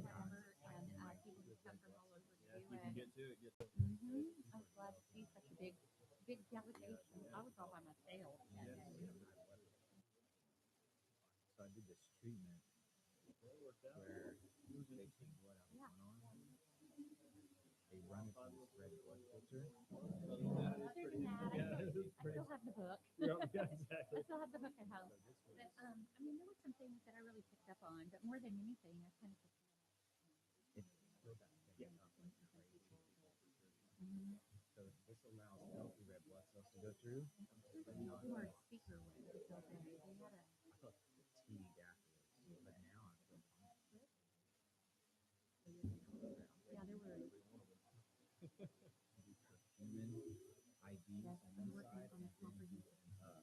Yeah. forever, and people just come from all over to Yeah, do if you can it. get to it, get to it. I was glad to see such a big delegation. I was all by myself. Yeah. So I did this treatment where they take blood out of Yeah. one arm, they run it through this red blood filter. Other than that, Yeah, it was I crazy. still have the book. Yeah, yeah, I exactly. still have the book at home. So this was But I mean, there were some things that I really picked up on, but more than anything, I kind of just. it still got picked up like crazy people for sure. Mm-hmm. So this allows healthy red blood cells to go through. But not Our speaker was so bad. They had a. I felt fatigued afterwards, but now I feel fine. Yeah, there were. Human IVs Yes, on I'm one working side on and a then comprehensive. users or blood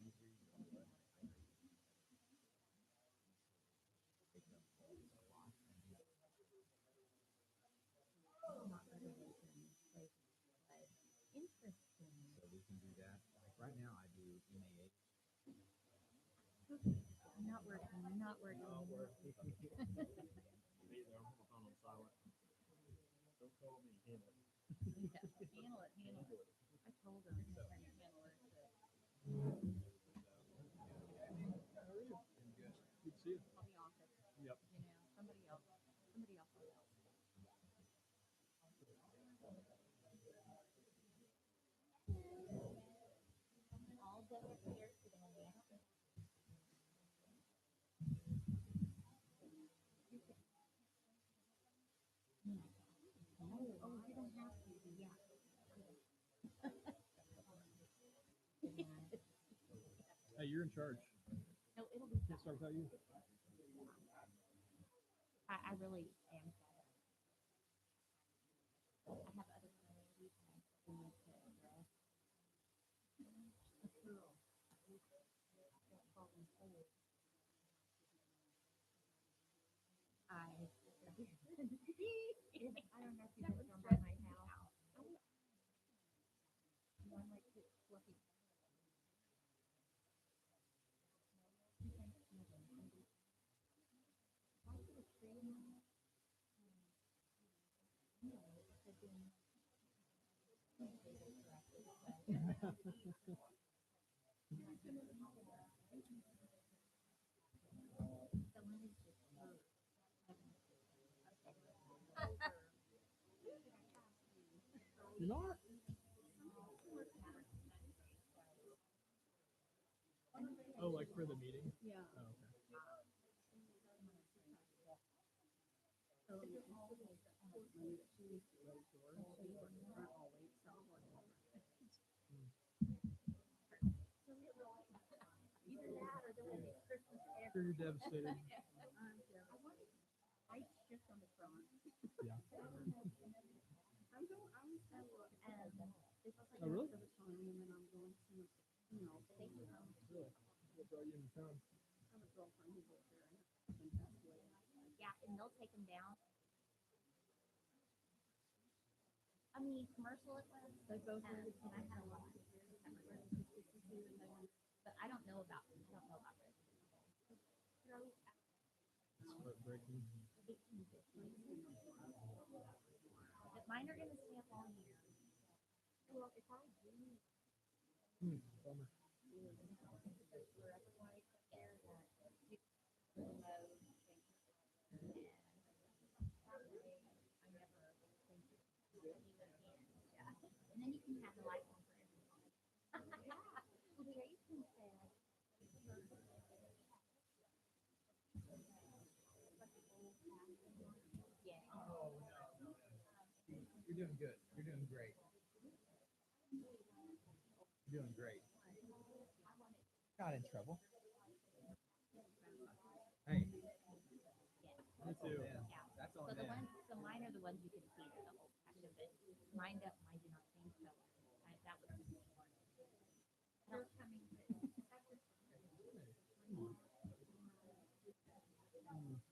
hydrating. Take up a lot. Not resolution. But interesting. So we can do that. Like right now, I do MAH. Not working. Not working. Not working. Me either. I'm on phone on silent. Don't call me. Handle it. Yeah, handle it. Handle it. I told them to handle it. How are you? Good. Good to see you. Call the office. Yep. You know, somebody else. Somebody else will help. All done here today. Oh, you don't have to. Yeah. Hey, you're in charge. No, it'll be Can't start fine. without you. I really am sad. I have other priorities and I need to address. Don't fall in cold. I I don't know if you've ever gone by my house. One like this fluffy. I put a tree in it, being someone is just hurt. You're not? Oh, like for the meeting? Yeah. Oh, okay. So always either that or there will be Christmas Sure, you're devastated. I wanted light shift on the front. Yeah. I'm going. I was this was like Oh, really? for the time, and then I'm going to, they do. Really? What brought you into town? I have a girlfriend who lives there, and her husband passed away. Yeah, and they'll take them down. I mean, commercial it was. They both were. And I had a lot. But I don't know about. I don't know about this. It's heartbreaking. 1850. But mine are gonna stay up all year. Well, if I do. Bummer. And then you can have the light on for everyone. Well, Jason said. Yeah. You're doing good. You're doing great. You're doing great. Not in trouble. Hey. Me too. Yeah. That's So on the them. ones, so mine are the ones you can see the whole pack of it. Mine do not think so. That was the one. They're coming.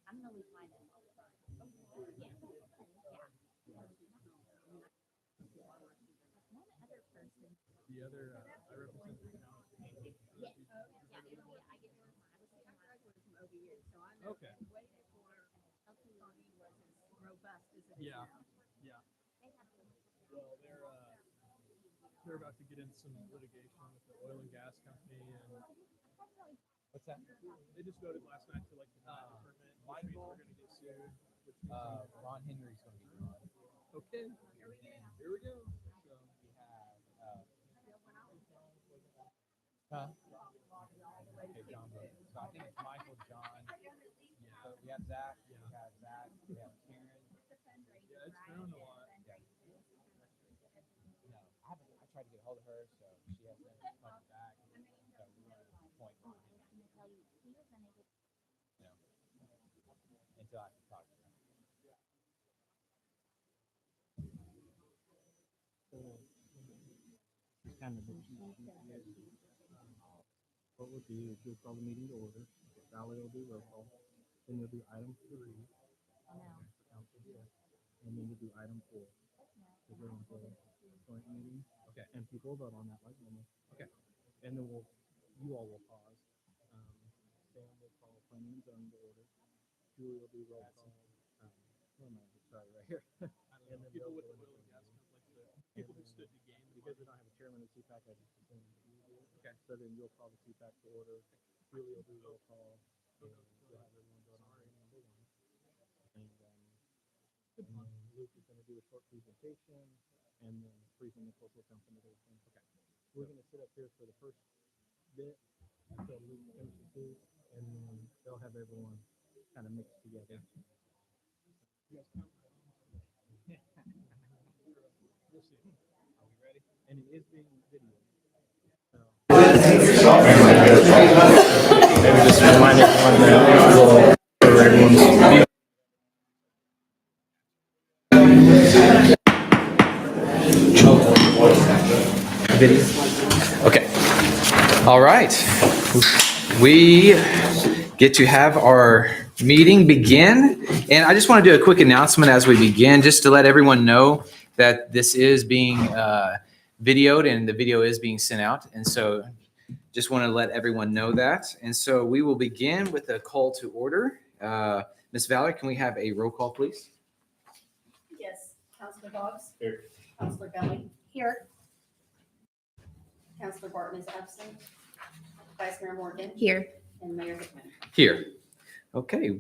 I'm gonna leave mine in. Yeah. Yeah. One other person. The other, I represent the town. Yes. Yeah. I get one. I was from over years, so I know. Okay. Waiting for robust as it is Yeah. now. Yeah. They have some. Well, they're about to get into some litigation with the oil and gas company, and What's that? they just voted last night to like deny the permit, which means we're gonna get sued. Which means Ron Henry's going to be gone. okay, here we go. So, We have, huh? Okay, John Book. So I think it's Michael, John. So we have Zach. We have Zach. We have Karen. yeah, it's grown a lot. No, I tried to get a hold of her, so she hasn't called me back. So we're going to appoint Ron Henry, until I can talk to her. Kind of what we'll do is you'll call the meeting to order. Sally will do roll call. Then you'll do item 3. Council check. And then you'll do item 4. So we're into a joint meeting. Okay. And people vote on that like normal. Okay. And then you all will pause. Sam will call planning and zoning to order. Julie will do roll call. Where am I? Sorry, right here. And then people with the oil and gas company, like the people who stood the game. Because we don't have a chairman of CPAC, I just assume you do. Okay. So then you'll call the CPAC to order. Julie will do roll call. And we'll have everyone vote on item number 1. And Luke is going to do a short presentation and then briefing the local company. Okay. We're going to sit up here for the first bit until Luke finishes his, and then they'll have everyone kind of mixed together. You guys come? We'll see. Are we ready? And it is being videoed. Maybe just remind everyone that everyone's Video. Okay. All right. We get to have our meeting begin. And I just want to do a quick announcement as we begin, just to let everyone know that this is being videoed and the video is being sent out. And so just want to let everyone know that. And so we will begin with a call to order. Ms. Valerie, can we have a roll call, please? Yes. Councilor Boggs? Here. Councilor Belli? Here. Councilor Barton is absent. Vice Mayor Morgan? Here. And Mayor Hickman. Here. Okay.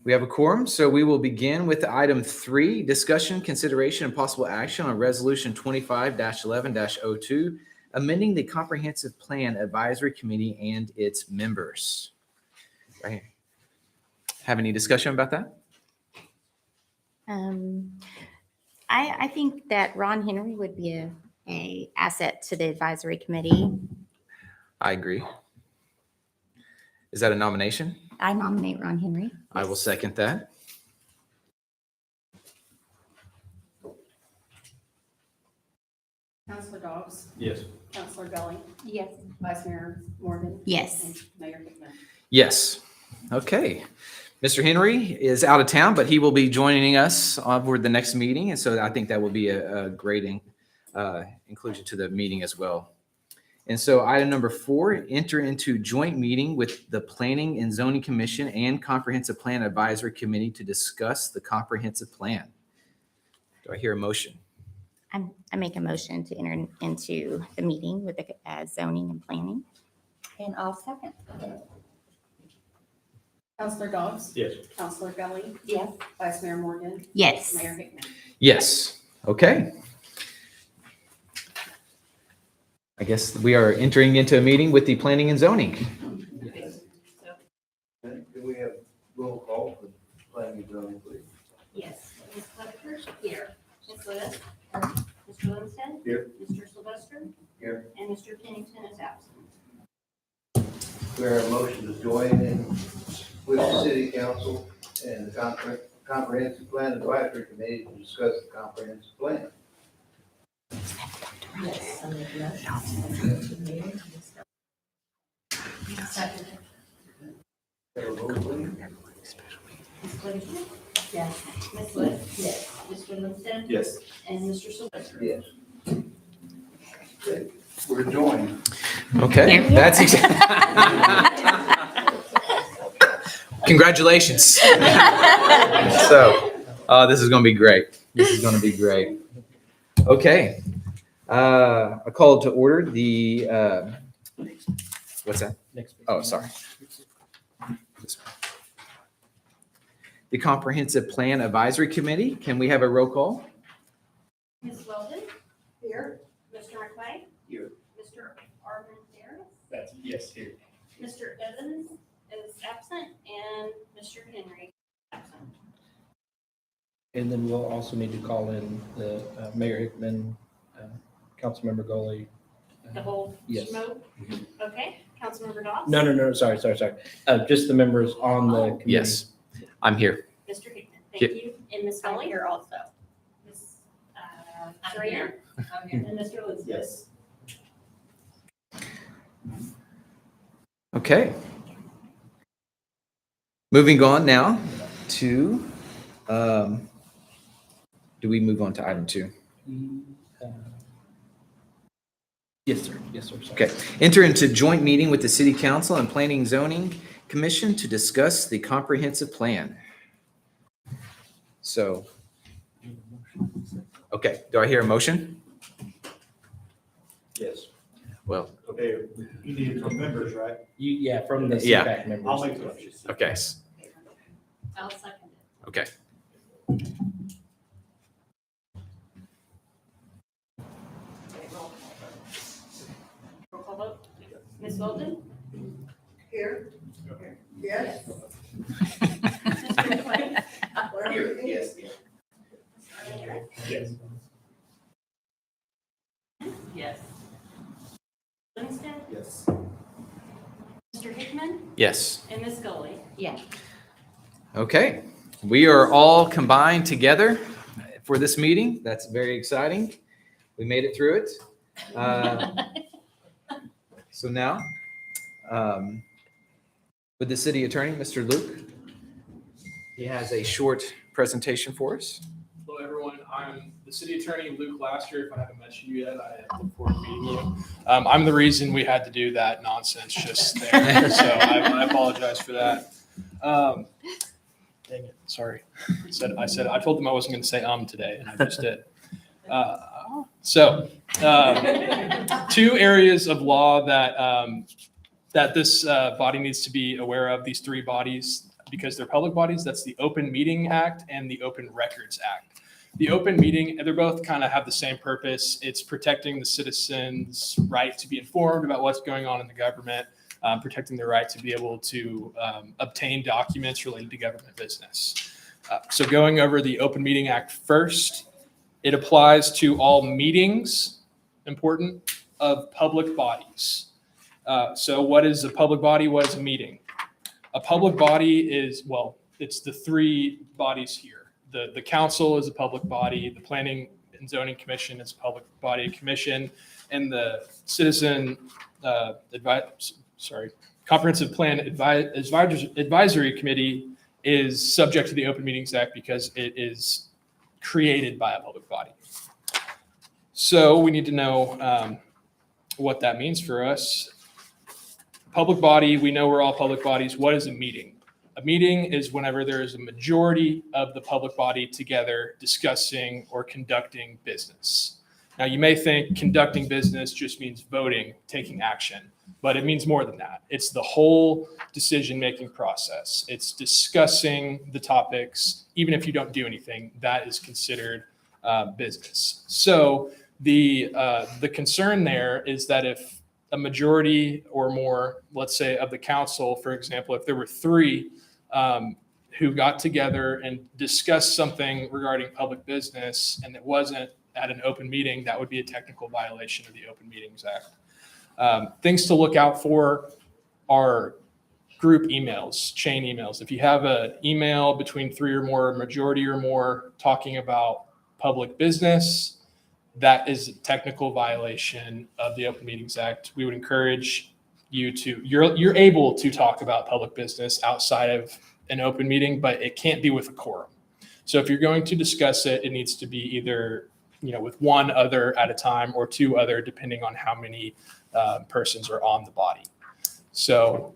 We have a quorum, so we will begin with item 3, discussion, consideration, and possible action on resolution 25-11-02, amending the Comprehensive Plan Advisory Committee and its members. Right here. Have any discussion about that? I think that Ron Henry would be a asset to the advisory committee. I agree. Is that a nomination? I nominate Ron Henry. I will second that. Councilor Boggs? Yes. Councilor Belli? Yes. Vice Mayor Morgan? Yes. And Mayor Hickman. Yes. Okay. Mr. Henry is out of town, but he will be joining us for the next meeting. And so I think that will be a great inclusion to the meeting as well. And so item number 4, enter into joint meeting with the Planning and Zoning Commission and Comprehensive Plan Advisory Committee to discuss the comprehensive plan. Do I hear a motion? I make a motion to enter into the meeting with the zoning and planning. And I'll second. Councilor Boggs? Yes. Councilor Belli? Yes. Vice Mayor Morgan? Yes. Mayor Hickman. Yes. Okay. I guess we are entering into a meeting with the Planning and Zoning. Can we have roll call for planning and zoning, please? Yes. Ms. Fletcher? Here. Ms. Lewis? Mr. Livingston? Here. Mr. Sylvester? Here. And Mr. Pennington is absent. We have a motion to join in with the city council and the comprehensive plan advisory committee to discuss the comprehensive plan. Yes. Second. Have a vote, please. Ms. Fletcher? Yes. Ms. Lewis? Yes. Mr. Livingston? Yes. And Mr. Sylvester? Yes. Okay, we're joined. Okay, that's exactly. Congratulations. So, this is going to be great. This is going to be great. Okay. A call to order the, what's that? Next. Oh, sorry. The Comprehensive Plan Advisory Committee. Can we have a roll call? Ms. Weldon, Here. Mr. McLean. Here. Mr. Armendariz, That's, yes, here. Mr. Evans is absent, and Mr. Henry absent. And then we'll also need to call in the Mayor Hickman, Councilmember Goley. The whole Yes. smoke? Okay, Councilmember Doss? No, sorry. Just the members on the committee. Yes, I'm here. Mr. Hickman, thank Here. you. And Ms. I'm Scully? here also. Ms. I'm Serena? here. I'm here. And Mr. Elizabeth? Yes. Okay. Moving on now to, do we move on to item 2? Yes, sir. Sorry. Okay. Enter into joint meeting with the City Council and Planning and Zoning Commission to discuss the comprehensive plan. So, okay, do I hear a motion? Yes. Well, Okay, you need it from members, right? From the Yeah. CPAC members. I'll make the motion. okay, I'll second it. okay. Roll call vote. Ms. Weldon? Here. Yes. Mr. McLean? Here, yes. Mr. Armendariz? Yes. Yes. Livingston? Yes. Mr. Hickman? Yes. And Ms. Scully? Yes. Okay, we are all combined together for this meeting. That's very exciting. We made it through it. So now, with the city attorney, Mr. Luke, he has a short presentation for us. Hello, everyone. I'm the city attorney, Luke Laster. If I haven't mentioned you yet, I look forward to meeting you. I'm the reason we had to do that nonsense just there, so I apologize for that. Dang it, sorry. I told them I wasn't going to say today, and I just did. Two areas of law that this body needs to be aware of, these three bodies, because they're public bodies. That's the Open Meeting Act and the Open Records Act. The open meeting, they're both kind of have the same purpose. It's protecting the citizens' right to be informed about what's going on in the government, protecting their right to be able to obtain documents related to government business. So going over the Open Meeting Act first, it applies to all meetings, important, of public bodies. So what is a public body? What is a meeting? A public body is, well, it's the three bodies here. The council is a public body, the Planning and Zoning Commission is a public body commission, and the Comprehensive Plan Advisory Committee is subject to the Open Meetings Act because it is created by a public body. So we need to know what that means for us. Public body, we know we're all public bodies. What is a meeting? A meeting is whenever there is a majority of the public body together discussing or conducting business. Now, you may think conducting business just means voting, taking action, but it means more than that. It's the whole decision-making process. It's discussing the topics. Even if you don't do anything, that is considered business. So the concern there is that if a majority or more, let's say of the council, for example, if there were three who got together and discussed something regarding public business and it wasn't at an open meeting, that would be a technical violation of the Open Meetings Act. Things to look out for are group emails, chain emails. If you have an email between three or more, majority or more, talking about public business, that is a technical violation of the Open Meetings Act. We would encourage you to, you're able to talk about public business outside of an open meeting, but it can't be with a quorum. So if you're going to discuss it, it needs to be either, with one other at a time or two other, depending on how many persons are on the body. So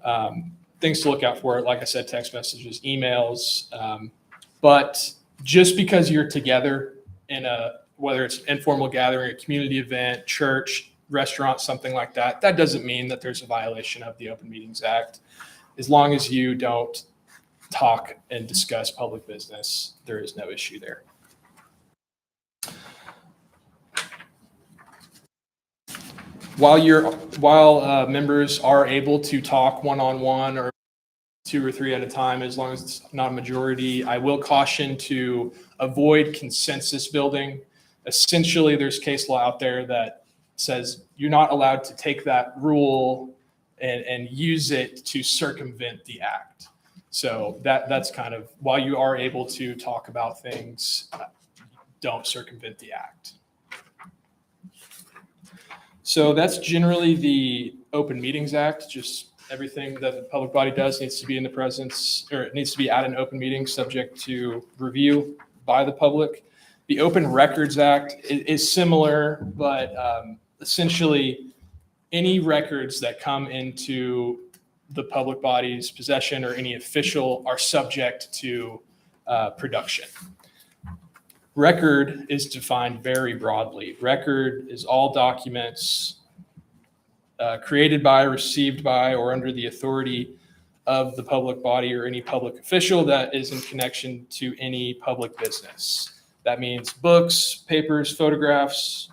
things to look out for, like I said, text messages, emails. But just because you're together in whether it's informal gathering, a community event, church, restaurant, something like that, that doesn't mean that there's a violation of the Open Meetings Act. As long as you don't talk and discuss public business, there is no issue there. While members are able to talk one-on-one or 2 or 3 at a time, as long as it's not a majority, I will caution to avoid consensus building. Essentially, there's case law out there that says you're not allowed to take that rule and use it to circumvent the act. So that's kind of, while you are able to talk about things, don't circumvent the act. So that's generally the Open Meetings Act. Just everything that the public body does needs to be in the presence, or it needs to be at an open meeting subject to review by the public. The Open Records Act is similar, but essentially any records that come into the public body's possession or any official are subject to production. Record is defined very broadly. Record is all documents created by, received by, or under the authority of the public body or any public official that is in connection to any public business. That means books, papers, photographs,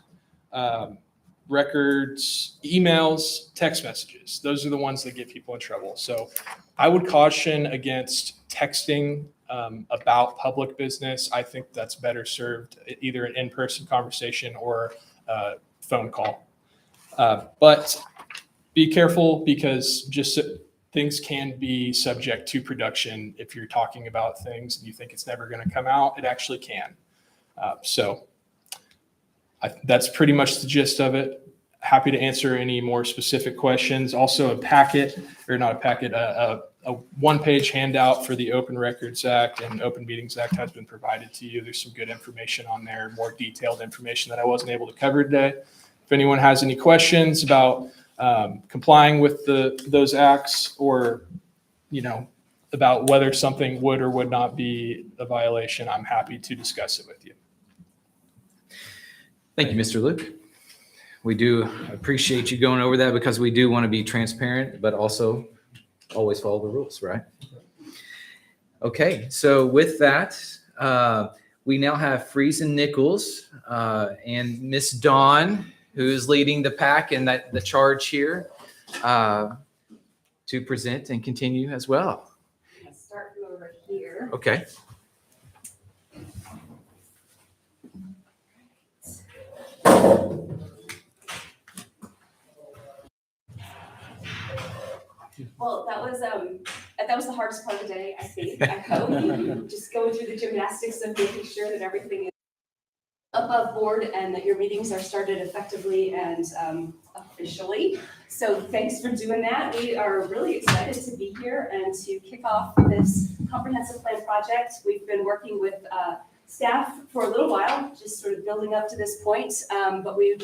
records, emails, text messages. Those are the ones that get people in trouble. So I would caution against texting about public business. I think that's better served either an in-person conversation or a phone call. But be careful, because just things can be subject to production. If you're talking about things and you think it's never going to come out, it actually can. That's pretty much the gist of it. Happy to answer any more specific questions. Also a packet, or not a packet, a one-page handout for the Open Records Act and Open Meetings Act has been provided to you. There's some good information on there, more detailed information that I wasn't able to cover today. If anyone has any questions about complying with those acts, or about whether something would or would not be a violation, I'm happy to discuss it with you. Thank you, Mr. Luke. We do appreciate you going over that, because we do want to be transparent, but also always follow the rules, right? Okay, so with that, we now have Friesen Nichols and Miss Dawn, who is leading the pack and the charge here to present and continue as well. I'll start from over here. Okay. Well, that was the hardest part of the day, I think. I hope. Just going through the gymnastics of making sure that everything is above board and that your meetings are started effectively and officially. So thanks for doing that. We are really excited to be here and to kick off this comprehensive plan project. We've been working with staff for a little while, just sort of building up to this point, but we're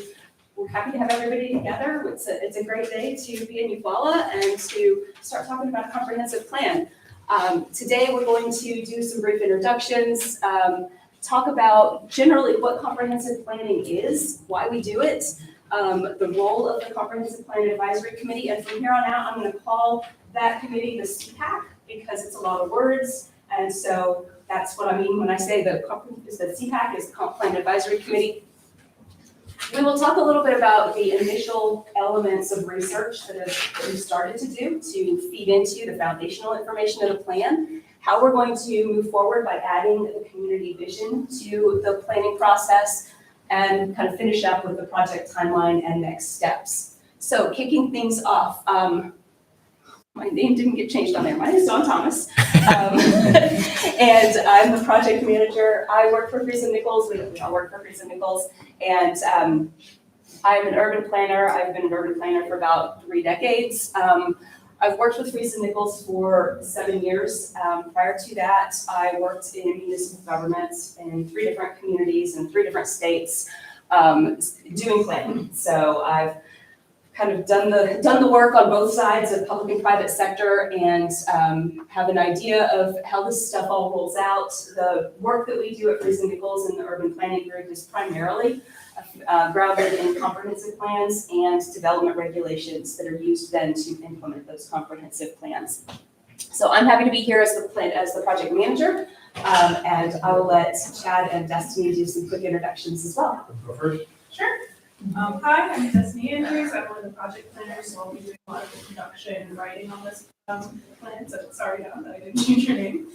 happy to have everybody together. It's a great day to be in Eufaula and to start talking about a comprehensive plan. Today, we're going to do some brief introductions, talk about generally what comprehensive planning is, why we do it, the role of the Comprehensive Plan Advisory Committee, and from here on out, I'm going to call that committee the CPAC, because it's a lot of words, and so that's what I mean when I say the CPAC is the Comp Plan Advisory Committee. We will talk a little bit about the initial elements of research that we've started to do to feed into the foundational information of the plan, how we're going to move forward by adding the community vision to the planning process, and kind of finish up with the project timeline and next steps. So kicking things off, my name didn't get changed on there. My name is Dawn Thomas, and I'm the project manager. I work for Friesen Nichols. We all work for Friesen Nichols, and I'm an urban planner. I've been an urban planner for about 3 decades. I've worked with Friesen Nichols for 7 years. Prior to that, I worked in municipal government in 3 different communities in 3 different states, doing planning. So I've kind of done the work on both sides of public and private sector and have an idea of how this stuff all rolls out. The work that we do at Freeze and Nichols in the urban planning group is primarily grounded in comprehensive plans and development regulations that are used then to implement those comprehensive plans. So I'm happy to be here as the project manager, and I will let Chad and Destiny do some quick introductions as well. Go first. Sure. Hi, I'm Destiny Andrews. I'm one of the project planners, so I'll be doing a lot of the production and writing on this plan. So sorry that I didn't change your name.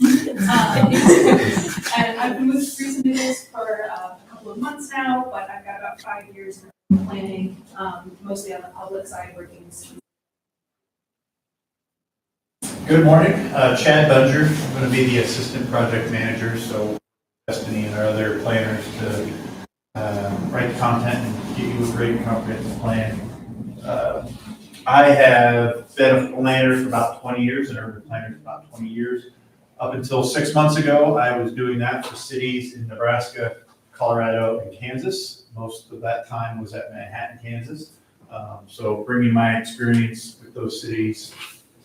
And I've been with Freeze and Nichols for a couple of months now, but I've got about 5 years in planning, mostly on the public side, working in cities. Good morning, Chad Bunger. I'm going to be the assistant project manager, so Destiny and our other planners to write the content and give you a great comprehensive plan. I have been a planner for about 20 years, an urban planner for about 20 years. Up until 6 months ago, I was doing that for cities in Nebraska, Colorado, and Kansas. Most of that time was at Manhattan, Kansas. So bringing my experience with those cities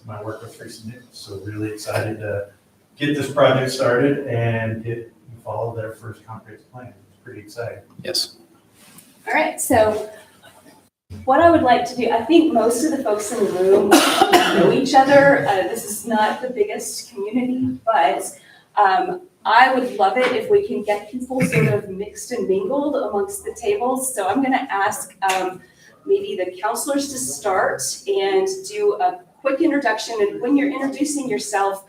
to my work with Freeze and Nichols. So really excited to get this project started and get Eufaula their first comprehensive plan. It's pretty exciting. Yes. All right, so what I would like to do, I think most of the folks in the room know each other. This is not the biggest community, but I would love it if we can get people sort of mixed and mingled amongst the tables. So I'm going to ask maybe the counselors to start and do a quick introduction. And when you're introducing yourself,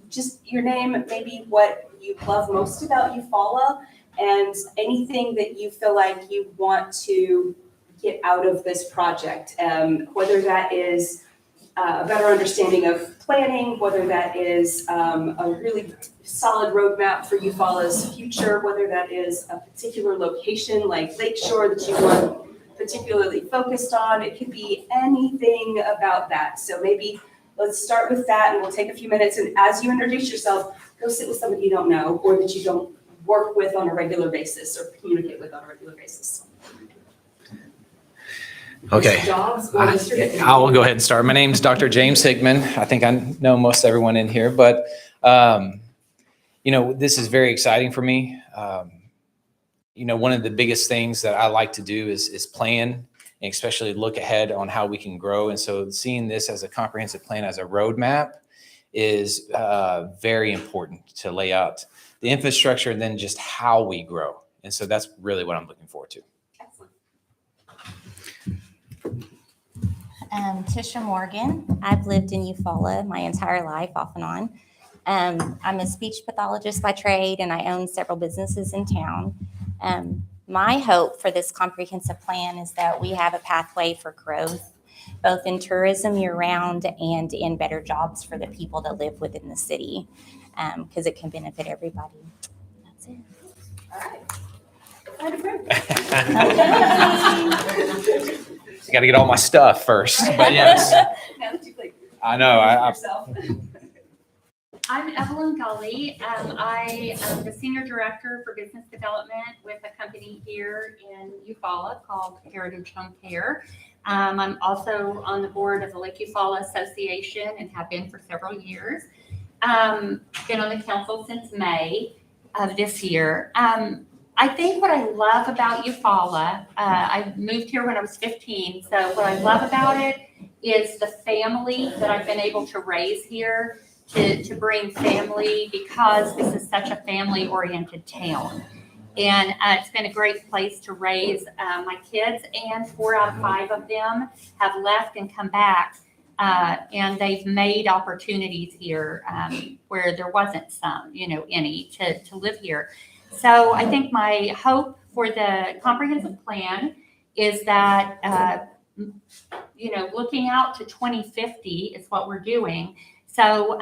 just your name, maybe what you love most about Eufaula, and anything that you feel like you want to get out of this project, whether that is a better understanding of planning, whether that is a really solid roadmap for Eufaula's future, whether that is a particular location like Lakeshore that you want particularly focused on. It could be anything about that. So maybe let's start with that, and we'll take a few minutes. And as you introduce yourself, go sit with somebody you don't know or that you don't work with on a regular basis or communicate with on a regular basis. Okay. Jobs or Mr. I will go ahead and start. My name is Dr. James Hickman. I think I know most everyone in here, but this is very exciting for me. One of the biggest things that I like to do is plan, and especially look ahead on how we can grow. And so seeing this as a comprehensive plan, as a roadmap, is very important to lay out the infrastructure and then just how we grow. And so that's really what I'm looking forward to. Excellent. Tisha Morgan. I've lived in Eufaula my entire life, off and on. I'm a speech pathologist by trade, and I own several businesses in town. My hope for this comprehensive plan is that we have a pathway for growth, both in tourism year-round and in better jobs for the people that live within the city, because it can benefit everybody. That's it. All right. Kind of great. I got to get all my stuff first, but yes, Now that you've I know. yourself. I'm Evelyn Gully. I am the Senior Director for Business Development with a company here in Eufaula called Heritage Home Care. I'm also on the board of the Lake Eufaula Association and have been for several years. Been on the council since May of this year. I think what I love about Eufaula, I moved here when I was 15, so what I love about it is the family that I've been able to raise here, to bring family, because this is such a family-oriented town. And it's been a great place to raise my kids, and 4 out of 5 of them have left and come back, and they've made opportunities here where there wasn't any to live here. So I think my hope for the comprehensive plan is that, looking out to 2050 is what we're doing. So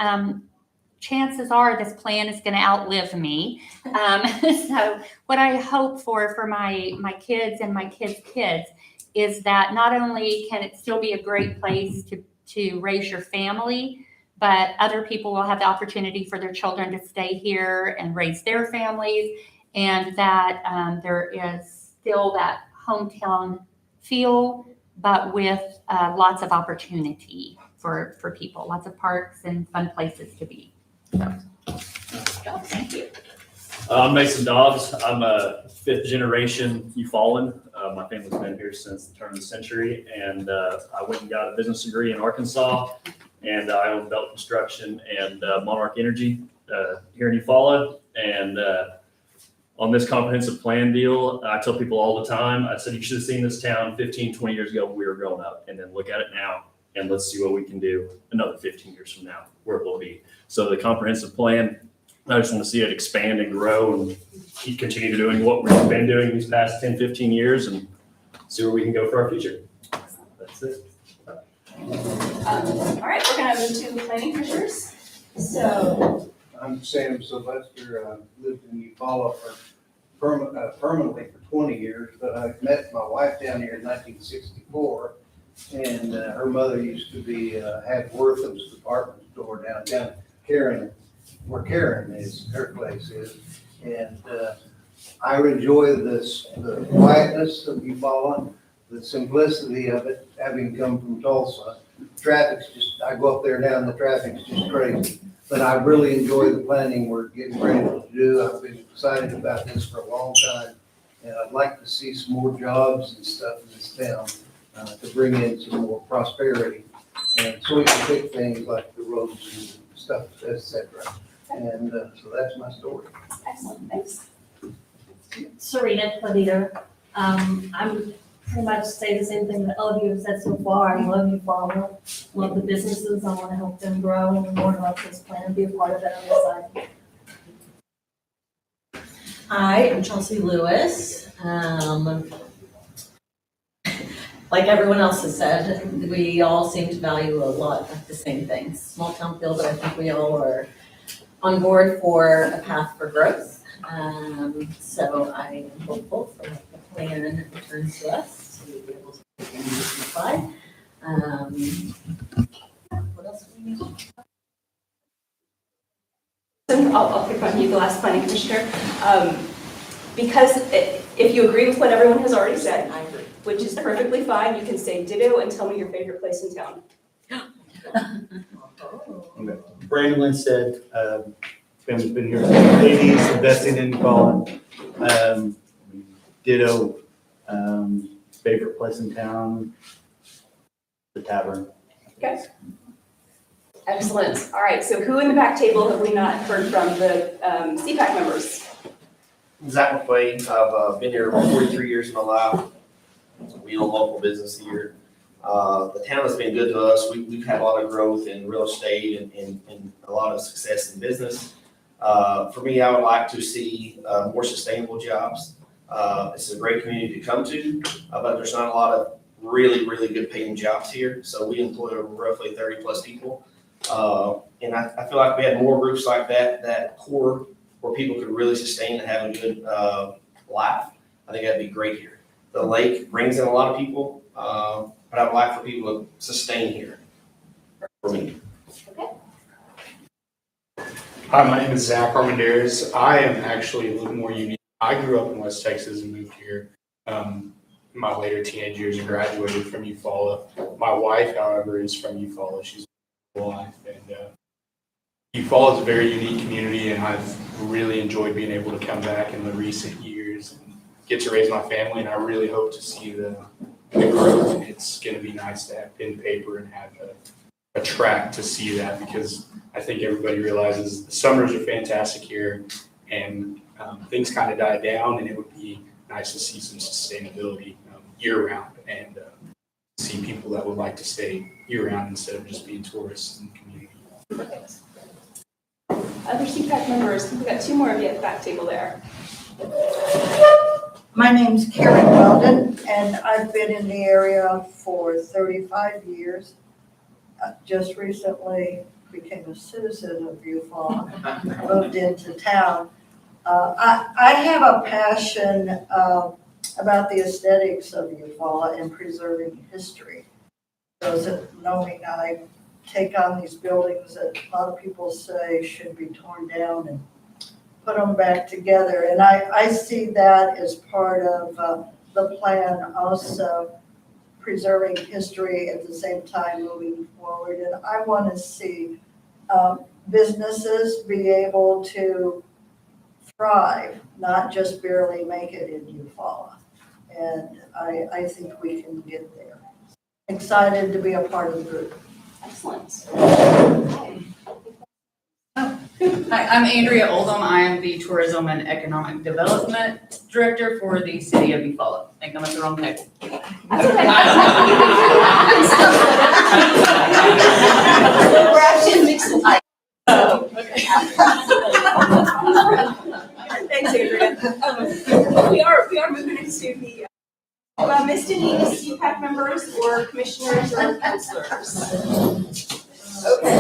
chances are this plan is going to outlive me. So what I hope for my kids and my kids' kids is that not only can it still be a great place to raise your family, but other people will have the opportunity for their children to stay here and raise their families, and that there is still that hometown feel but with lots of opportunity for people, lots of parks and fun places to be. Thank you. I'm Mason Dobbs. I'm a fifth generation Eufaulan. My family's been here since the turn of the century, and I went and got a business degree in Arkansas, and I own Belt Construction and Monarch Energy here in Eufaula. And on this comprehensive plan deal, I tell people all the time, I said, you should have seen this town 15, 20 years ago when we were growing up, and then look at it now, and let's see what we can do another 15 years from now, where it will be. So the comprehensive plan, I just want to see it expand and grow and keep continue doing what we've been doing these past 10, 15 years and see where we can go for our future. That's it. All right, we're gonna move to planning commissioners. So, I'm Sam Sylvester, lived in Eufaula permanently for 20 years, but I met my wife down here in 1964, and her mother used to be, had Wortham's department store downtown, where Karen is, her place is, and I enjoy the quietness of Eufaula, the simplicity of it, having come from Tulsa. Traffic's just, I go up there now and the traffic's just crazy. But I really enjoy the planning we're getting ready to do. I've been excited about this for a long time. And I'd like to see some more jobs and stuff in this town to bring in some more prosperity. And so we can pick things like the roads and stuff, et cetera. And so that's my story. excellent, thanks. Serena Clavito. I'm pretty much say the same thing that all of you have said so far. I love Eufaula, love the businesses. I want to help them grow and learn about this plan and be a part of it on the side. Hi, I'm Chelsea Lewis. Like everyone else has said, we all seem to value a lot of the same things. Small town feel, but I think we all are on board for a path for growth. So I am hopeful for the plan returns to us to be able to begin to comply. What else do we need? I'll pick on you, the last planning commissioner. Because if you agree with what everyone has already said, I agree. which is perfectly fine, you can say ditto and tell me your favorite place in town. Brandon Linstead, family's been here since the 80s, investing in Eufaula. Ditto, favorite place in town, the tavern. Okay. Excellent. All right, so who in the back table have we not heard from the CPAC members? Zach McQuaid. I've been here 43 years of my life. We own local business here. The town has been good to us. We've had a lot of growth in real estate and a lot of success in business. For me, I would like to see more sustainable jobs. It's a great community to come to, but there's not a lot of really, really good paying jobs here. So we employ roughly 30 plus people. And I feel like we had more groups like that core where people could really sustain and have a good life. I think that'd be great here. The lake brings in a lot of people, but I would like for people to sustain here for me. Okay. Hi, my name is Zach Armendariz. I am actually a little more unique. I grew up in West Texas and moved here my later teenage years and graduated from Eufaula. My wife, however, is from Eufaula. She's life, and Eufaula is a very unique community, and I've really enjoyed being able to come back in the recent years and get to raise my family, and I really hope to see the growth. It's going to be nice to have pen and paper and have a track to see that, because I think everybody realizes the summers are fantastic here, and things kind of die down, and it would be nice to see some sustainability year-round and see people that would like to stay year-round instead of just being tourists in the community. Perfect. Other CPAC members, we've got two more of you at the back table there. My name's Karen Weldon, and I've been in the area for 35 years. Just recently became a citizen of Eufaula, moved into town. I have a passion about the aesthetics of Eufaula and preserving history. Those that know me, I take on these buildings that a lot of people say should be torn down and put them back together. And I see that as part of the plan also, preserving history at the same time moving forward. And I want to see businesses be able to thrive, not just barely make it in Eufaula. And I think we can get there. Excited to be a part of the group. Excellent. Hi, I'm Andrea Oldham. I am the Tourism and Economic Development Director for the City of Eufaula. I think I'm at the wrong table. We're actually mixed light. Thanks, Andrea. We are moving into the, Ms. Denise, CPAC members or commissioners or councilors? Okay,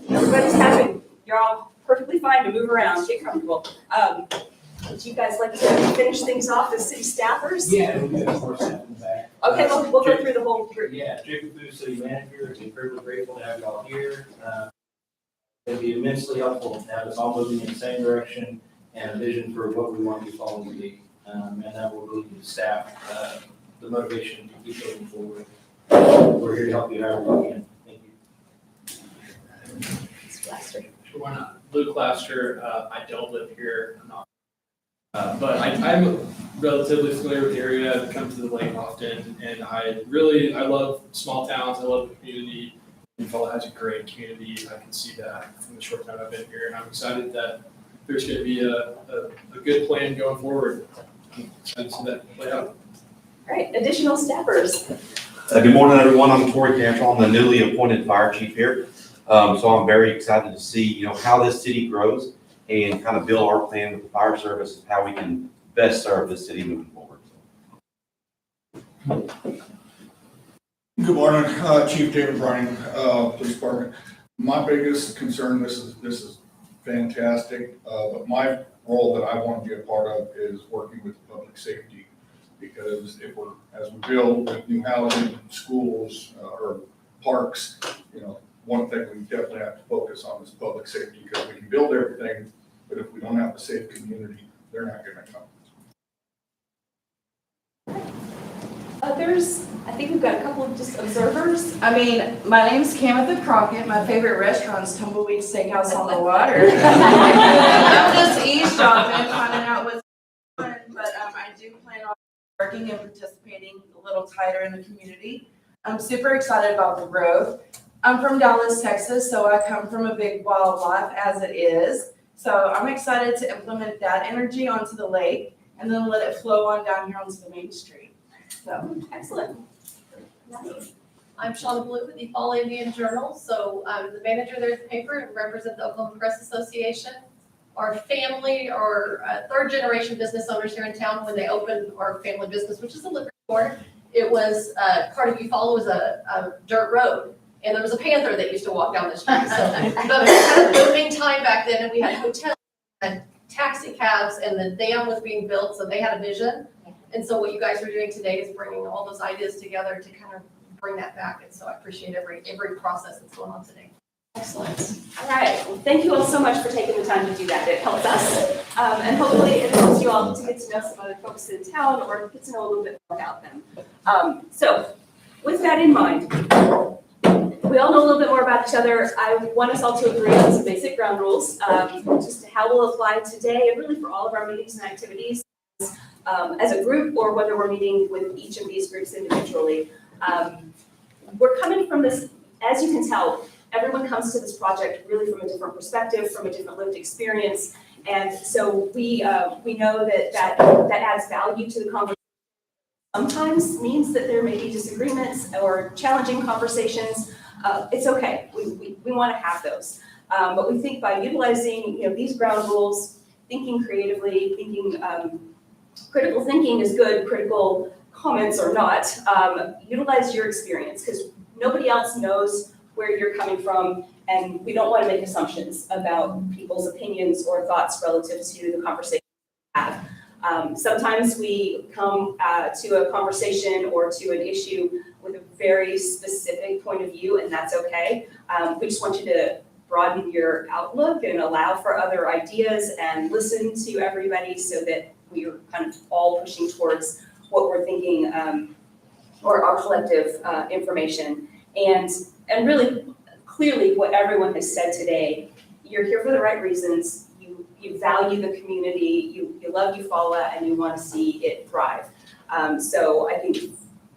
everybody's happy. You're all perfectly fine to move around, get comfortable. Would you guys like to finish things off as city staffers? Yeah, we'll do that for in the back. Okay, we'll go through the whole group. Yeah, Jacob Booth, City Manager, is incredibly grateful to have y'all here. It'd be immensely helpful to have us all moving in the same direction and a vision for what we want to be following to be. And that will really give staff the motivation to keep moving forward. We're here to help you however we can. Thank you. Sure, why not? Luke Laster, I don't live here, I'm not. But I'm relatively familiar with the area. I've come to the lake often, and I love small towns. I love the community. Eufaula has a great community. I can see that from the short time I've been here, and I'm excited that there's going to be a good plan going forward. I'm excited to see that play out. All right, additional staffers. Good morning, everyone. I'm Torrey Cantrell. I'm the newly appointed fire chief here. So I'm very excited to see, how this city grows and kind of build our plan with the fire service, how we can best serve this city moving forward. Good morning, Chief David Bryan, Police Department. My biggest concern, this is fantastic, but my role that I want to be a part of is working with public safety. Because as we build with new housing, schools, or parks, one thing we definitely have to focus on is public safety, because we can build everything, but if we don't have a safe community, they're not going to come. Others, I think we've got a couple of just observers. I mean, my name's Camitha Crockett. My favorite restaurant's Tumbleweed Steakhouse on the Water. I'm just eavesdropping, finding out what's going on, but I do plan on working and participating a little tighter in the community. I'm super excited about the growth. I'm from Dallas, Texas, so I come from a big wildlife as it is. So I'm excited to implement that energy onto the lake and then let it flow on down here onto the main street. So excellent. I'm Shauna Blue with the Eufaula Indian Journal. So I'm the manager there at the paper and represent the Oklahoma Press Association. Our family or third generation business owners here in town, when they opened our family business, which is a liquor store, it was part of Eufaula was a dirt road. And there was a panther that used to walk down the street. So but it was kind of booming time back then, and we had hotels and taxi cabs, and the dam was being built, so they had a vision. And so what you guys are doing today is bringing all those ideas together to kind of bring that back. And so I appreciate every process that's going on today. Excellent. All right. Well, thank you all so much for taking the time to do that. It helps us. And hopefully it helps you all to get to know some other folks in town or get to know a little bit more about them. So with that in mind, we all know a little bit more about each other. I want us all to agree on some basic ground rules, just to how we'll apply today and really for all of our meetings and activities as a group, or whether we're meeting with each of these groups individually. We're coming from this, as you can tell, everyone comes to this project really from a different perspective, from a different lived experience. And so we know that adds value to the conversation. Sometimes means that there may be disagreements or challenging conversations. It's okay, we want to have those. But we think by utilizing these ground rules, thinking creatively, thinking critical thinking is good, critical comments are not. Utilize your experience, because nobody else knows where you're coming from, and we don't want to make assumptions about people's opinions or thoughts relative to the conversation we have. Sometimes we come to a conversation or to an issue with a very specific point of view, and that's okay. We just want you to broaden your outlook and allow for other ideas and listen to everybody so that we are kind of all pushing towards what we're thinking or our collective information. And really, clearly, what everyone has said today, you're here for the right reasons. You value the community, you love Eufaula, and you want to see it thrive. So I think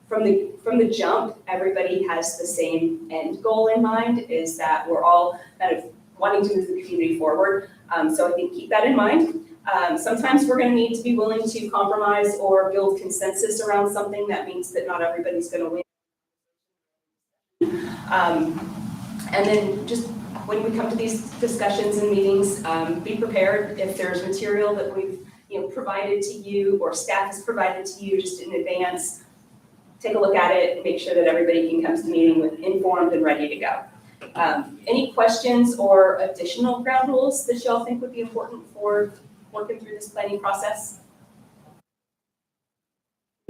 from the jump, everybody has the same end goal in mind, is that we're all kind of wanting to move the community forward. So I think keep that in mind. Sometimes we're going to need to be willing to compromise or build consensus around something. That means that not everybody's going to win. And then just when we come to these discussions and meetings, be prepared if there's material that we've provided to you or staff has provided to you just in advance. Take a look at it and make sure that everybody can come to the meeting with informed and ready to go. Any questions or additional ground rules that y'all think would be important for working through this planning process?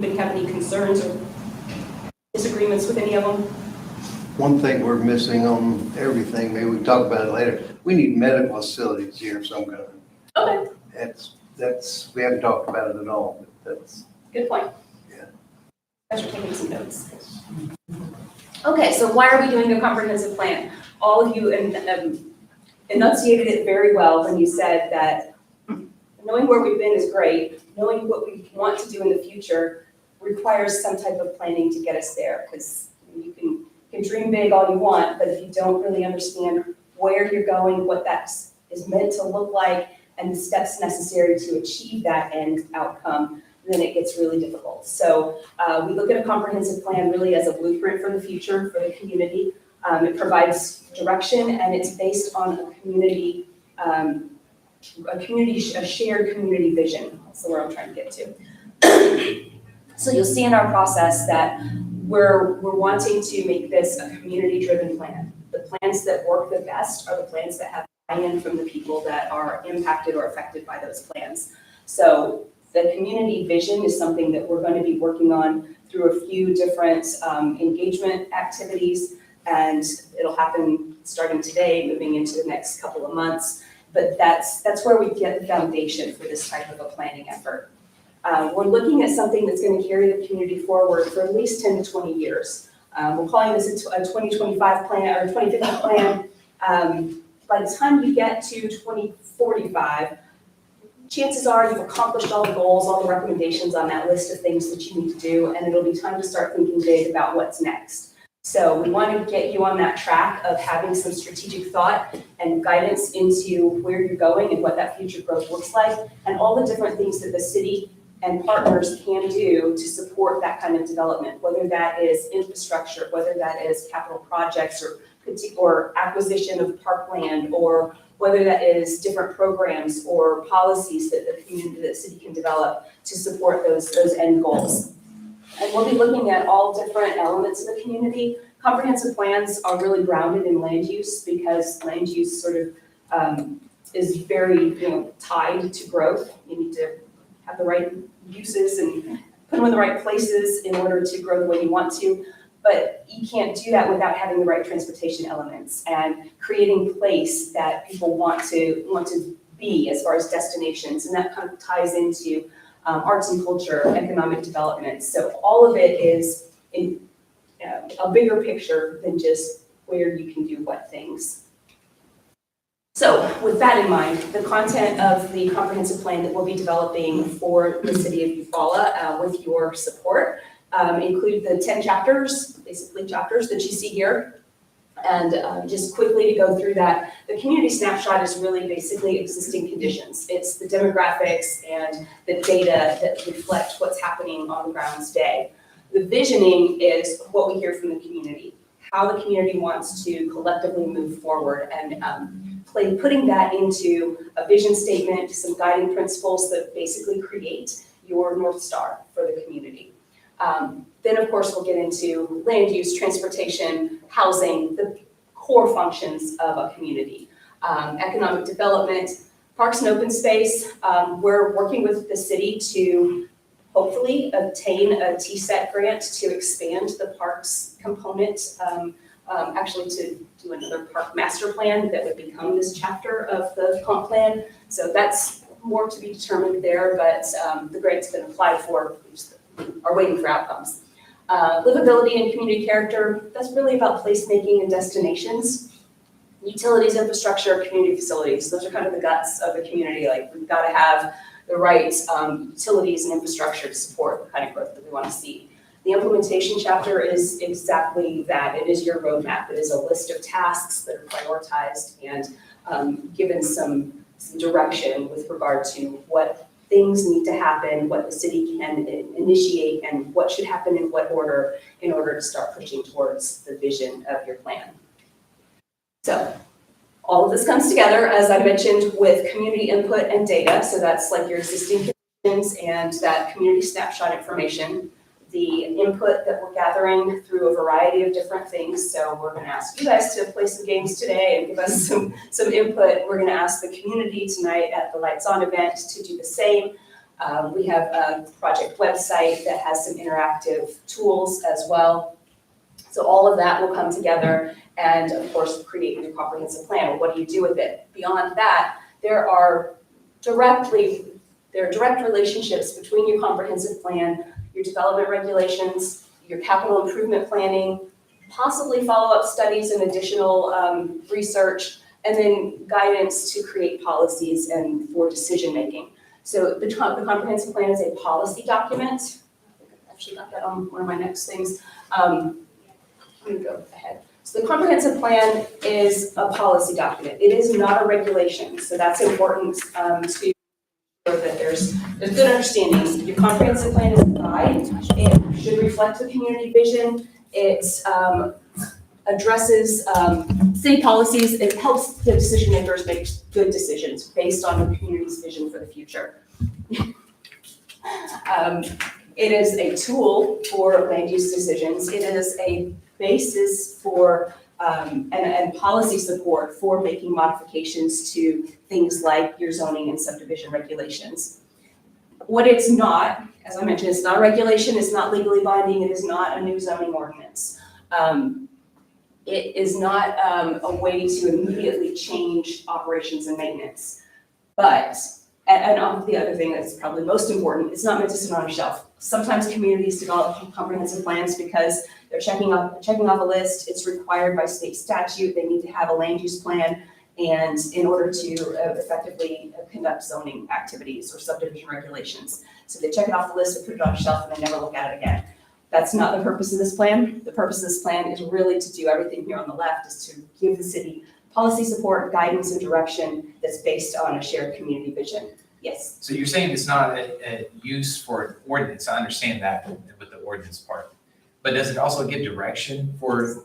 Anybody have any concerns or disagreements with any of them? One thing we're missing on everything, maybe we can talk about it later, we need medical facilities here of some kind. Okay. That's, we haven't talked about it at all, but that's. Good point. Yeah. Guys are taking some notes. Okay, so why are we doing a comprehensive plan? All of you enunciated it very well when you said that knowing where we've been is great, knowing what we want to do in the future requires some type of planning to get us there, because you can dream big all you want, but if you don't really understand where you're going, what that is meant to look like, and the steps necessary to achieve that end outcome, then it gets really difficult. So we look at a comprehensive plan really as a blueprint for the future for the community. It provides direction, and it's based on a shared community vision. That's the word I'm trying to get to. So you'll see in our process that we're wanting to make this a community-driven plan. The plans that work the best are the plans that have buy-in from the people that are impacted or affected by those plans. So the community vision is something that we're going to be working on through a few different engagement activities, and it'll happen starting today, moving into the next couple of months. But that's where we get the foundation for this type of a planning effort. We're looking at something that's going to carry the community forward for at least 10 to 20 years. We're calling this a 2025 plan or 2050 plan. By the time you get to 2045, chances are you've accomplished all the goals, all the recommendations on that list of things that you need to do, and it'll be time to start thinking big about what's next. So we want to get you on that track of having some strategic thought and guidance into where you're going and what that future growth looks like, and all the different things that the city and partners can do to support that kind of development, whether that is infrastructure, whether that is capital projects or acquisition of parkland, or whether that is different programs or policies that the community, the city can develop to support those end goals. And we'll be looking at all different elements of the community. Comprehensive plans are really grounded in land use, because land use sort of is very tied to growth. You need to have the right uses and put them in the right places in order to grow the way you want to. But you can't do that without having the right transportation elements and creating place that people want to be as far as destinations. And that kind of ties into arts and culture, economic development. So all of it is in a bigger picture than just where you can do what things. So with that in mind, the content of the comprehensive plan that we'll be developing for the city of Eufaula with your support include the 10 chapters, basically chapters that you see here. And just quickly to go through that, the community snapshot is really basically existing conditions. It's the demographics and the data that reflect what's happening on the ground today. The visioning is what we hear from the community, how the community wants to collectively move forward, and putting that into a vision statement, some guiding principles that basically create your North Star for the community. Then, of course, we'll get into land use, transportation, housing, the core functions of a community. Economic development, parks and open space. We're working with the city to hopefully obtain a TSET grant to expand the parks component, actually to do another park master plan that would become this chapter of the comp plan. So that's more to be determined there, but the grant's been applied for. We just are waiting for outcomes. Livability and community character, that's really about placemaking and destinations. Utilities, infrastructure, community facilities, those are kind of the guts of the community. Like, we've got to have the right utilities and infrastructure to support the kind of growth that we want to see. The implementation chapter is exactly that. It is your roadmap. It is a list of tasks that are prioritized and given some direction with regard to what things need to happen, what the city can initiate, and what should happen in what order in order to start pushing towards the vision of your plan. So all of this comes together, as I mentioned, with community input and data. So that's like your existing conditions and that community snapshot information. The input that we're gathering through a variety of different things. So we're going to ask you guys to play some games today and give us some input. We're going to ask the community tonight at the Lights On event to do the same. We have a project website that has some interactive tools as well. So all of that will come together and, of course, create your comprehensive plan. Well, what do you do with it? Beyond that, there are direct relationships between your comprehensive plan, your development regulations, your capital improvement planning, possibly follow-up studies and additional research, and then guidance to create policies and for decision-making. So the comprehensive plan is a policy document. I think I've actually got that on one of my next things. I'm gonna go ahead. So the comprehensive plan is a policy document. It is not a regulation, so that's important to that there's good understanding. Your comprehensive plan is a guide. It should reflect the community vision. It addresses city policies. It helps the decision makers make good decisions based on the community's vision for the future. It is a tool for land use decisions. It is a basis for and policy support for making modifications to things like your zoning and subdivision regulations. What it's not, as I mentioned, it's not a regulation, it's not legally binding, it is not a new zoning ordinance. It is not a way to immediately change operations and maintenance. But, and the other thing that's probably most important, it's not meant to sit on a shelf. Sometimes communities develop comprehensive plans because they're checking off a list. It's required by state statute. They need to have a land use plan, and in order to effectively conduct zoning activities or subdivision regulations. So they check it off the list, they put it on a shelf, and they never look at it again. That's not the purpose of this plan. The purpose of this plan is really to do everything here on the left, is to give the city policy support, guidance, and direction that's based on a shared community vision. Yes? So you're saying it's not a use for ordinance. I understand that with the ordinance part. But does it also give direction for,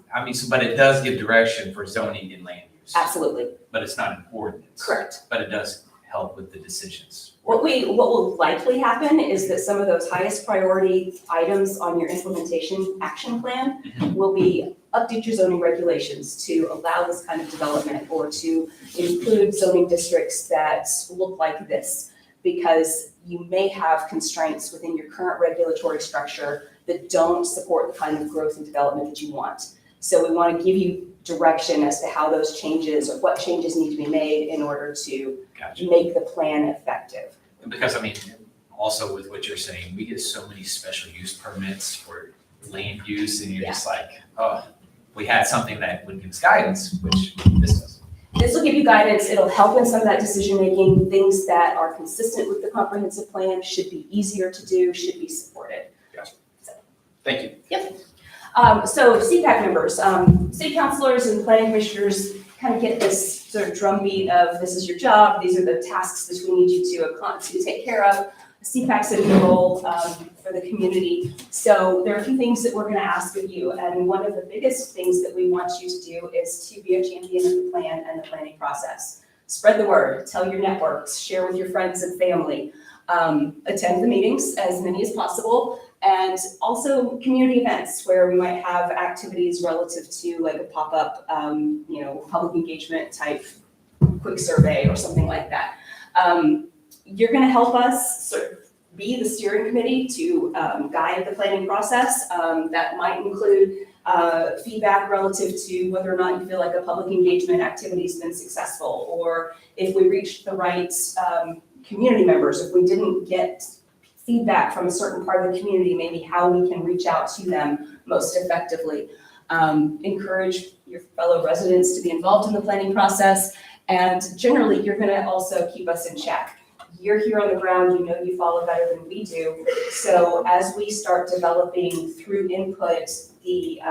but it does give direction for zoning and land use? Absolutely. But it's not an ordinance. Correct. But it does help with the decisions. What will likely happen is that some of those highest priority items on your implementation action plan will be update your zoning regulations to allow this kind of development, or to include zoning districts that look like this, because you may have constraints within your current regulatory structure that don't support the kind of growth and development that you want. So we want to give you direction as to how those changes, or what changes need to be made in order to make the plan effective. Because also with what you're saying, we get so many special use permits for land use, and you're just like, oh, we had something that would give us guidance, which this doesn't. This will give you guidance. It'll help in some of that decision-making. Things that are consistent with the comprehensive plan should be easier to do, should be supported. Gotcha. Thank you. Yep. So CPAC members, city councilors and planning commissioners kind of get this sort of drumbeat of, this is your job, these are the tasks that we need you to take care of. CPAC's a new role for the community. So there are a few things that we're going to ask of you. And one of the biggest things that we want you to do is to be a champion of the plan and the planning process. Spread the word, tell your networks, share with your friends and family, attend the meetings, as many as possible, and also community events where we might have activities relative to like a pop-up, public engagement type quick survey or something like that. You're going to help us sort of be the steering committee to guide the planning process. That might include feedback relative to whether or not you feel like a public engagement activity has been successful, or if we reached the right community members, if we didn't get feedback from a certain part of the community, maybe how we can reach out to them most effectively. Encourage your fellow residents to be involved in the planning process, and generally, you're gonna also keep us in check. You're here on the ground, you know Eufaula better than we do, so as we start developing through input the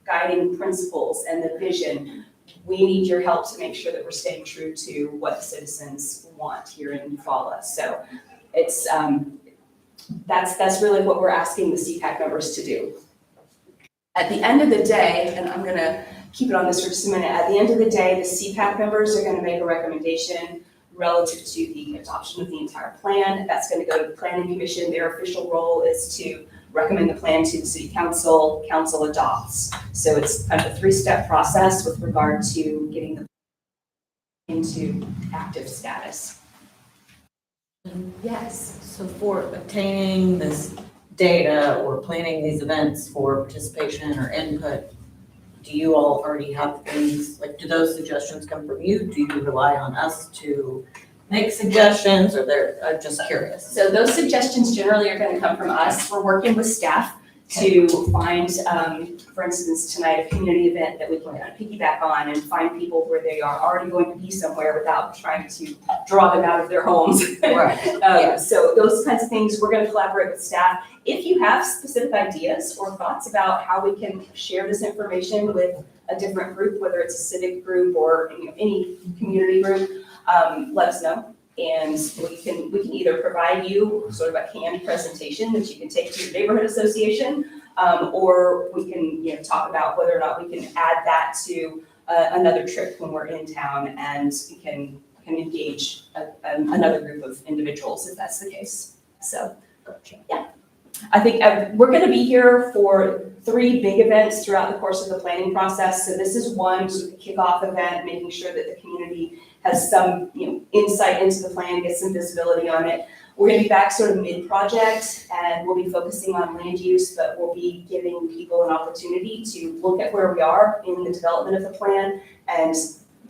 guiding principles and the vision, we need your help to make sure that we're staying true to what the citizens want here in Eufaula. So it's that's really what we're asking the CPAC members to do. At the end of the day, and I'm gonna keep it on this for just a minute, at the end of the day, the CPAC members are gonna make a recommendation relative to the adoption of the entire plan. That's gonna go to the planning commission. Their official role is to recommend the plan to the city council, council adopts. So it's kind of a three-step process with regard to getting the into active status. Yes, so for obtaining this data or planning these events for participation or input, do you all already have things, like, do those suggestions come from you? Do you rely on us to make suggestions, or I'm just curious? So those suggestions generally are going to come from us. We're working with staff to find, for instance, tonight, a community event that we can kind of piggyback on and find people where they are already going to be somewhere without trying to draw them out of their homes. Right. So those kinds of things, we're going to collaborate with staff. If you have specific ideas or thoughts about how we can share this information with a different group, whether it's a civic group or any community group, let us know. And we can either provide you sort of a canned presentation that you can take to your neighborhood association, or we can talk about whether or not we can add that to another trip when we're in town, and we can engage another group of individuals if that's the case. So, yeah. I think we're going to be here for 3 big events throughout the course of the planning process. So this is one sort of kickoff event, making sure that the community has some insight into the plan, get some visibility on it. We're going to be back sort of mid-project, and we'll be focusing on land use, but we'll be giving people an opportunity to look at where we are in the development of the plan and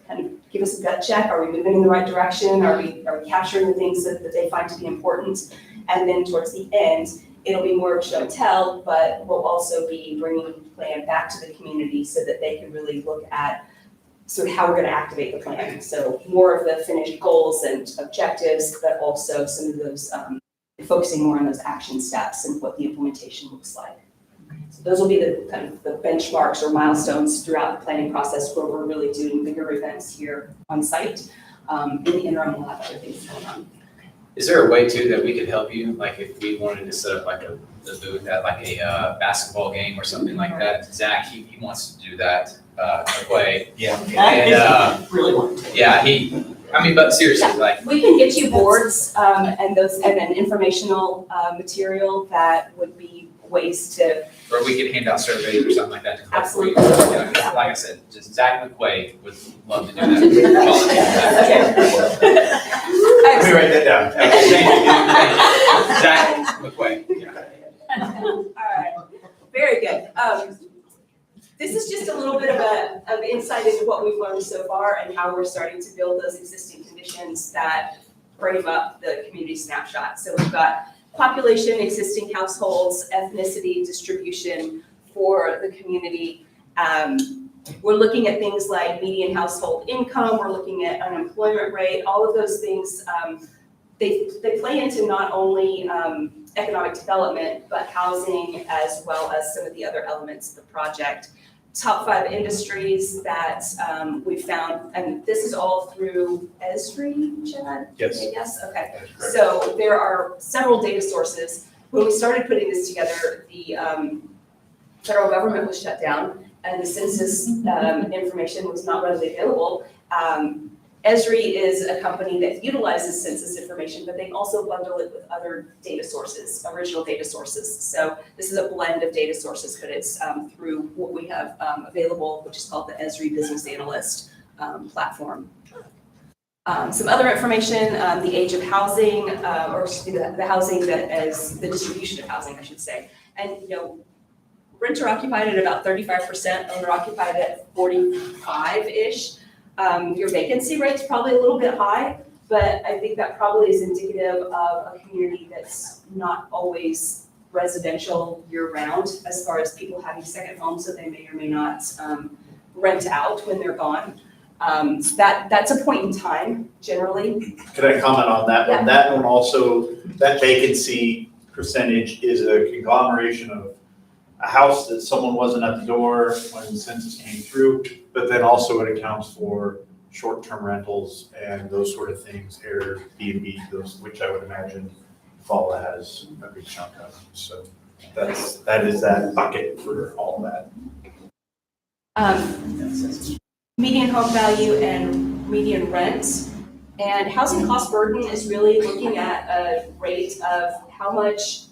kind of give us a gut check. Are we moving in the right direction? Are we capturing the things that they find to be important? And then towards the end, it'll be more of show and tell, but we'll also be bringing the plan back to the community so that they can really look at sort of how we're going to activate the plan. So more of the finished goals and objectives, but also some of those, focusing more on those action steps and what the implementation looks like. So those will be the kind of the benchmarks or milestones throughout the planning process where we're really doing bigger events here on site. In the interim, we'll have other things going on. Is there a way too that we could help you? Like if we wanted to set up like a booth at like a basketball game or something like that? Zach, he wants to do that. Way. Yeah. And, really want to. Yeah, but seriously, Yeah. like. We can get you boards and then informational material that would be ways to. Or we could hand out surveys or something like that to collect. Absolutely. Yeah, like I said, just Zach McQuaid would love to do that. Let me write that down. Zach McQuaid. Yeah. All right. Very good. This is just a little bit of insight into what we've learned so far and how we're starting to build those existing conditions that frame up the community snapshot. So we've got population, existing households, ethnicity, distribution for the community. We're looking at things like median household income. We're looking at unemployment rate. All of those things, they play into not only economic development, but housing as well as some of the other elements of the project. Top 5 industries that we found, and this is all through Esri, Chad? Yes. Yes, okay. So there are several data sources. When we started putting this together, the federal government was shut down and the census information was not readily available. Esri is a company that utilizes census information, but they also bundle it with other data sources, original data sources. So this is a blend of data sources, but it's through what we have available, which is called the Esri Business Analyst platform. Some other information, the age of housing, or the housing that is the distribution of housing, I should say. And renter occupied at about 35%, owner occupied at 45-ish. Your vacancy rate's probably a little bit high, but I think that probably is indicative of a community that's not always residential year-round as far as people having second homes that they may or may not rent out when they're gone. So that's a point in time generally. Could I comment on that Yeah. one? That one also, that vacancy percentage is a conglomeration of a house that someone wasn't at the door when the census came through, but then also it accounts for short-term rentals and those sort of things, Airbnb, those, which I would imagine Eufaula has a big chunk of. So that is that bucket for all that. Median home value and median rent. And housing cost burden is really looking at a rate of how much,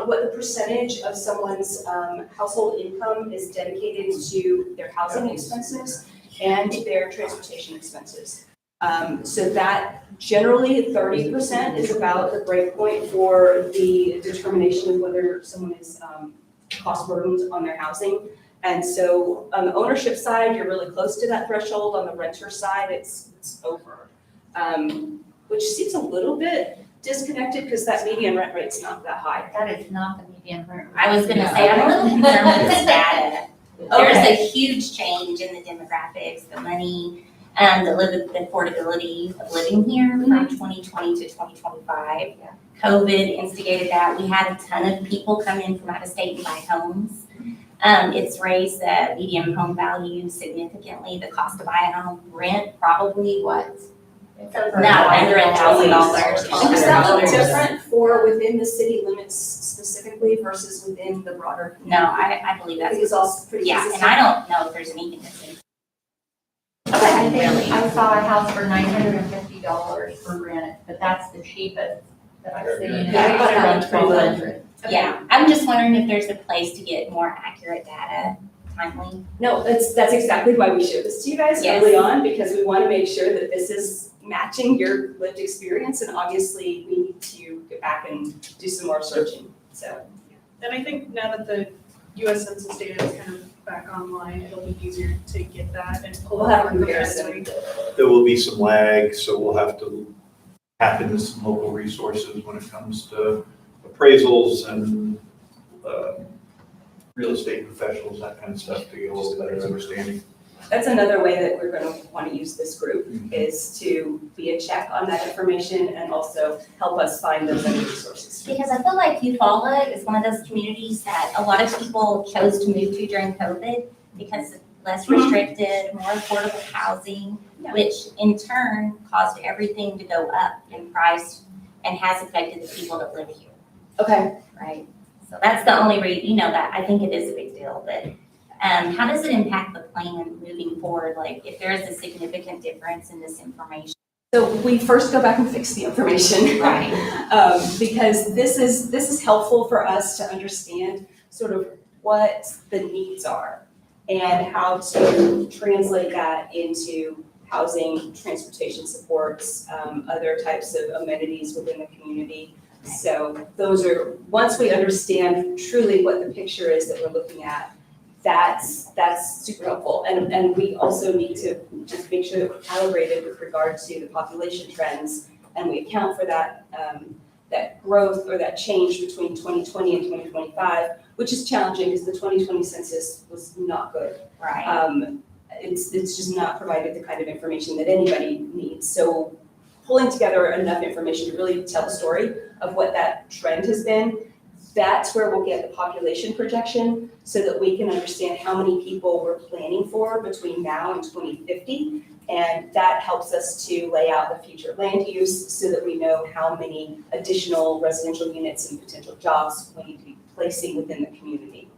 what the percentage of someone's household income is dedicated to their housing expenses and their transportation expenses. So that generally 30% is about the break point for the determination of whether someone is cost burdened on their housing. And so on the ownership side, you're really close to that threshold. On the renter side, it's over, which seems a little bit disconnected because that median rent rate's not that high. That is not the median rent. I was gonna say, I'm a little concerned with this data. There's a huge change in the demographics, the money, the affordability of living here from 2020 to 2025. COVID instigated that. We had a ton of people come in from out of state and buy homes. It's raised the median home value significantly. The cost to buy a home, rent probably what? It's under $1,000. Is that look different for within the city limits specifically versus within the broader? No, I believe that's. It's all pretty Yeah, consistent. and I don't know if there's anything that's in. I think I saw a house for $950 for rent, but that's the cheapest that I've seen. Yeah, I got it around 1,200. Yeah, I'm just wondering if there's a place to get more accurate data timely. No, that's exactly why we showed this to you guys Yes. early on, because we want to make sure that this is matching your lived experience, and obviously we need to get back and do some more searching, so. And I think now that the US Census data is kind of back online, it'll be easier to get that and pull We'll have a up comparison. There will be some lag, so we'll have to tap into some local resources when it comes to appraisals and real estate professionals, that kind of stuff, to get a little better understanding. That's another way that we're going to want to use this group, is to be a check on that information and also help us find those other resources. Because I feel like Eufaula is one of those communities that a lot of people chose to move to during COVID because of less restricted, more affordable housing, which in turn caused everything to go up in price and has affected the people that live here. Okay. Right? So that's the only reason, that I think it is a big deal, but how does it impact the plan moving forward? Like if there is a significant difference in this information? So we first go back and fix the information. Right. Because this is helpful for us to understand sort of what the needs are and how to translate that into housing, transportation supports, other types of amenities within the community. So those are, once we understand truly what the picture is that we're looking at, that's super helpful. And we also need to just make sure that we're calibrated with regard to the population trends, and we account for that that growth or that change between 2020 and 2025, which is challenging because the 2020 census was not good. Right. It's just not provided the kind of information that anybody needs. So pulling together enough information to really tell the story of what that trend has been, that's where we'll get the population projection so that we can understand how many people we're planning for between now and 2050. And that helps us to lay out the future land use so that we know how many additional residential units and potential jobs we need to be placing within the community.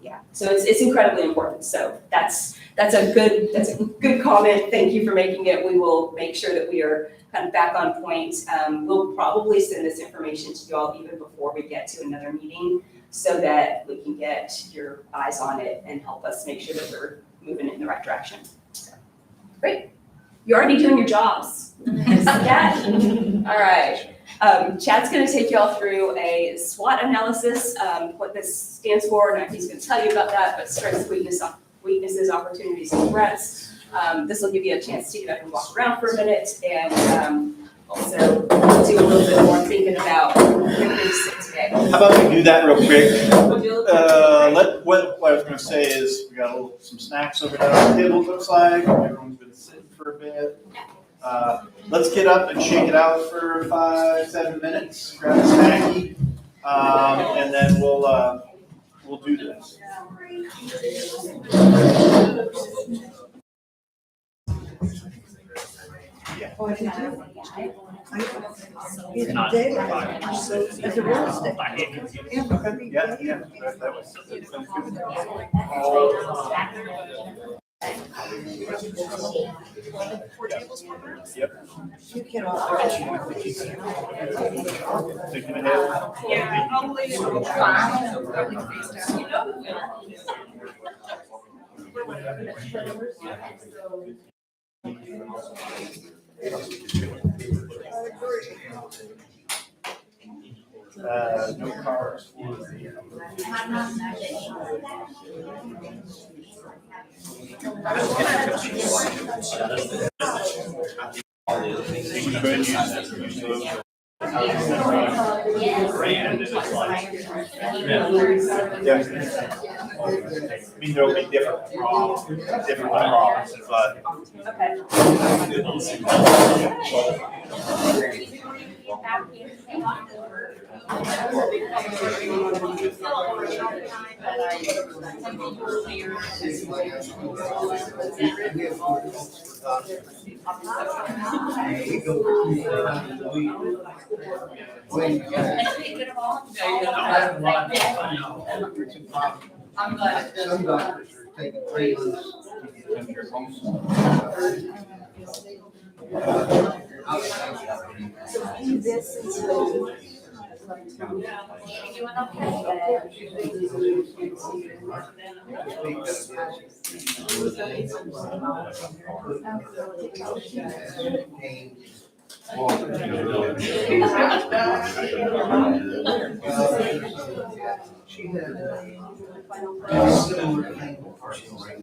Yeah, so it's incredibly important. So that's a good comment. Thank you for making it. We will make sure that we are kind of back on point. We'll probably send this information to you all even before we get to another meeting so that we can get your eyes on it and help us make sure that we're moving in the right direction. So, great. You're already doing your jobs. Yeah. All right. Chad's going to take you all through a SWOT analysis, what this stands for, and he's going to tell you about that, but strengths, weaknesses, opportunities, and threats. This will give you a chance to get up and walk around for a minute and also do a little bit more thinking about where we're going to sit today. How about we do that real quick? We'll do a little bit. What I was gonna say is, we got some snacks over there on the table, it looks like, everyone's been sitting for a bit. Let's get up and shake it out for 5-7 minutes, grab a snack, and then we'll do this. Yeah. Not as a real estate. Yeah, that was. Yep. You cannot. Thinking ahead. Yeah, I'll leave No cars. Brand is like, I mean, there'll be different props, but. I'm glad. Some doctors are taking 3 months to get your home. So do this until. She had a similar thing with personal rate.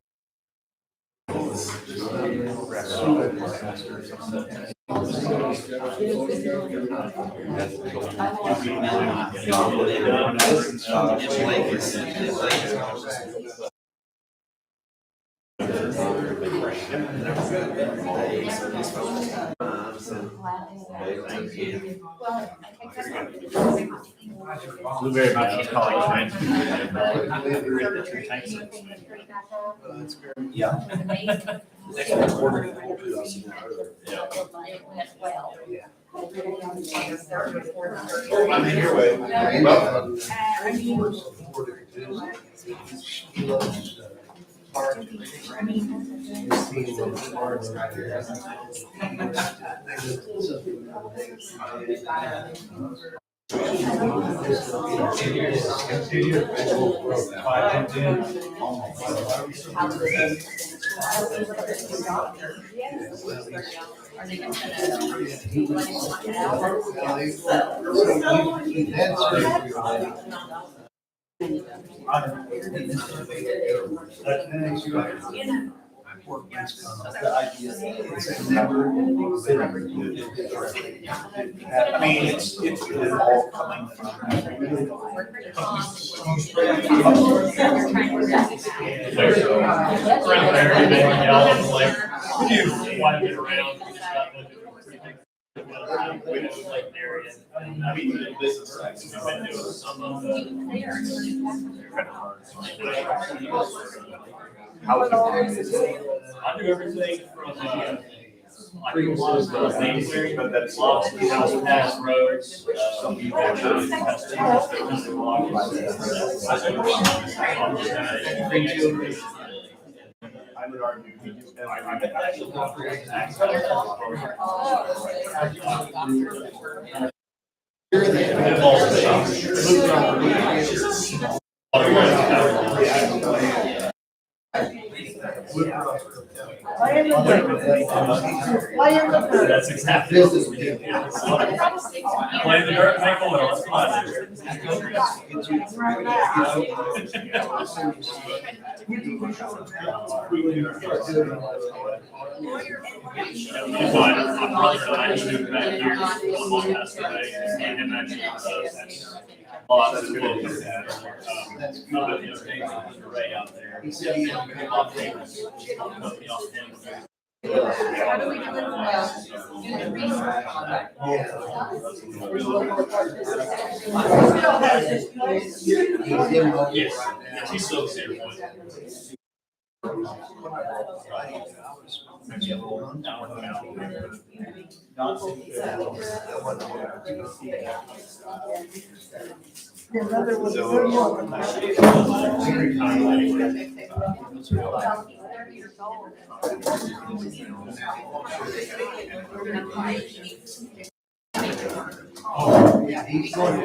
Blueberry mountain college, Yeah. I'm in your way. Welcome. I mean, it's really all coming from. I mean, the business side, we've been doing some of the. I do everything from, main clearing, but that's lots of house pass roads, some people have customers that walk. I would argue. Why in the dirt? Why in the dirt? That's exactly. Play the dirt, make a little, it's fun. My brother and I just moved back here, my mom passed away, and him actually, lots of good. Ray out there. How do we do it? Yes, he's still here. Your mother was a good woman. Yeah, he's going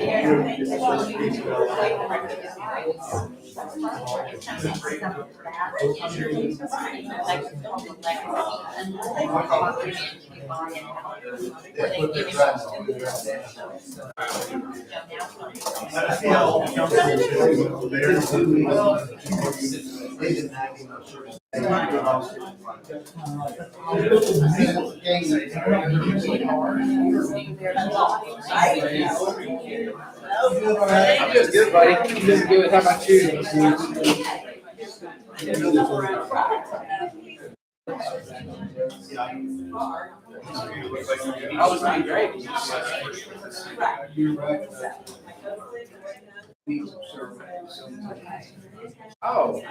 I'm doing good, buddy. I'm doing good. How about you? I was doing great. Oh.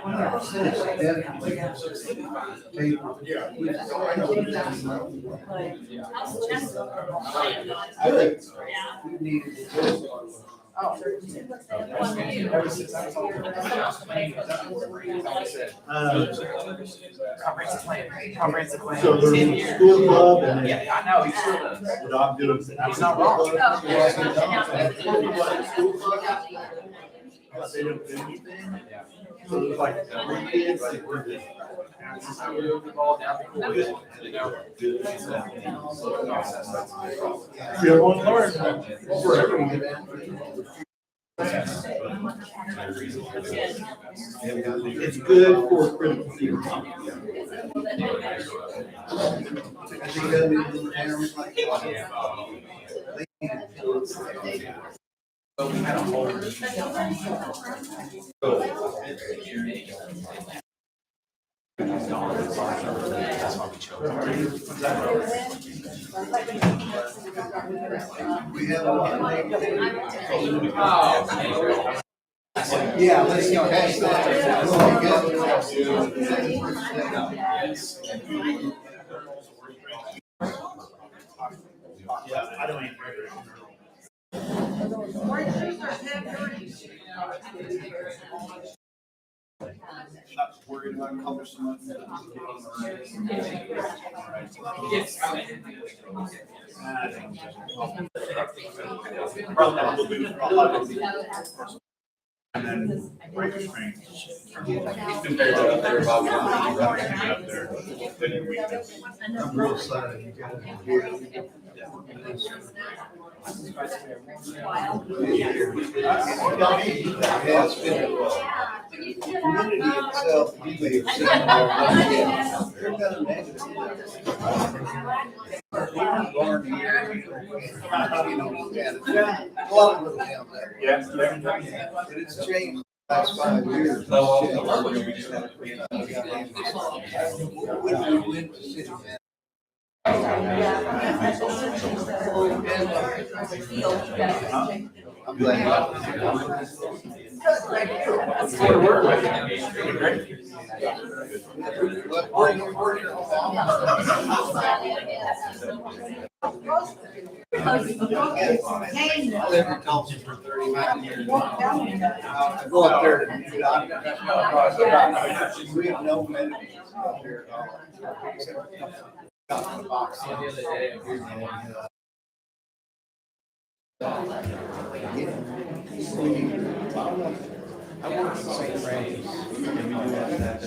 Ever since I was on comprehensive plan, comprehensive plan. So there's 10 a years. school club and then- Yeah, I know, he still does. What I'm doing. He's not wrong. They don't do anything. So it's like, we're kids, like, we're just. Yeah, one learn for everyone. It's good for critical thinking. But we had a whole. That's why we chose. We have yeah, let's go. Yeah, I don't eat regular. Worried about color so much. And then break the train. Compared to up there, about up there. I'm real excited. You got it here. Yeah, it's been community itself, you may have seen there. They're kind of negative. Barn here, you know, yeah, a lot of little down there. Yeah. But it's changed the last 5 years. When we went to city man. I'm glad. I lived in Tulsa for 35 years. I go up there to do doctors. We have no amenities up there at all. Except for a box. I work in St. Mary's, and we do have that.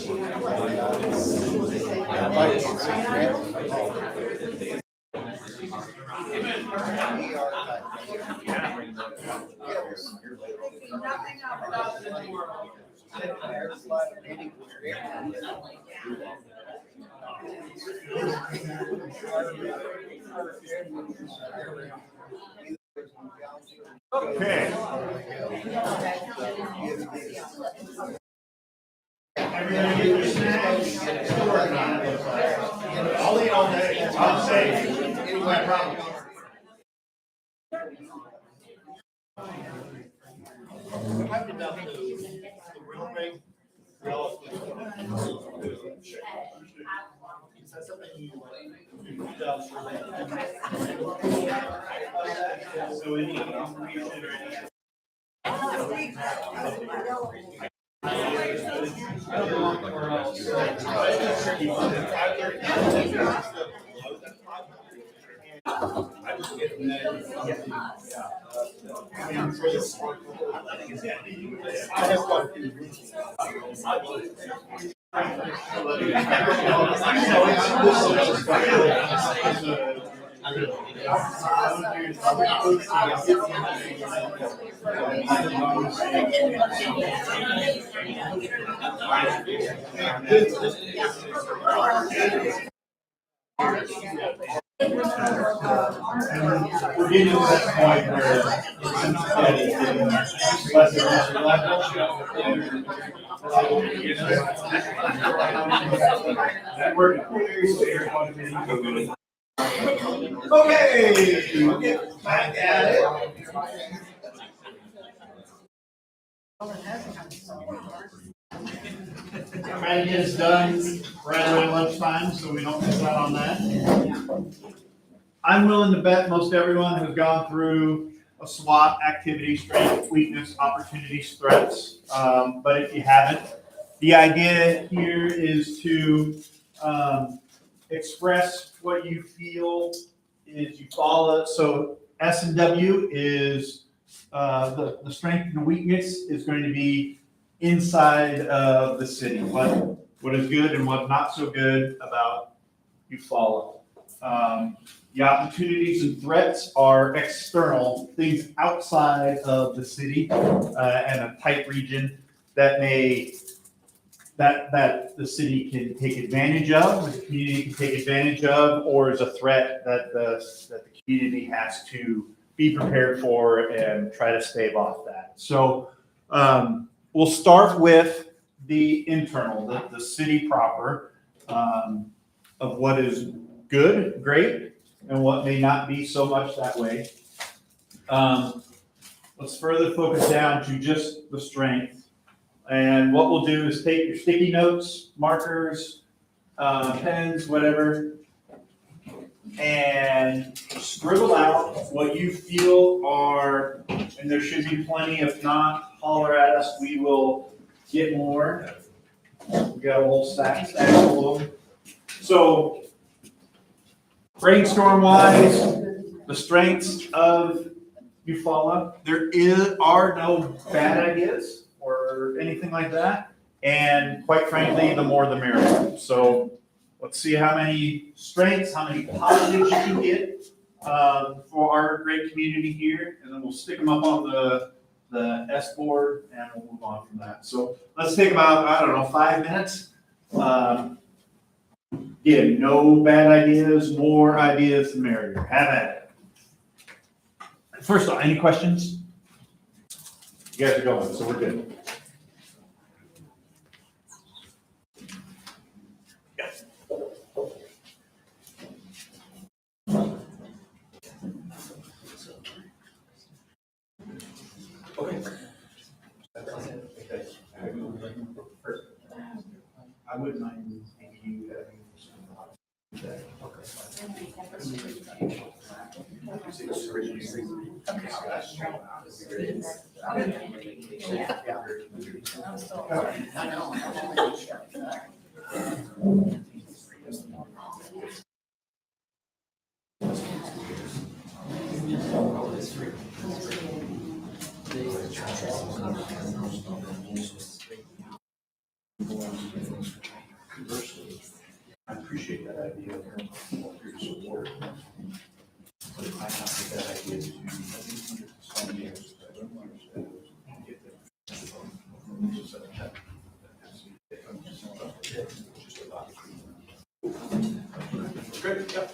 Okay. Everybody get your snacks? Still working on it. I'll eat all day. I'm safe. No problem. So any information or any we're getting to that point where it's less and less okay, we'll get back at it. Trying to get us done right around lunchtime so we don't miss out on that. I'm willing to bet most everyone has gone through a SWOT activity, strength, weakness, opportunities, threats. But if you haven't, the idea here is to express what you feel is Eufaula. So S&W is the strength and the weakness is going to be inside of the city. What is good and what not so good about Eufaula. The opportunities and threats are external, things outside of the city and a tight region that that the city can take advantage of, the community can take advantage of, or is a threat that the community has to be prepared for and try to stave off that. So we'll start with the internal, the city proper, of what is good, great, and what may not be so much that way. Let's further focus down to just the strength. And what we'll do is take your sticky notes, markers, pens, whatever, and scribble out what you feel are, and there should be plenty. If not, holler at us. We will get more. We got a whole stack full of them. So, brainstorm-wise, the strengths of Eufaula. There are no bad ideas or anything like that. And quite frankly, the more the merrier. So let's see how many strengths, how many positives you can get for our great community here. And then we'll stick them up on the S board and we'll move on from that. So let's take about, I don't know, 5 minutes. Again, no bad ideas, more ideas the merrier. Have at it. First off, any questions? You guys are going, so we're good. Okay. I wouldn't mind if you having Great, yeah.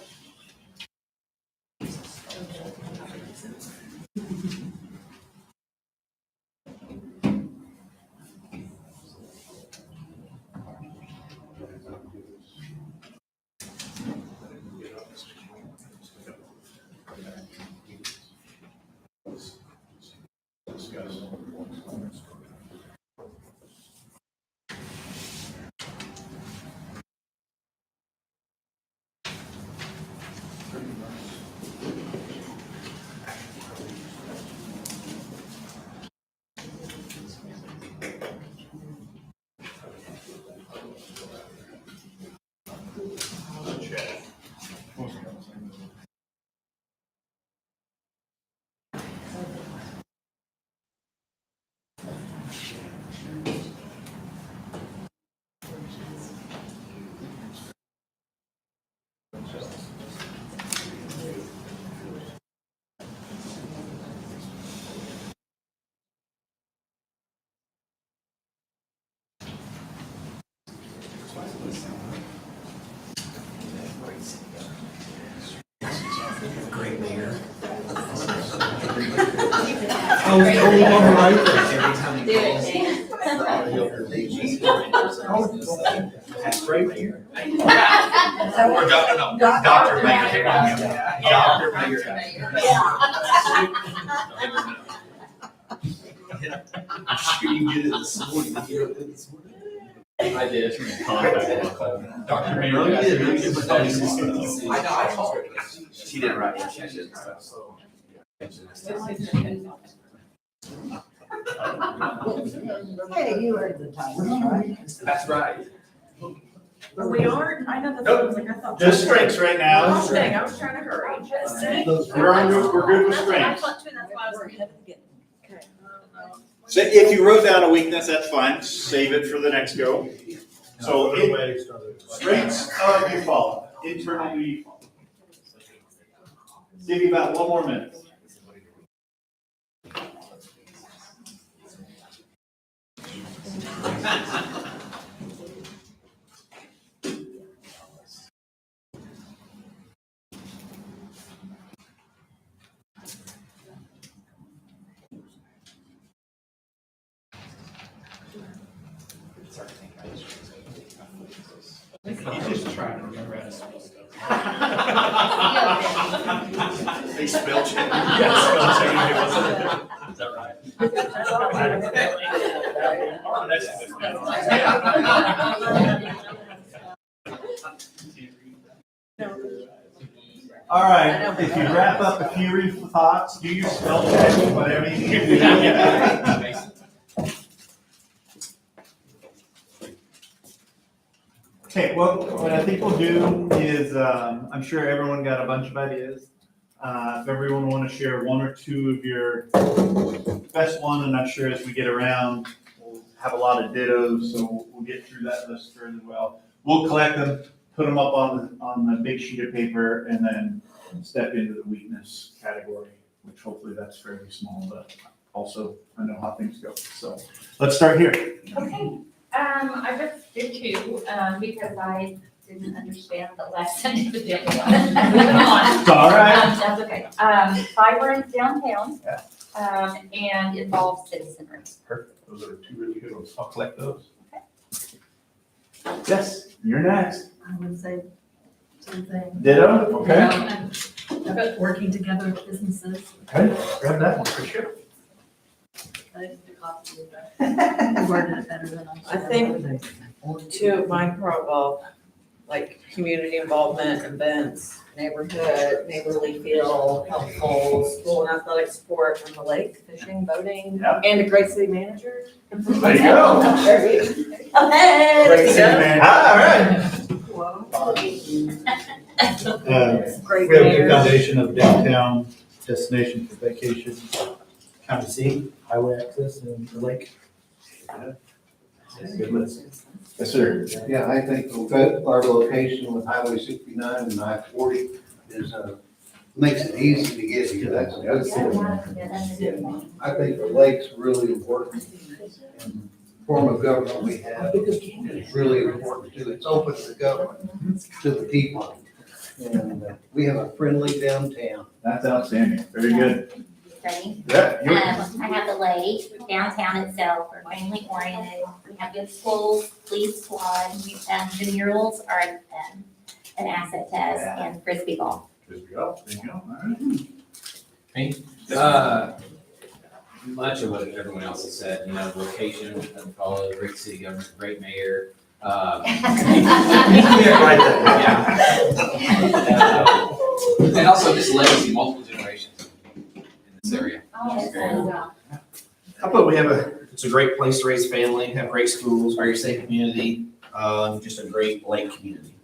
Great mayor. Every time he Do it, calls. Dan. Great mayor. Or Dr. Mayor. Dr. Mayor. I'm sure you did it this morning. Did you do it this morning? I did. Dr. Mayor. No, you didn't. I know, I called her. She didn't write it. She didn't. Hey, you are the title, right? That's right. But we aren't, I know the Nope. things like I thought. Just strengths right now. Oh, dang, I was trying to hurry. We're good with strengths. That's why I was ahead of the game. Okay. So if you wrote down a weakness, that's fine. Save it for the next go. So strengths of Eufaula, internal to Eufaula. Give you about one more minute. He's just trying to remember how to spell stuff. They spell check. Yeah, spell check. Is that right? Oh, that's All right, if you wrap up a few thoughts, do your spell check, whatever you need to do. Okay, well, what I think we'll do is, I'm sure everyone got a bunch of ideas. If everyone want to share one or two of your best one, and I'm sure as we get around, we'll have a lot of dittos, so we'll get through that list fairly well. We'll collect them, put them up on the big sheet of paper, and then step into the weakness category, which hopefully that's fairly small, but also I know how things go. So let's start here. Okay, I just did two, because I didn't understand the lesson to begin with. Moving on. It's all right. That's okay. Vibrant downtown, and involves citizenry. Perfect. Those are two really good ones. I'll collect those. Yes, you're next. I would say same thing. Ditto, okay. About working together with businesses. Okay, grab that one for sure. I did the copy of that. You worded it better than I. I think two of mine involve like community involvement, events, neighborhood, neighborly feel, helpful, school and athletic support on the lake, fishing, boating, Yep. and a great city manager. There you go. Hey, Great city manager. All right. Great We have a good mayor. foundation of downtown destination for vacation. County seat, highway access, and the lake. Good list. Yes, sir. Yeah, I think our location with Highway 69 and I-40 is makes it easy to get here. That's a good thing. I think the lake's really important. And the form of government we have is really important too. It's open to the government, to the people. And we have a friendly downtown. That's outstanding. Very good. Ready? Yeah. I have the lake, downtown itself, we're family oriented, we have good schools, police squad, the murals are an asset to us, and frisbee golf. Frisbee golf, there you go. All right. Much of what everyone else has said, you know, location, Eufaula, great city government, great mayor. And also this legacy, multiple generations in this area. I thought it's a great place to raise family, have great schools, very safe community, just a great lake community.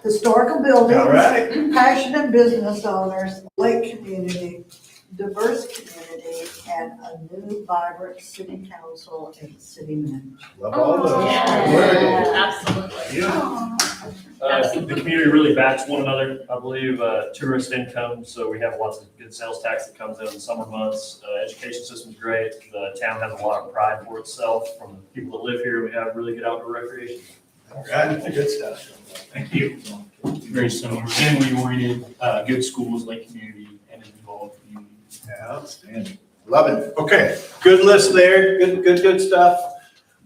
Historical buildings. All right. Passionate business owners, lake community, diverse community, and a new vibrant city council and city manager. Love all those. Absolutely. The community really backs one another. I believe tourist income, so we have lots of good sales tax that comes in the summer months. Education system's great. The town has a lot of pride for itself from the people that live here. We have really good outdoor recreation. All right, good stuff. Thank you. Very similar, family oriented, good schools, lake community, and an involved community. Outstanding. Love it. Okay, good list there. Good stuff.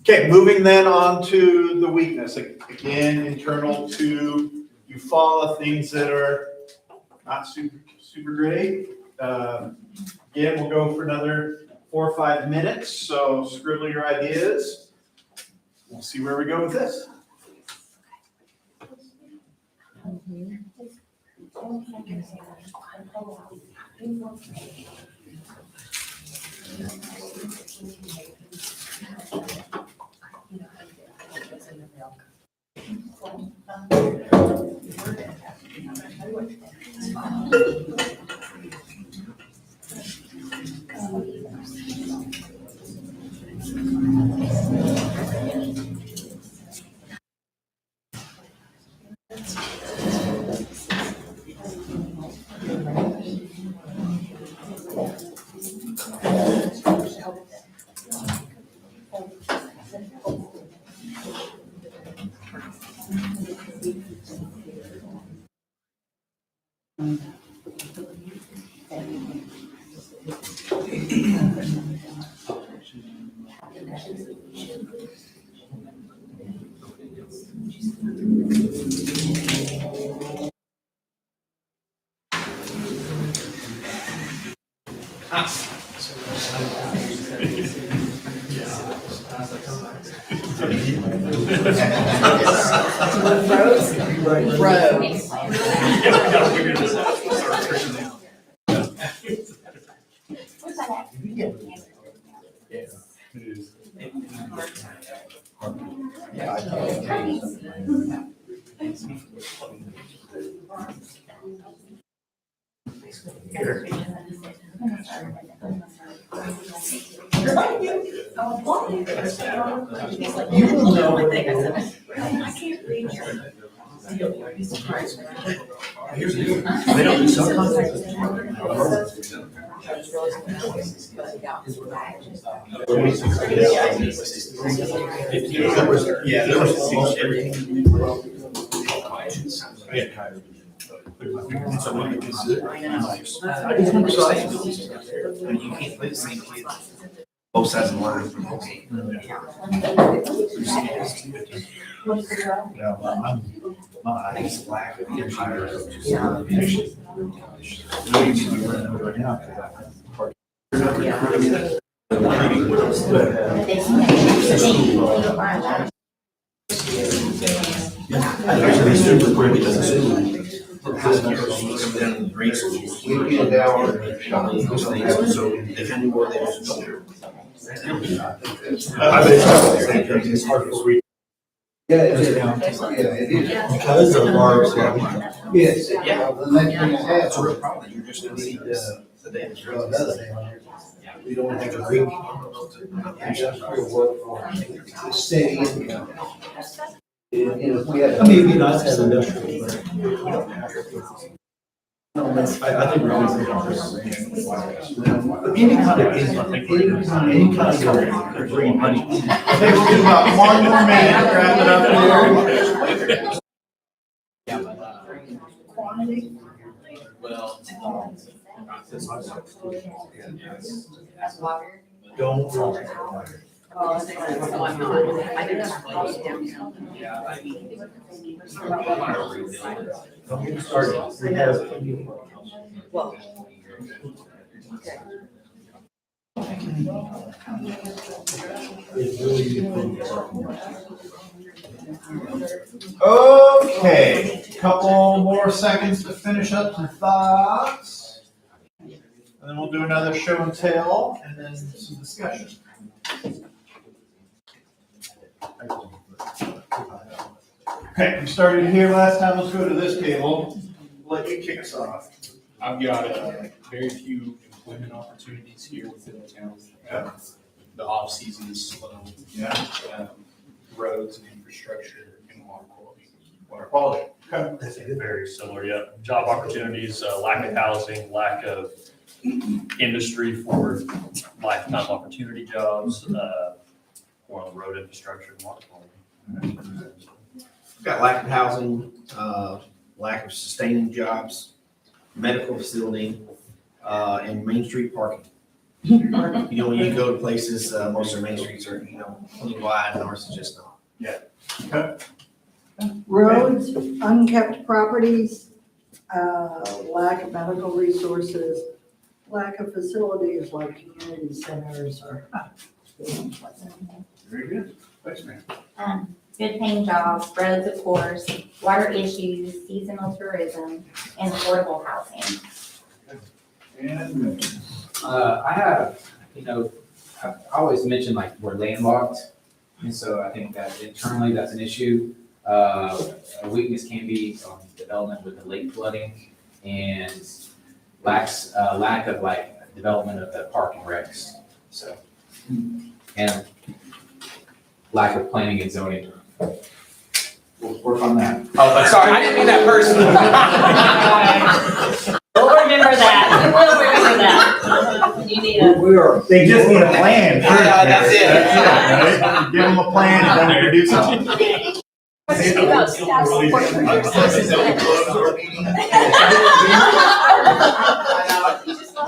Okay, moving then on to the weakness. Again, internal to Eufaula, things that are not super great. Again, we'll go for another 4 or 5 minutes. So scribble your ideas. We'll see where we go with this. You will know what they are. I can't read your. You'll be surprised. Here's the deal. They don't do subcontractors. Yeah, there was almost everything. So what you consider? I just remember saying, you can't play the same kids. Both sides of the line. Okay. Yeah, my eyes black. Super quick, it doesn't suit. Weekend hour. So if anywhere they was. It's hard to read. Yeah, it is. Yeah, it is. Because of our. Yes. Yeah. The next thing I have. It's a real problem. You're just gonna see this. The day that's really. We don't have a great. Work for steady income. If we had. I mean, it'd be nice to have industrial, but we don't have to. I think we're going to. Any kind of, any kind of green money. I think we'll do about one more minute, wrap it up here. Well. Don't. Oh, I think that's going on. I didn't close downtown. Don't get started. We have. Well. Okay. It's really. Okay, couple more seconds to finish up some thoughts. And then we'll do another show and tell and then some discussion. Okay, we started here last time. Let's go to this table. Let you kick us off. I've got very few employment opportunities here within the town. Yeah. The off season is slow. Yeah. Roads and infrastructure and water quality. Water quality. Okay. That's very similar, yeah. Job opportunities, lack of housing, lack of industry for lifetime opportunity jobs, more on the road infrastructure and water quality. We've got lack of housing, lack of sustaining jobs, medical facility, and Main Street parking. You know, when you go to places, most of the main streets are, clean wide, and ours is just not. Yeah. Okay. Roads, unkept properties, lack of medical resources, lack of facilities like community centers or things like that. Very good. Thanks, man. Good paying jobs, roads, of course, water issues, seasonal tourism, and affordable housing. And I have, I always mention like we're landlocked. And so I think that internally that's an issue. A weakness can be on development with the lake flooding and lack of like development of the parking regs. So, and lack of planning and zoning. We'll work on that. Oh, sorry, I didn't mean that personally. We'll remember that. We will remember that. You need a. They just need a plan. Yeah, that's it. Right? Give them a plan and then we can do something. About staff support for your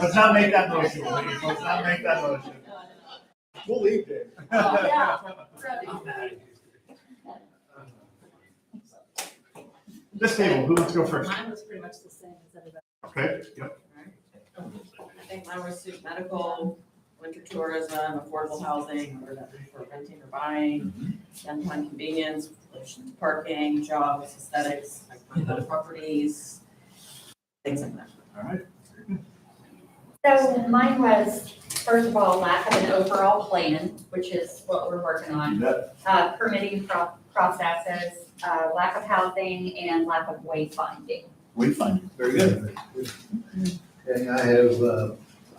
Let's not make that motion, please. Let's not make that motion. We'll leave there. This table, who wants to go first? Mine was pretty much the same as everybody. Okay, yep. I think mine was suit medical, winter tourism, affordable housing, or that for renting or buying, downtown convenience, relation to parking, jobs, aesthetics, like properties, things like that. All right. So mine was, first of all, lack of an overall plan, which is what we're working on. Permitting processes, lack of housing, and lack of wayfinding. Wayfinding, very good. Okay, I have,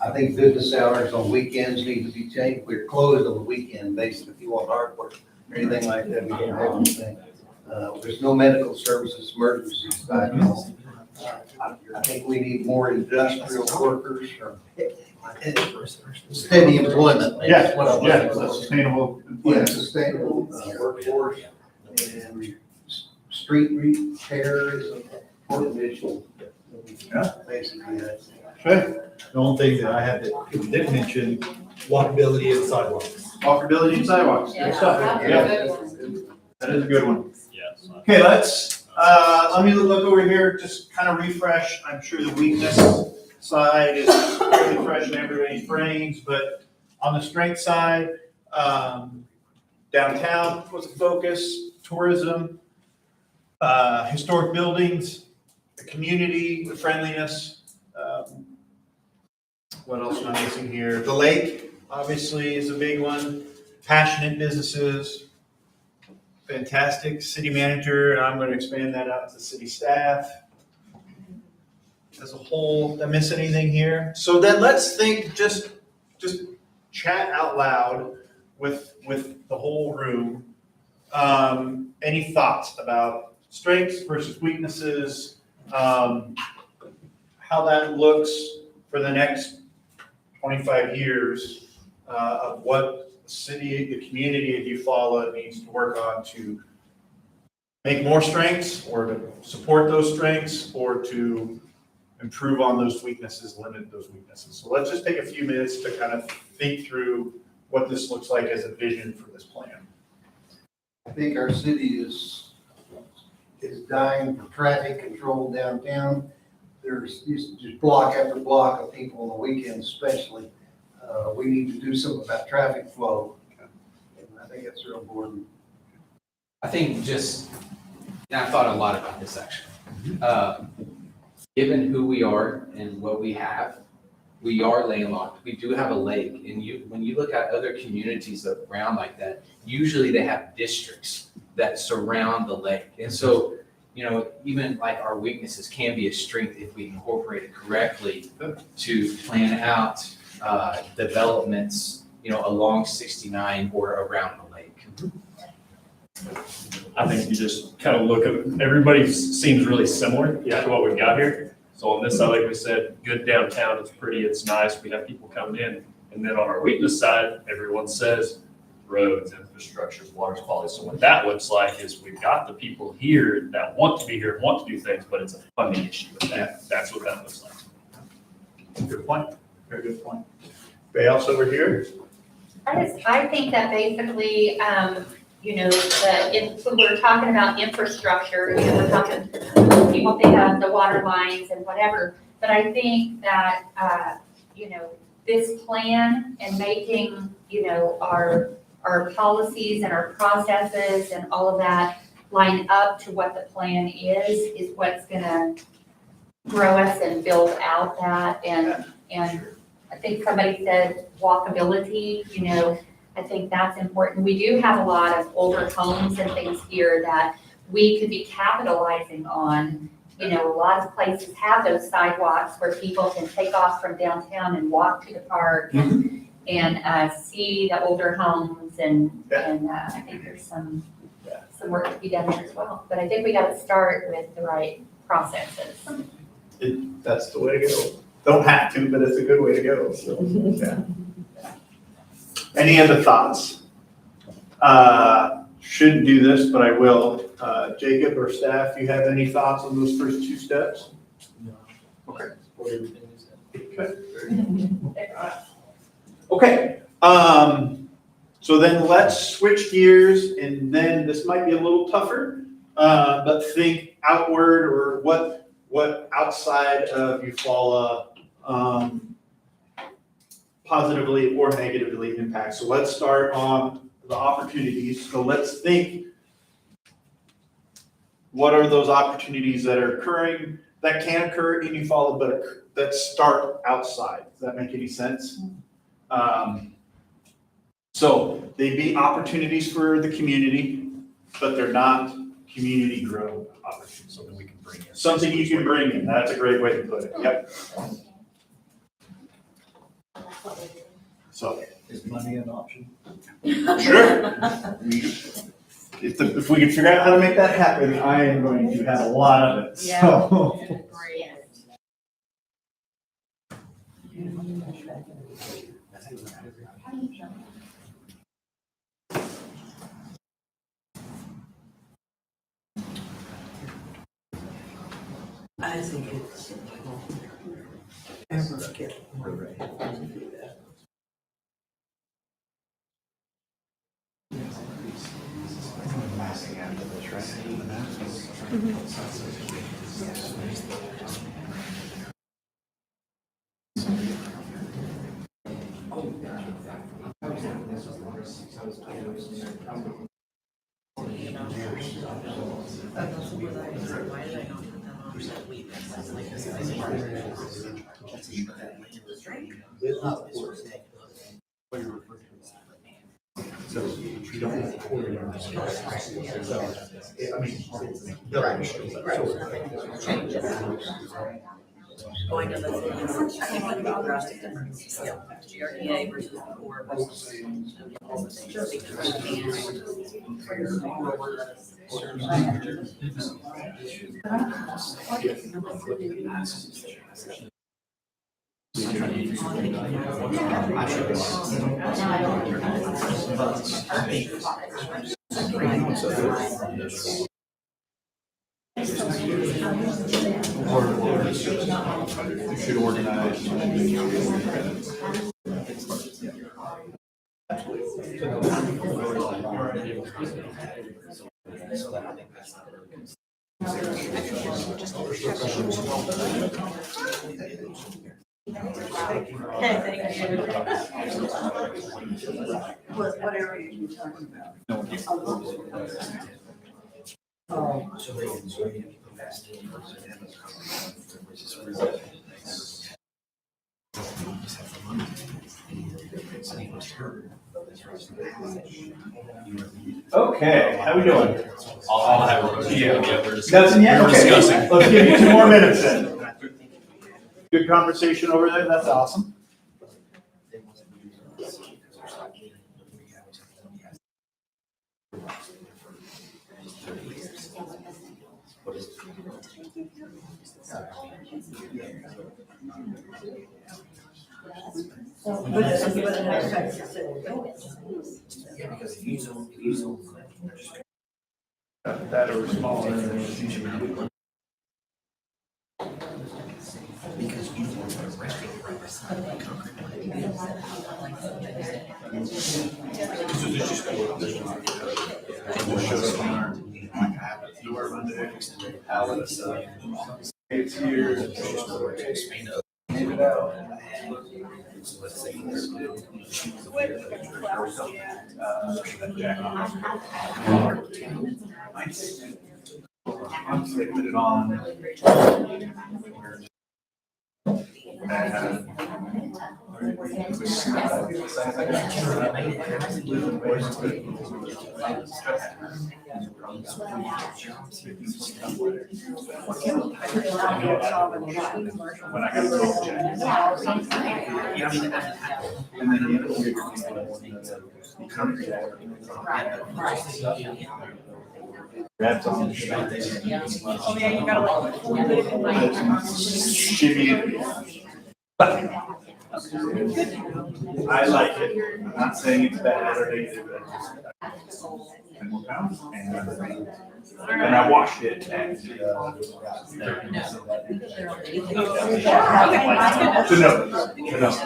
I think business hours on weekends need to be changed. We're closed on the weekend, basically, if you want hardware or anything like that, we don't have anything. There's no medical services, emergency side. I think we need more industrial workers or steady employment. Yeah, yeah, sustainable. Yeah, sustainable workforce and street repair is an important issue. Yeah. Basically, that's. Okay. The only thing that I had that didn't mention, walkability and sidewalks. Walkability and sidewalks. Good stuff. Yeah. That is a good one. Yes. Okay, let me look over here, just kind of refresh. I'm sure the weakness side is fairly fresh in everybody's brains, but on the strength side, downtown was a focus, tourism, historic buildings, the community, the friendliness. What else am I missing here? The lake, obviously, is a big one. Passionate businesses. Fantastic city manager, and I'm going to expand that out to city staff. As a whole, did I miss anything here? So then let's think, just chat out loud with the whole room. Any thoughts about strengths versus weaknesses? How that looks for the next 25 years of what the city, the community of Eufaula needs to work on to make more strengths, or to support those strengths, or to improve on those weaknesses, limit those weaknesses. So let's just take a few minutes to kind of think through what this looks like as a vision for this plan. I think our city is dying for traffic control downtown. There's just block after block of people on the weekends especially. We need to do something about traffic flow. And I think that's real important. I think just, and I've thought a lot about this actually. Given who we are and what we have, we are landlocked. We do have a lake. And when you look at other communities around like that, usually they have districts that surround the lake. And so, even like our weaknesses can be a strength if we incorporate it correctly to plan out developments, along 69 or around the lake. I think you just kind of look at, everybody seems really similar to what we've got here. So on this side, like we said, good downtown, it's pretty, it's nice, we have people coming in. And then on our weakness side, everyone says roads, infrastructure, water quality. So what that looks like is we've got the people here that want to be here, want to do things, but it's a funding issue with that. That's what that looks like. Good point. Very good point. Anybody else over here? I think that basically, when we're talking about infrastructure, we're talking, people think of the water lines and whatever, but I think that, this plan and making, our policies and our processes and all of that line up to what the plan is what's gonna grow us and build out that. And I think somebody said walkability, I think that's important. We do have a lot of older homes and things here that we could be capitalizing on. A lot of places have those sidewalks where people can take off from downtown and walk to the park and see the older homes and I think there's some work to be done there as well. But I think we got to start with the right processes. That's the way to go. Don't have to, but it's a good way to go. So, yeah. Any other thoughts? Shouldn't do this, but I will. Jacob or staff, you have any thoughts on those first two steps? No. Okay. Okay. Okay. So then let's switch gears, and then this might be a little tougher, but think outward, or what outside of Eufaula positively or negatively impacts. So let's start on the opportunities. So let's think, what are those opportunities that are occurring, that can occur in Eufaula, but that start outside? Does that make any sense? So they'd be opportunities for the community, but they're not community growth opportunities. Something we can bring in. Something you can bring in. That's a great way to put it. Yep. So Is money an option? sure. If we can figure out how to make that happen, I am going to have a lot of it. So. I think it's ever get more ready to do that. So you don't have to order them. So, I mean, going to the cities, I think would be a drastic difference. GRDA versus the core versus all the things. You should organize. What area are you talking about? Oh. Okay, how we doing? I'll have a review. Yeah, we're Doesn't yet? we're Okay, discussing. let's give you 2 more minutes then. Good conversation over there, that's awesome. That or smaller than Because you want a restaurant right beside the concrete. So there's just it's here. I'm putting it on. When I got to go Grab some. Oh, yeah, you gotta like. Shimmy it. I like it. I'm not saying it's bad or anything, but and more pounds. And I washed it and.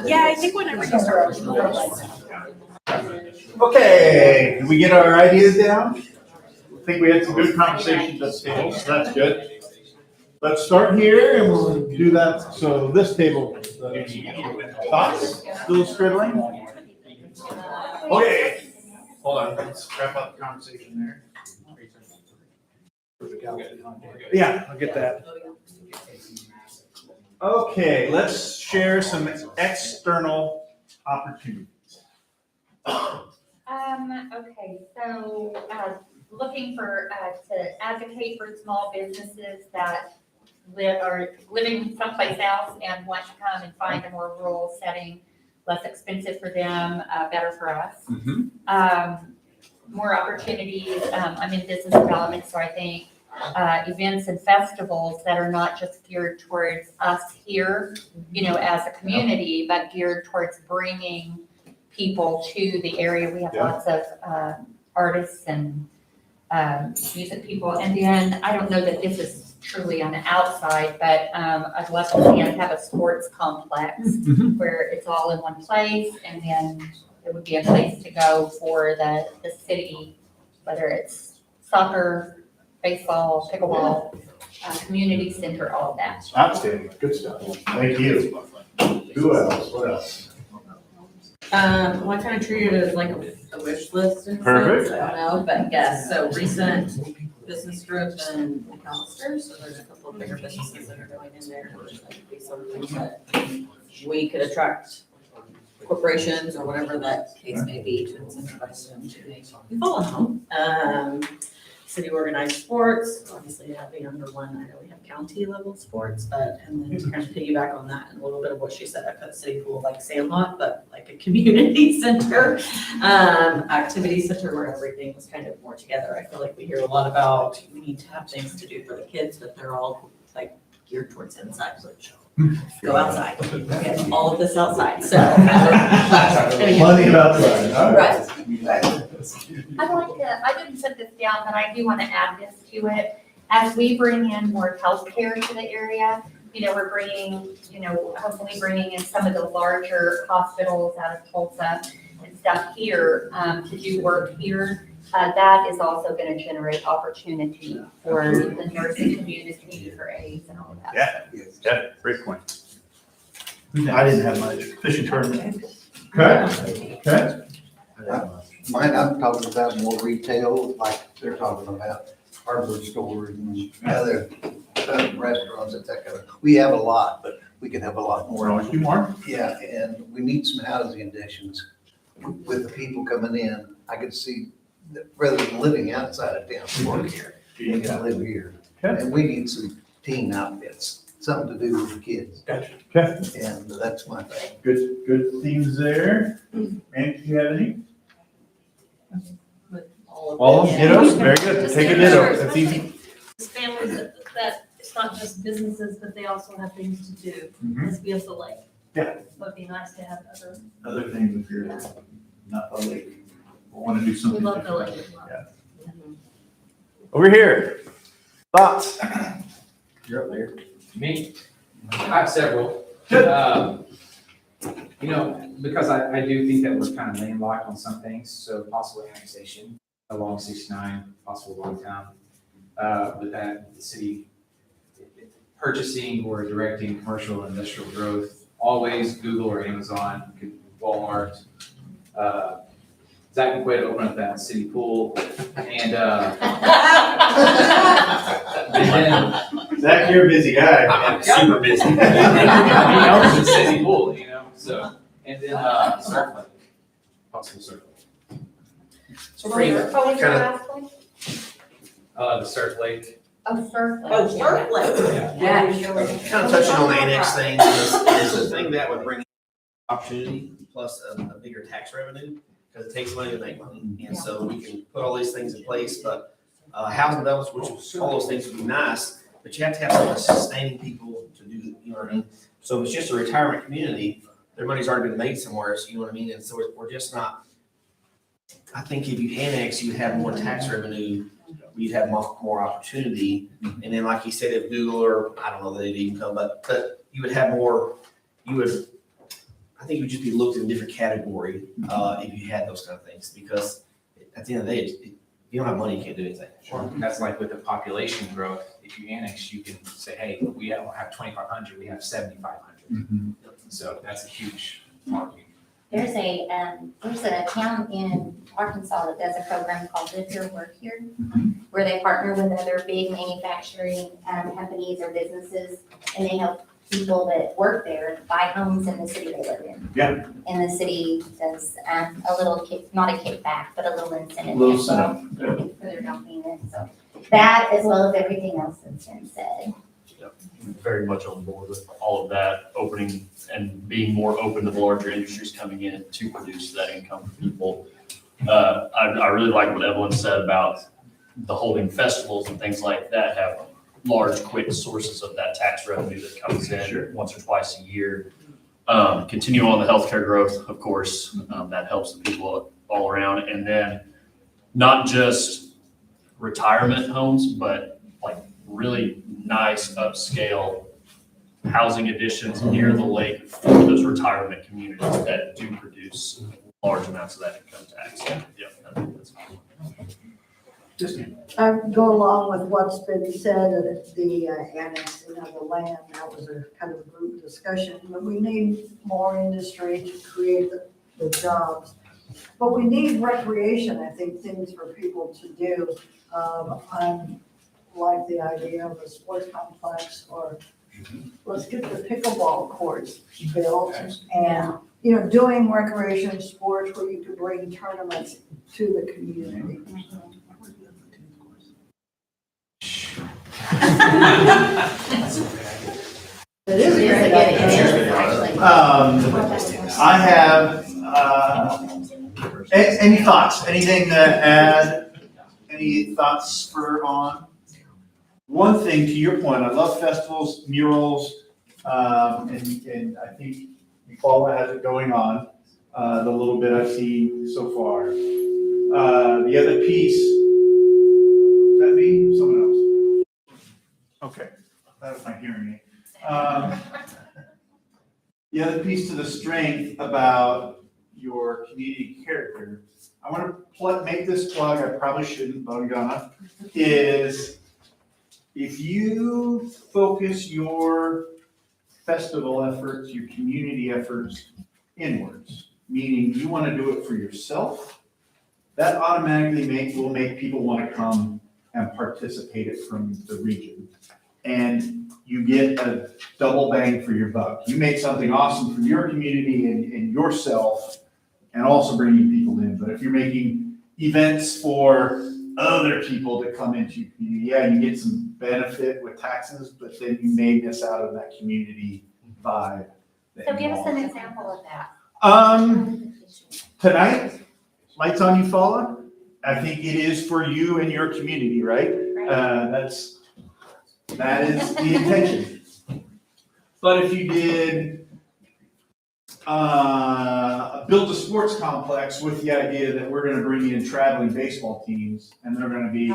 Yeah, I think whenever you start. Okay, did we get our ideas down? I think we had some good conversations at the table, so that's good. Let's start here and we'll do that. So this table, thoughts, still scribbling? Okay, hold on, let's wrap up the conversation there. Yeah, I'll get that. Okay, let's share some external opportunities. Okay, so, looking for, to advocate for small businesses that are living someplace else and want to come and find a more rural setting, less expensive for them, better for us. More opportunities, I'm in business development, so I think, events and festivals that are not just geared towards us here, you know, as a community, but geared towards bringing people to the area. We have lots of artists and music people. And then I don't know that this is truly on the outside, but I'd love to see us have a sports complex where it's all in one place, and then it would be a place to go for the city, whether it's soccer, baseball, pickleball, community center, all of that. Outstanding, good stuff. Thank you. Who else? What else? Well, I kind of treated it as like a wish list in a Perfect. sense, I don't know, but yes, so recent business growth in McAllister, so there's a couple of bigger businesses that are going in there. That could be something that we could attract corporations or whatever that case may be to incentivize them to make Eufaula home. city organized sports, obviously you have the under one, I know we have county level sports, but, and then to kind of piggyback on that and a little bit of what she said, I put city pool like Sandlot, but like a community center, activity center where everything was kind of more together. I feel like we hear a lot about, we need to have things to do for the kids, but they're all like geared towards inside, so go outside. We have all of this outside, so. Plenty of outside, all right. Right. I'd like to, I didn't put this down, but I do want to add this to it. As we bring in more healthcare to the area, we're bringing, hopefully bringing in some of the larger hospitals out of Tulsa and stuff here to do work here. That is also going to generate opportunity for the nursing community, for aides and all of that. Yeah, great point. I didn't have much fishing tournament. Okay. Mine, I'm talking about more retail, like they're talking about hardware stores and other restaurants, et cetera. We have a lot, but we can have a lot more. Always do more. Yeah, and we need some housing additions with the people coming in. I could see that rather than living outside of town to work here, they can live here. And we need some teen outfits, something to do with the kids. Gotcha. Okay. And that's my thing. Good themes there. Randy, do you have any? All of them, dittos, very good. Just Take a making sure, ditto, that's easy. especially as families that it's not just businesses, but they also have things to do. Mhm. Let's be able to like. Yeah. Would be nice to have other. Other things if you're not public, or want to do something. We love the different. lake. Yeah. Over here, thoughts? You're up there. Me? I have several. Because I do think that we're kind of landlocked on some things, so possible annexation along 69, possible downtown. But that the city purchasing or directing commercial and industrial growth, always Google or Amazon, Walmart. Zach and Quinn open up that city pool and Zach, you're a busy guy. I'm super busy. He owns the city pool, so, and then surf lake, possible surf lake. What was your last one? The surf lake. Oh, surf. Oh, surf lake. Yeah. Kind of touching on the annex thing, is the thing that would bring opportunity plus a bigger tax revenue, because it takes money to make money. And so we can put all these things in place, but housing developments, which all those things would be nice, but you have to have some sustaining people to do, you know what I mean? So if it's just a retirement community, their money's already been made somewhere, so you know what I mean? And so we're just not, I think if you annex, you'd have more tax revenue, you'd have more opportunity. And then like you said, if Google or, I don't know that they'd even come, but you would have more, I think it would just be looked in a different category if you had those kind of things, because at the end of the day, if you don't have money, you can't do anything. Sure. That's like with the population growth. If you annex, you can say, hey, we don't have 2,500, we have 7,500. So that's a huge market. There's a town in Arkansas that does a program called Live Here, Work Here, where they partner with other big manufacturing companies or businesses, and they help people that work there buy homes in the city they live in. Yeah. And the city does a little not a kickback, but a little incentive Little as well incentive, for their down payment. So that, as well as everything else that's been said. Very much on board with all of that, opening and being more open to the larger industries coming in to produce that income for people. I really like what Evelyn said about the holding festivals and things like that have large, quick sources of that tax revenue that comes in once or twice a year. Continue on the healthcare growth, of course, that helps the people all around. And then not just retirement homes, but like really nice upscale housing additions near the lake for those retirement communities that do produce large amounts of that income tax. Yeah, I think that's I go along with what's been said, that the annexing of the land, that was a kind of a group discussion, but we need more industry to create the jobs. But we need recreation, I think, things for people to do. I like the idea of a sports complex, or let's get the pickleball courts built, and, doing recreation sports where you could bring tournaments to the community. It is great. I have, any thoughts, anything to add? Any thoughts on? One thing, to your point, I love festivals, murals, and I think Eufaula has it going on, the little bit I've seen so far. The other piece, is that me or someone else? Okay, that was my hearing aid. The other piece to the strength about your community character, I want to make this plug, I probably shouldn't, but I'm gonna, is if you focus your festival efforts, your community efforts inwards, meaning you want to do it for yourself, that automatically will make people want to come and participate it from the region. And you get a double bang for your buck. You make something awesome for your community and yourself, and also bringing people in. But if you're making events for other people to come into your community, yeah, you get some benefit with taxes, but then you may miss out on that community vibe. So give us an example of that. Tonight, Lights on Eufaula, I think it is for you and your community, right? That is the intention. But if you did build a sports complex with the idea that we're going to bring in traveling baseball teams, and they're going to be,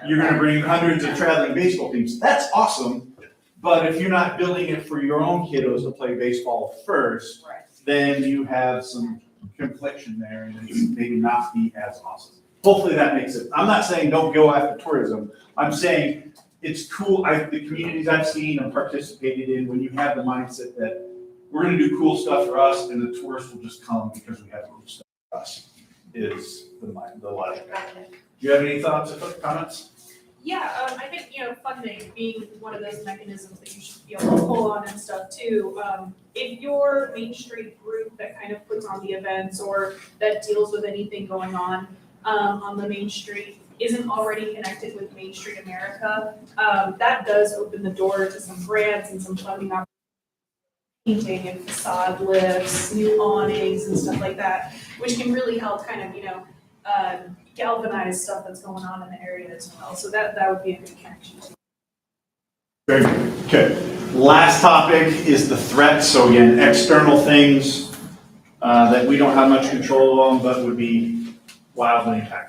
you're going to bring hundreds of traveling baseball teams. That's awesome. But if you're not building it for your own kiddos to play baseball first, then you have some confliction there, and it's maybe not be as awesome. Hopefully that makes it. I'm not saying don't go after tourism. I'm saying it's cool. The communities I've seen and participated in, when you have the mindset that we're going to do cool stuff for us, and the tourists will just come because we have cool stuff for us, is the logic. Do you have any thoughts or comments? Yeah, I think, funding being one of those mechanisms that you should be able to pull on and stuff too. If your Main Street group that kind of puts on the events or that deals with anything going on the Main Street isn't already connected with Main Street America, that does open the door to some grants and some funding opportunities. Painting and facade lifts, new awnings and stuff like that, which can really help kind of, galvanize stuff that's going on in the area as well. So that would be a good connection too. Very good. Okay. Last topic is the threats. So again, external things that we don't have much control on, but would be wildly impactful.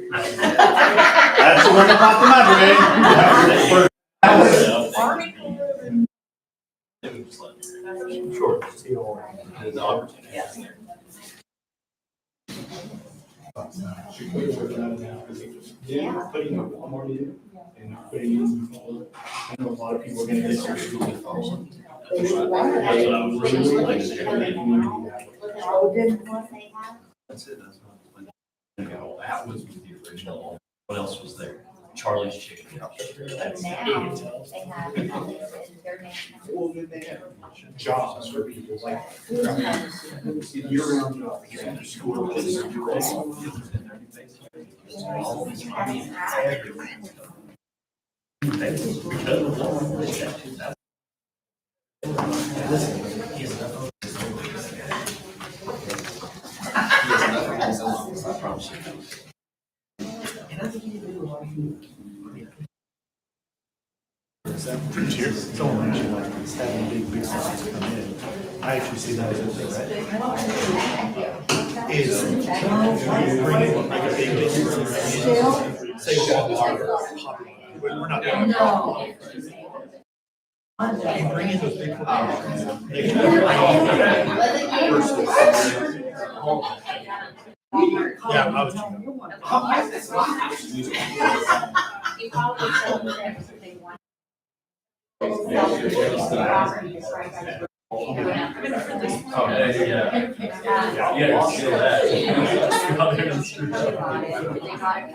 That's the one that popped in my brain. Sure. Yeah, putting one more new and putting in. I know a lot of people are going to get their school to follow. That's it. That was the original. What else was there? Charlie's Chicken. That's Now, they have their name. Well, then they have jobs for people like year-round jobs. School. Someone mentioned like having big spots come in. I actually see that as a threat. Is bring in like a big say we're not. No. You bring in those big yeah, I was.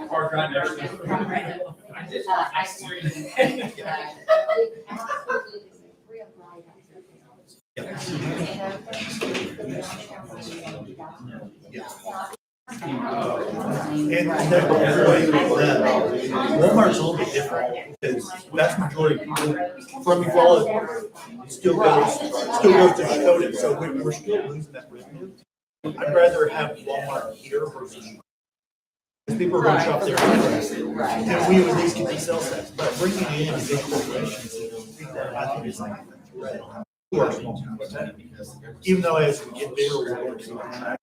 Park right next to And that Walmart's a little bit different because vast majority of people from Eufaula still goes to Dakota, so we're still losing that revenue. I'd rather have Walmart here versus because people are gonna shop there anyway. And we at least get the sales tax, but bringing it in big corporations, I think it's like, who are small. Even though as we get bigger, we're going to.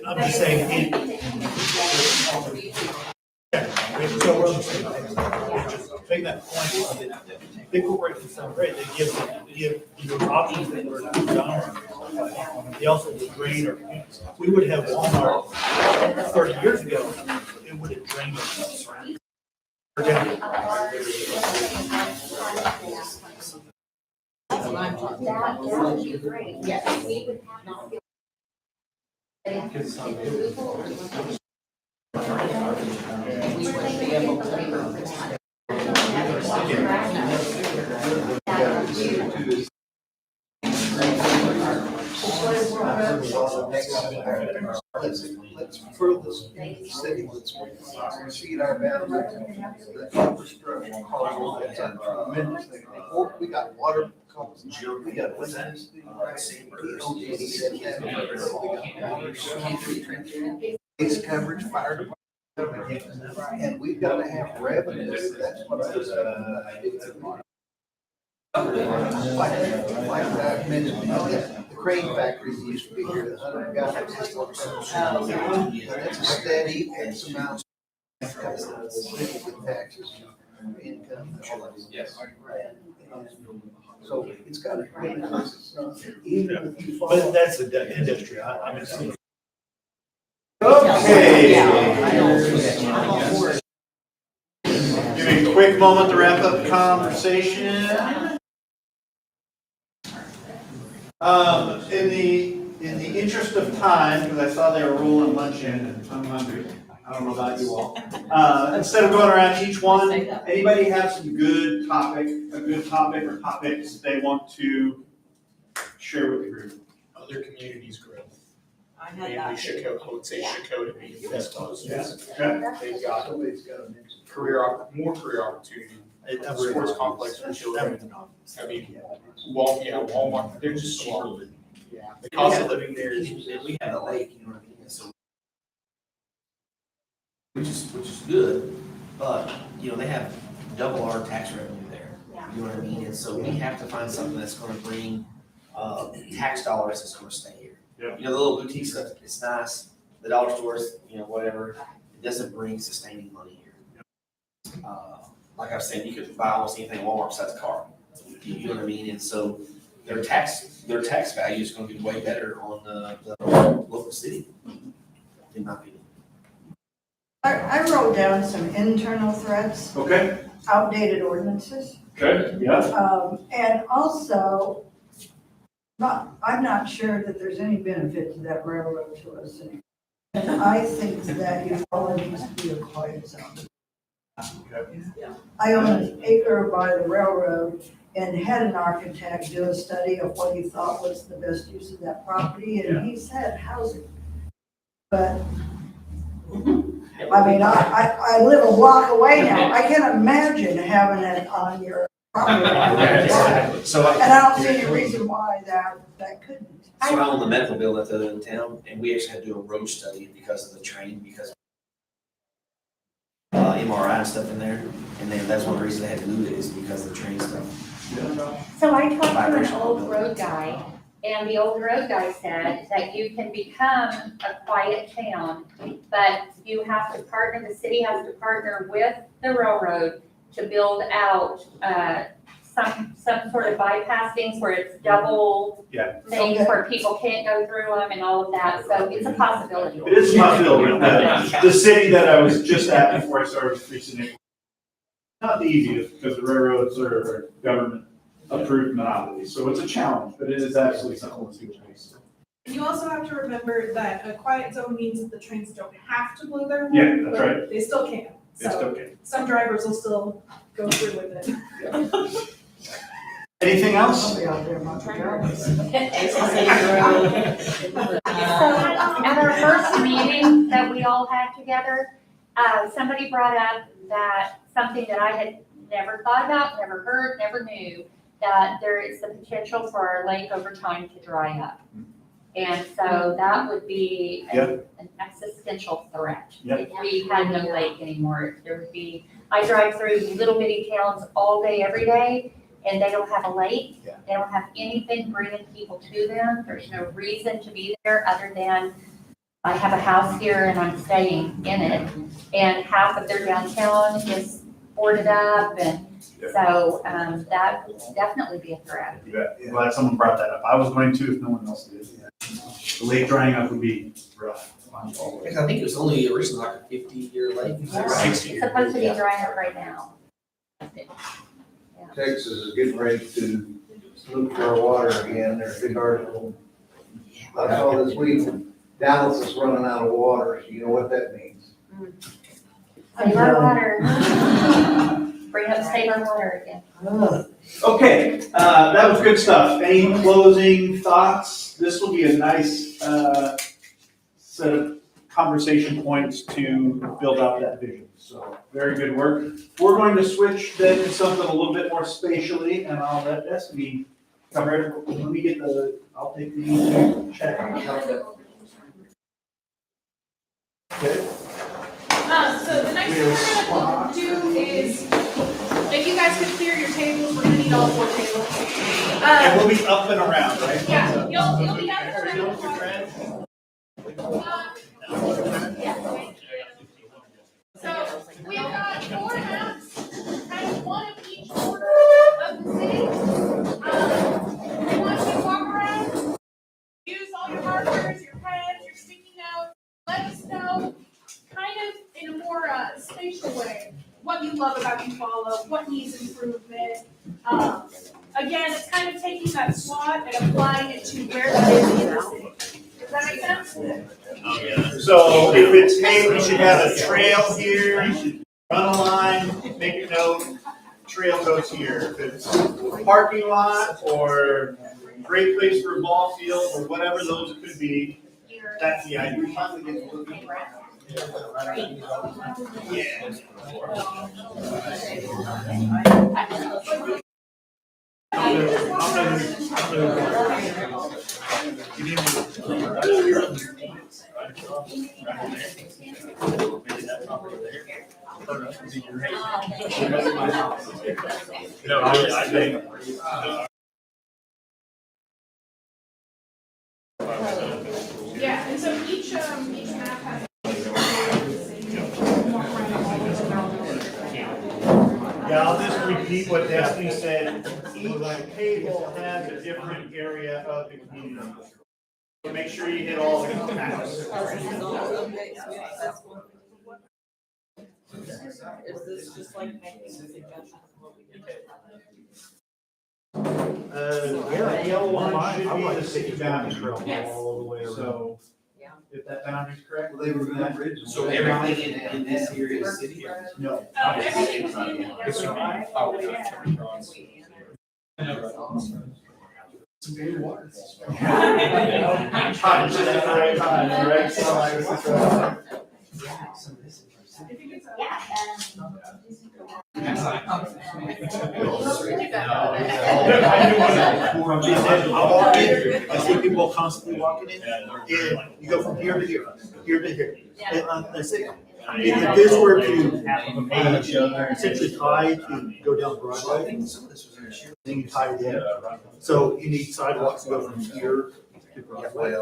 I'm just saying, so we're on the same page. Just make that point of it. Big corporations sound great. They give you options that were done. They also drain our communities. We would have Walmart 30 years ago, it would have drained us. That would be great. Yes, we would not be. Let's furthest in the city, let's exceed our boundaries. The infrastructure costs, that's a tremendous thing. We got water costs, we got electricity, police coverage, fire department, and we've got to have revenue. That's what like I mentioned, the crane factories used to be here, the 100 guys. It's a steady X amount of taxes, income. Yes. So it's got to even if you follow. But that's the industry. I mean. Okay. Give me a quick moment to wrap up the conversation. In the interest of time, because I saw they were rolling lunch in and I'm hungry. I don't know about you all. Instead of going around each one, anybody have some good topic or topics they want to share with the group? Other communities' growth. I had Mainly that. Shakota, I would say Shakota being the best close. Okay. They've got more career opportunity. Sports complex for children. I mean, Walmart, they're just cheaper. Yeah. The cost of living there is. We have a lake, you know what I mean, so. Which is good, but, they have double our tax revenue there. You know what I mean? And so we have to find something that's gonna bring, tax dollars that's gonna stay here. Yeah. The little boutique stuff, it's nice, the dollar stores, whatever, it doesn't bring sustaining money here. Like I was saying, you could buy almost anything at Walmart besides a car, you know what I mean? And so their tax value is gonna be way better on the local city, in my opinion. I wrote down some internal threats, Okay. outdated ordinances. Okay, yeah. And also, I'm not sure that there's any benefit to that railroad to us. I think that Eufaula needs to be a quiet zone. I own an acre by the railroad and had an architect do a study of what he thought was the best use of that property, and he said housing. But, I mean, I live a block away now. I can't imagine having it on your property. So And I don't see any reason why that couldn't. So I own the medical building at the other end of town, and we actually had to do a road study because of the train, because MRI and stuff in there, and then that's one of the reasons they had to move it is because of the train stuff. So I talked to an old road guy, and the old road guy said that you can become a quiet town, but you have to partner, the city has to partner with the railroad to build out, some sort of bypass things where it's double things where people can't go through them and all of that, so it's a possibility. It is a possibility. The city that I was just at before I started fixing it, not the easiest, because the railroads are government approved monopoly. So it's a challenge, but it is absolutely something that's doable. You also have to remember that a quiet zone means that the trains don't have to blow their horn. Yeah, that's but right. They still can. They still can. Some drivers will still go through with it. Anything else? So at our first meeting that we all had together, somebody brought up that something that I had never thought about, never heard, never knew, that there is the potential for our lake over time to dry up. And so that would be an existential threat. If we had no lake anymore, there would be, I drive through little bitty towns all day, every day, and they don't have a lake. They don't have anything bringing people to them. There's no reason to be there other than I have a house here and I'm staying in it. And half of their downtown is boarded up, and so that would definitely be a threat. You bet. Glad someone brought that up. I was going to if no one else did. The lake drying up would be rough. I think it was only originally like a 50-year lake. It's supposed to be drying up right now. Texas is getting ready to look for our water again. There's a big article. I saw this week, Dallas is running out of water. So you know what that means? Save our water. Bring up save our water again. Okay, that was good stuff. Any closing thoughts? This will be a nice set of conversation points to build out that vision. So very good work. We're going to switch then to something a little bit more spatially, and I'll let Destiny cover it. Let me get I'll take the check. Okay. So the next thing we're gonna do is, if you guys could clear your tables, we're gonna need all 4 tables. And we'll be up and around, right? Yeah, you'll be up and around. So we've got 4 maps, kind of one of each quarter of the city. Once you walk around, use all your markers, your pens, your sticky notes. Let us know, kind of in a more spatial way, what you love about Eufaula, what needs improvement. Again, it's kind of taking that SWOT and applying it to where that is in the city. Does that make sense? So if it's, hey, we should have a trail here, you should run a line, make a note, trail goes here. If it's parking lot or great place for a ball field or whatever those could be, that's the idea. We finally get to look at No, really, I think. Yeah, and so each map has. Yeah, I'll just repeat what Destiny said. Each table has a different area of the community. So make sure you hit all the maps. Is this just like making a suggestion of what we can do? Yeah, yellow line should be the city boundary all the way around. So, if that boundary is correct. Well, they were gonna bridge. So everything in this area is city? No. Some good water. I see people constantly walking in, and you go from here to here, here to here. And that's it. If this were to essentially tie to go down Broadway, then you tie it in. So you need sidewalks to go from here to Broadway.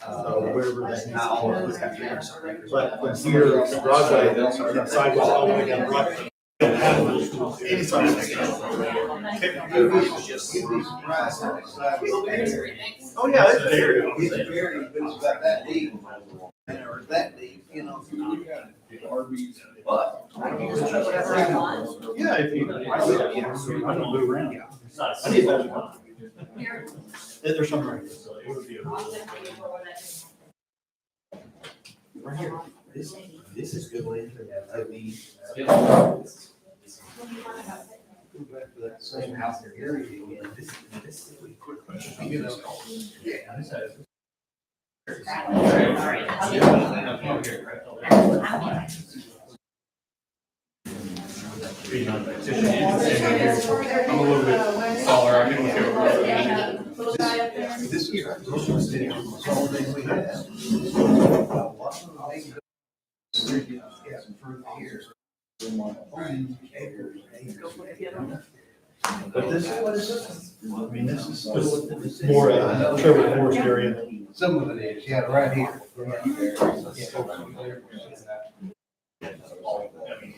Wherever that is. But from here to Broadway, sidewalks all the way down Broadway. Don't have any sidewalks. Oh, yeah, it's buried. It's buried, but it's about that deep. Or that deep, you know. But. Whatever I want. Yeah, if you, I don't move around. I need that. There's something right here. Right here, this is good land for that, I mean. Go back to that same house area again, this is a quick question. You know, yeah. I'm a little bit taller. I can look This year, most of the city, it's all they we have. Yeah, some fruit here. But this, I mean, this is more Trevor Forest area. Some of it is, yeah, right here.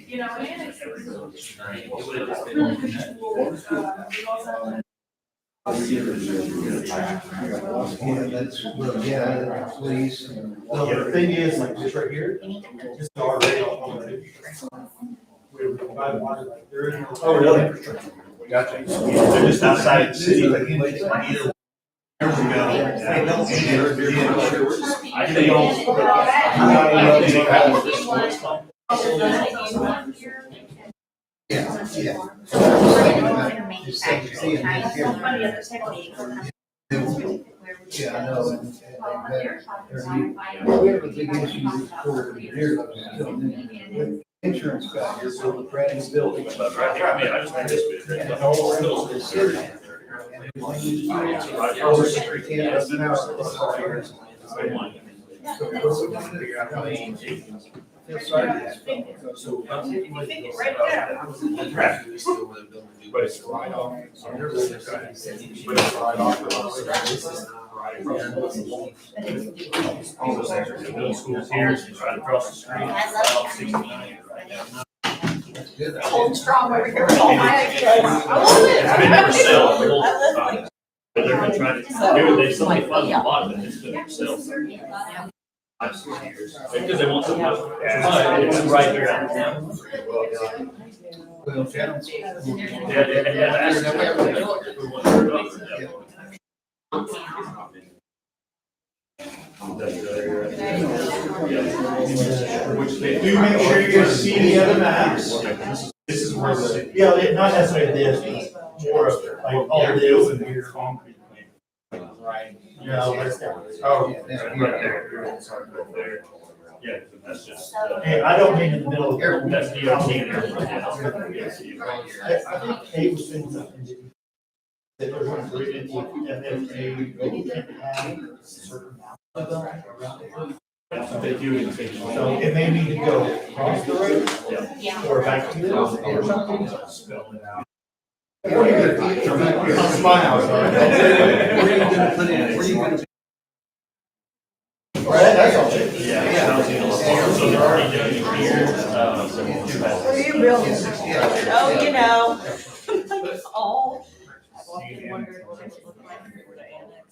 You know, and it's really cool. Yeah, that's, well, yeah, please. Well, the thing is, like this right here, it's already already. Oh, really? Gotcha. They're just outside the city. Years ago. I think Yeah, yeah. Yeah, I know. We have a big issue for here. Insurance guy here built a brand new building. I just made this bit. And all around the city. But it's right off. But it's right off. All those extras, the middle school's here, it's right across the street. It's 69 right now. Old strong over here. Oh, I love it. It's been for sale the whole time. But they've been trying to do it, they somebody funded a lot of it, it's been for sale. Because they want so much. It's right here out of town. Well, Channel. Yeah, they have asked. We want to turn it up. Which they do make sure you guys see the other maps. This is where the. Yeah, not necessarily this, but more of like all it is in here. Concrete. Right. Yeah, where's that? Oh, right there. It's right there. Yeah, that's just. Hey, I don't mean in the middle of. That's DOT. I think Kate was saying something. That they're going to bring it, and then they can have a certain amount of them around it. That's what they do in the station. So it may need to go across the road. Yeah. Or back to the middle or something. Spell it out. It's my house, all right? Where are you gonna put in, where are you gonna? Right, that's all. So they're already doing it here. What are you building? Oh, you know. Oh. I've often wondered what it would look like if we were to annex.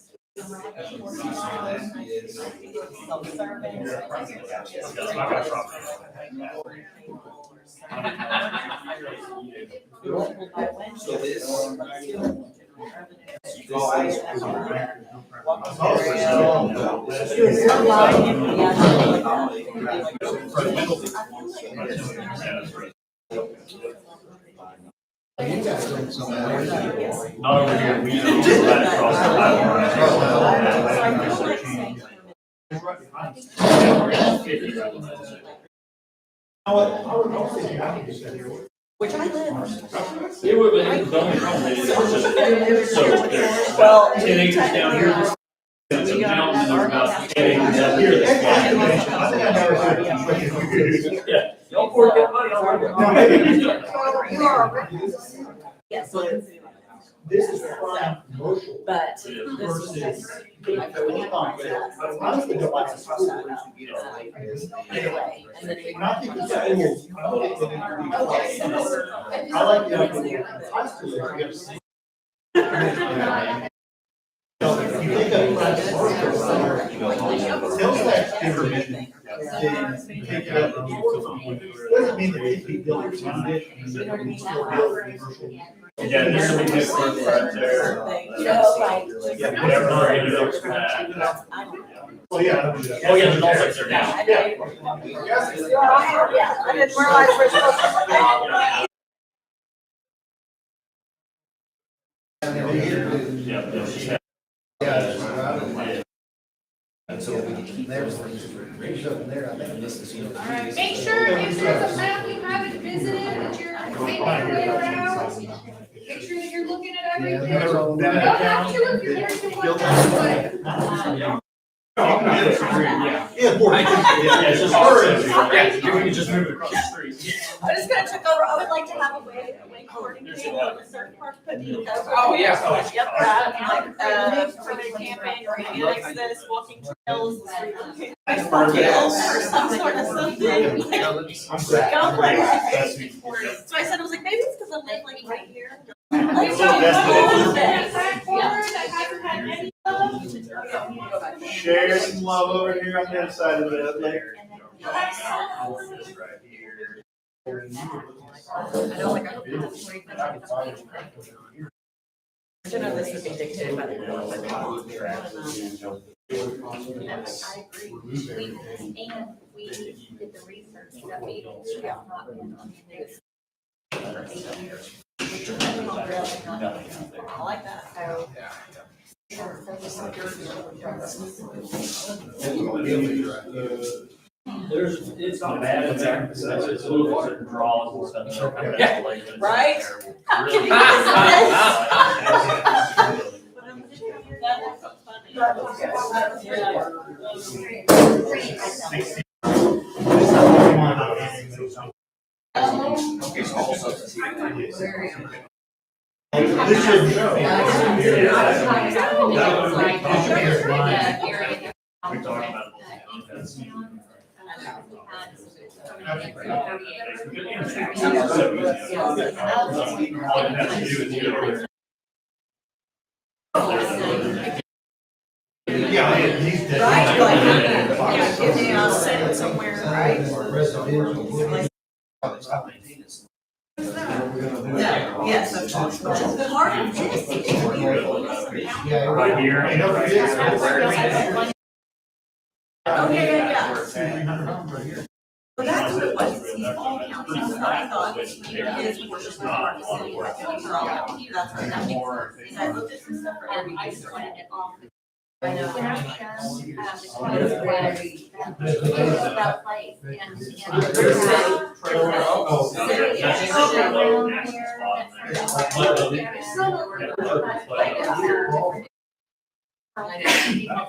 So this. Not over here, we just right across the Which I live. It would, but the only problem is, it's just, so there's Well, about 10 acres down here, this it's a mountain, and there's about 10 acres up here that's. Yeah, y'all pour that money, I'll work it. You are. Yes. This is prime commercial. But this Versus. is. I honestly don't like the school. Anyway, and then. And I think the schools, I like the. I like the. High school, you have to see. If you think of prime commercial, sales tax information, Take it up. Doesn't mean that if you build a condition, you can still build a commercial. Yeah, there's a big one right there. Yeah. Well, yeah. Oh, yeah, there's all sorts there now. I didn't realize we're supposed to. Yeah, she had. And so we can keep those things up in there, I think this is, All right, make sure if there's a map you haven't visited, that you're making your way around. Make sure that you're looking at everything. You don't have to if you're there to one. Yeah, boy. Yeah, it's just hard. Yeah, you can just move it across the street. I'm just gonna check over, I would like to have a wakeboarding table in a certain park, put the. Oh, yeah. Yep, for the camping or maybe like this, walking trails. Ice hills or some sort of something. Go play. So I said, I was like, maybe it's because I live like right here. Let's go. That corner that hasn't had any love. Share some love over here on the other side of it, there. I don't know if this would be dictated by the I agree. And we did the research that we should have not been on the news for 8 years. I like that. So. It's not bad, it's a little certain draws and stuff. Yeah. Right? How can you This should show. We talked about Yeah, he's dead. Right, like, yeah, give me a set somewhere, right? No, yes, that's the heart of this. right here. Oh, yeah. Well, that's what it was, he's all county, so I thought his was part of the city, like, that's what that means. I looked at some stuff for every. I just wanted it off. I know. That place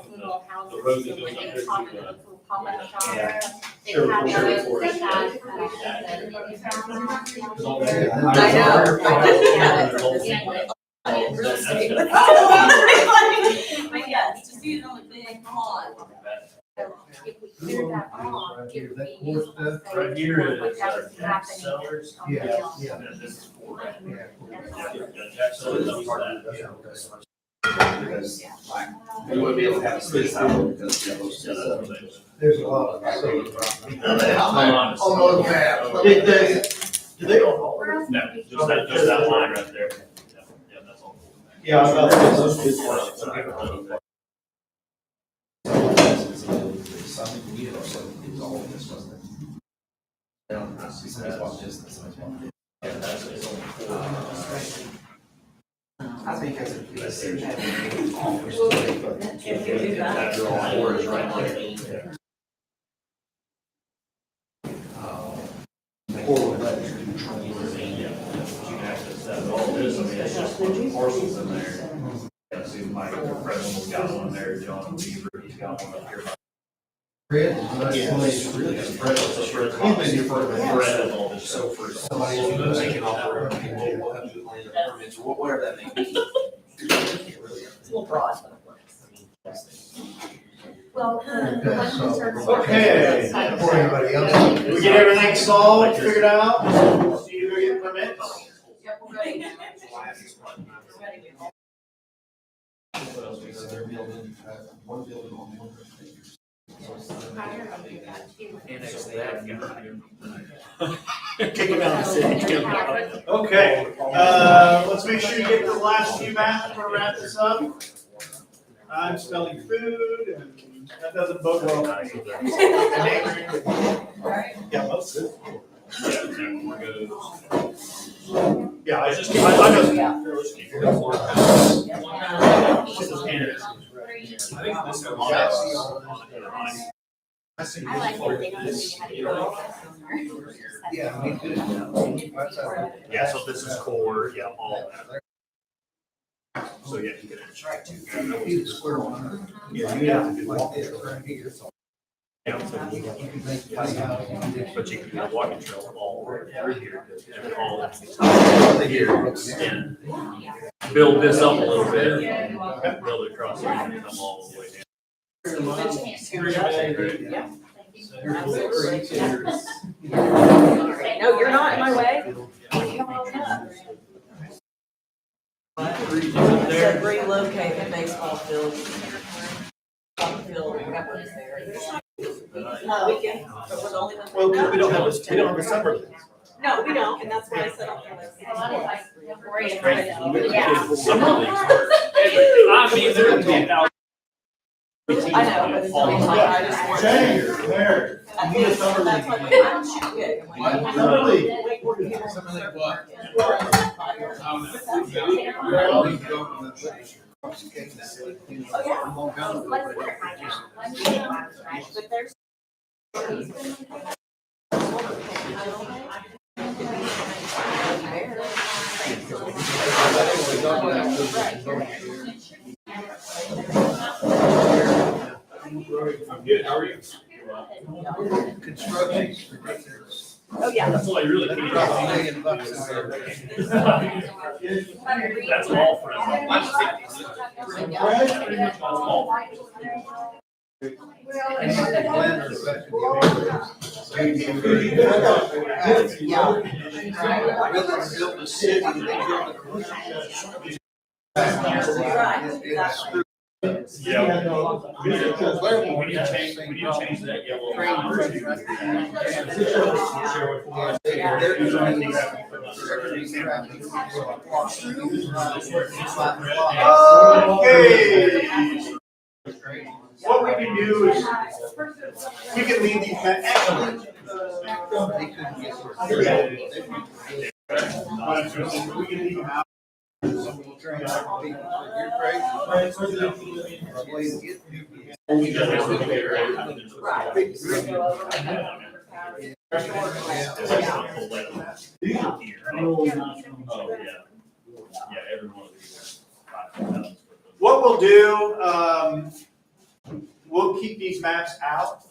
little houses, so when they pop in a little pop-up shop, they have those, I know. Real estate. But yeah, it's just being on a big pond. So if we clear that off, it would be useful to say. Right here is whatever's happening sellers. on the hill. And this is for. Jack Sellers is part of that. Because like, we wouldn't be able to have a space out because of those. There's a lot of solar property. Oh, the map. Do they own all? No, just that line right there. Yeah, that's all. Yeah, I thought those two I think as a city, That door is right there. Or letters. You can access that, all this, I mean, it's just a bunch of parcels in there. Yeah, see, Mike, the president's got one there, John Weaver, he's got one up here. Fred, Yeah, it's really just Fred, so Fred. He's been here for a minute. Fred and all this, so for somebody who's taking off for people, we'll have to land permits, or whatever that may be. It's a little broad, but it works. Well, the one concern. Okay. For anybody else. Did we get everything solved, figured out? See you go get permits? Yep, we're ready. What else we said, they're building, one building on one. Annex that guy. Kick him out of the city. Okay, let's make sure you get the last few maps before we wrap this up. I'm spelling food, and that doesn't bode well. Yeah, most of it. Yeah, I just, I know. I think this is I like that they don't see how to do it. Yeah, me too. Yeah, so this is core, yeah, all that. So yeah, you can extract two. He's a square one. Yeah, you have to do Like this right here. Yeah, so you can make but you can get a walking trail all through here, and all here, and build this up a little bit, build it across here, and come all the way down. No, you're not in my way. Said relocate the baseball field. We can, but we're the only ones. Well, because we don't have a summer. No, we don't, and that's why I set up for this. I mean, there would be a thousand. I know, but it's only like, I just want. Jenny, there. You need a summer That's league. what, I don't shoot big. I'm like, Summer league. wait, we're people Summer league what? But there's. I'm good, how are you? Construction's ridiculous. Oh, yeah. That's all I really They can drop $1 million That's all for us. Pretty much that's all. Built a city, they built a community. Yeah. We need to change that yellow. Okay. What we can do is, we can leave these maps. We can leave them out. What we'll do, we'll keep these maps out.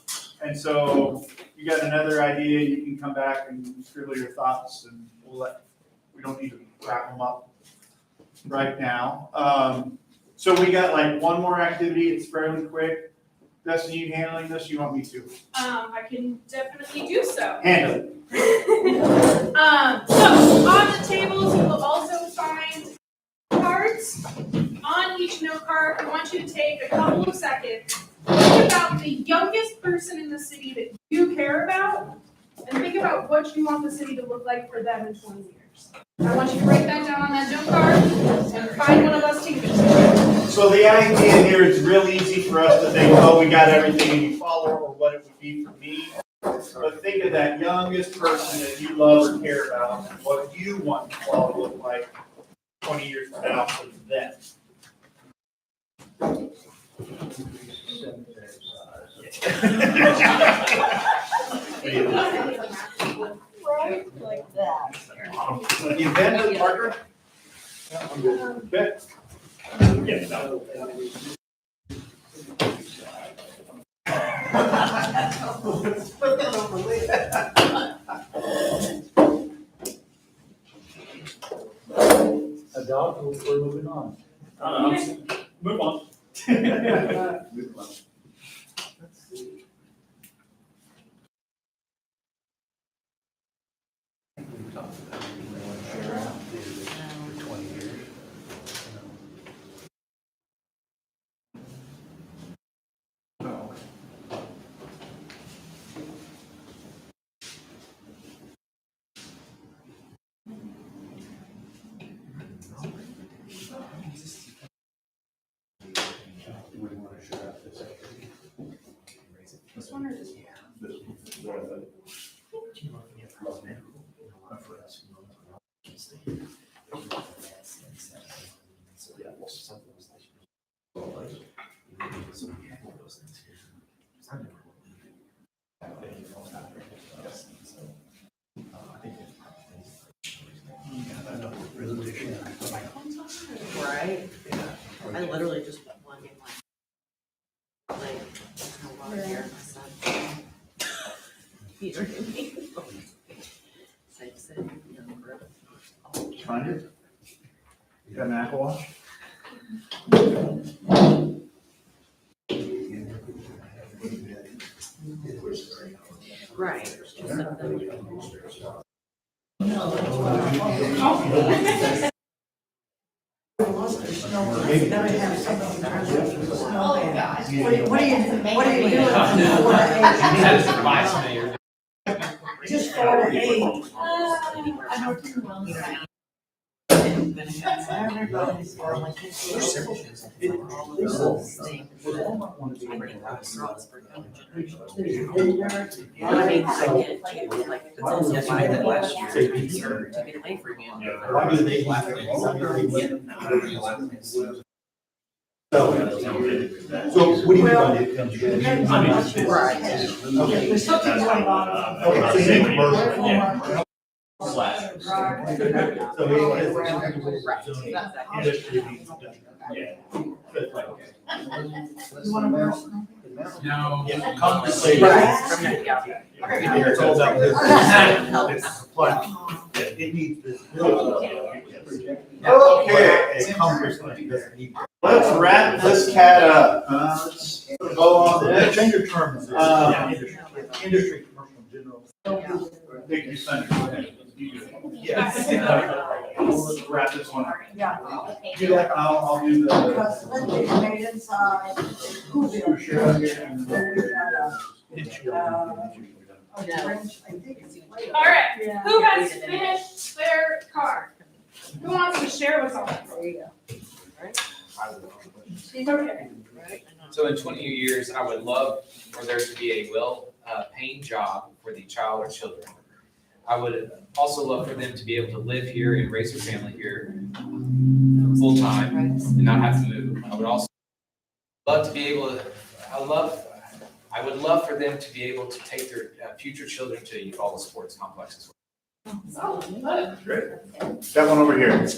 And so you got another idea, you can come back and scribble your thoughts, and we don't need to wrap them up right now. So we got like one more activity, it's fairly quick. Dustin, you handling this, you want me to? I can definitely do so. Handle it. So on the tables, you will also find cards. On each note card, I want you to take a couple of seconds, think about the youngest person in the city that you care about, and think about what you want the city to look like for them in 20 years. I want you to write that down on that note card and find one of us to use. So the idea here is real easy for us to think, oh, we got everything and you follow, or what it would be for me. But think of that youngest person that you love or care about, and what you want Eufaula to look like 20 years from now for them. Right, like that. You been, Parker? Okay. Yeah, no. Put that on the list. A dog, we're moving on. Move on. Move on. We talked about it, we want to share out, do this for 20 years. Oh, this one or this one? Right? I literally just put one in like, there's no water here, my son. You know what I mean? Same, you know, Find it? You got an Apple Watch? Right. Just set them. What are you doing from 4 to 8? Just 4 to 8. So what do you want it comes with? Okay. There's something going on. Okay, so you think commercial? Right. So You want a personal? No. Yeah, Right. conversation. It's all about this. It needs this. Okay. Let's wrap this cat up. Let's go on. Change your terms. Industry, commercial, general. Thank you, Senator. Go ahead. You do it. Yes. Let's wrap this one up. Yeah. Do that. I'll do the. Because Lindsay made inside, who's the All right, who has finished their card? Who wants to share what's on it? There you go. Okay. So in 20 years, I would love for there to be a well-paying job for the child or children. I would also love for them to be able to live here and raise their family here full-time and not have to move. I would also love to be able to, I would love for them to be able to take their future children to Eufaula Sports Complex as well. Oh, Great. That one over here.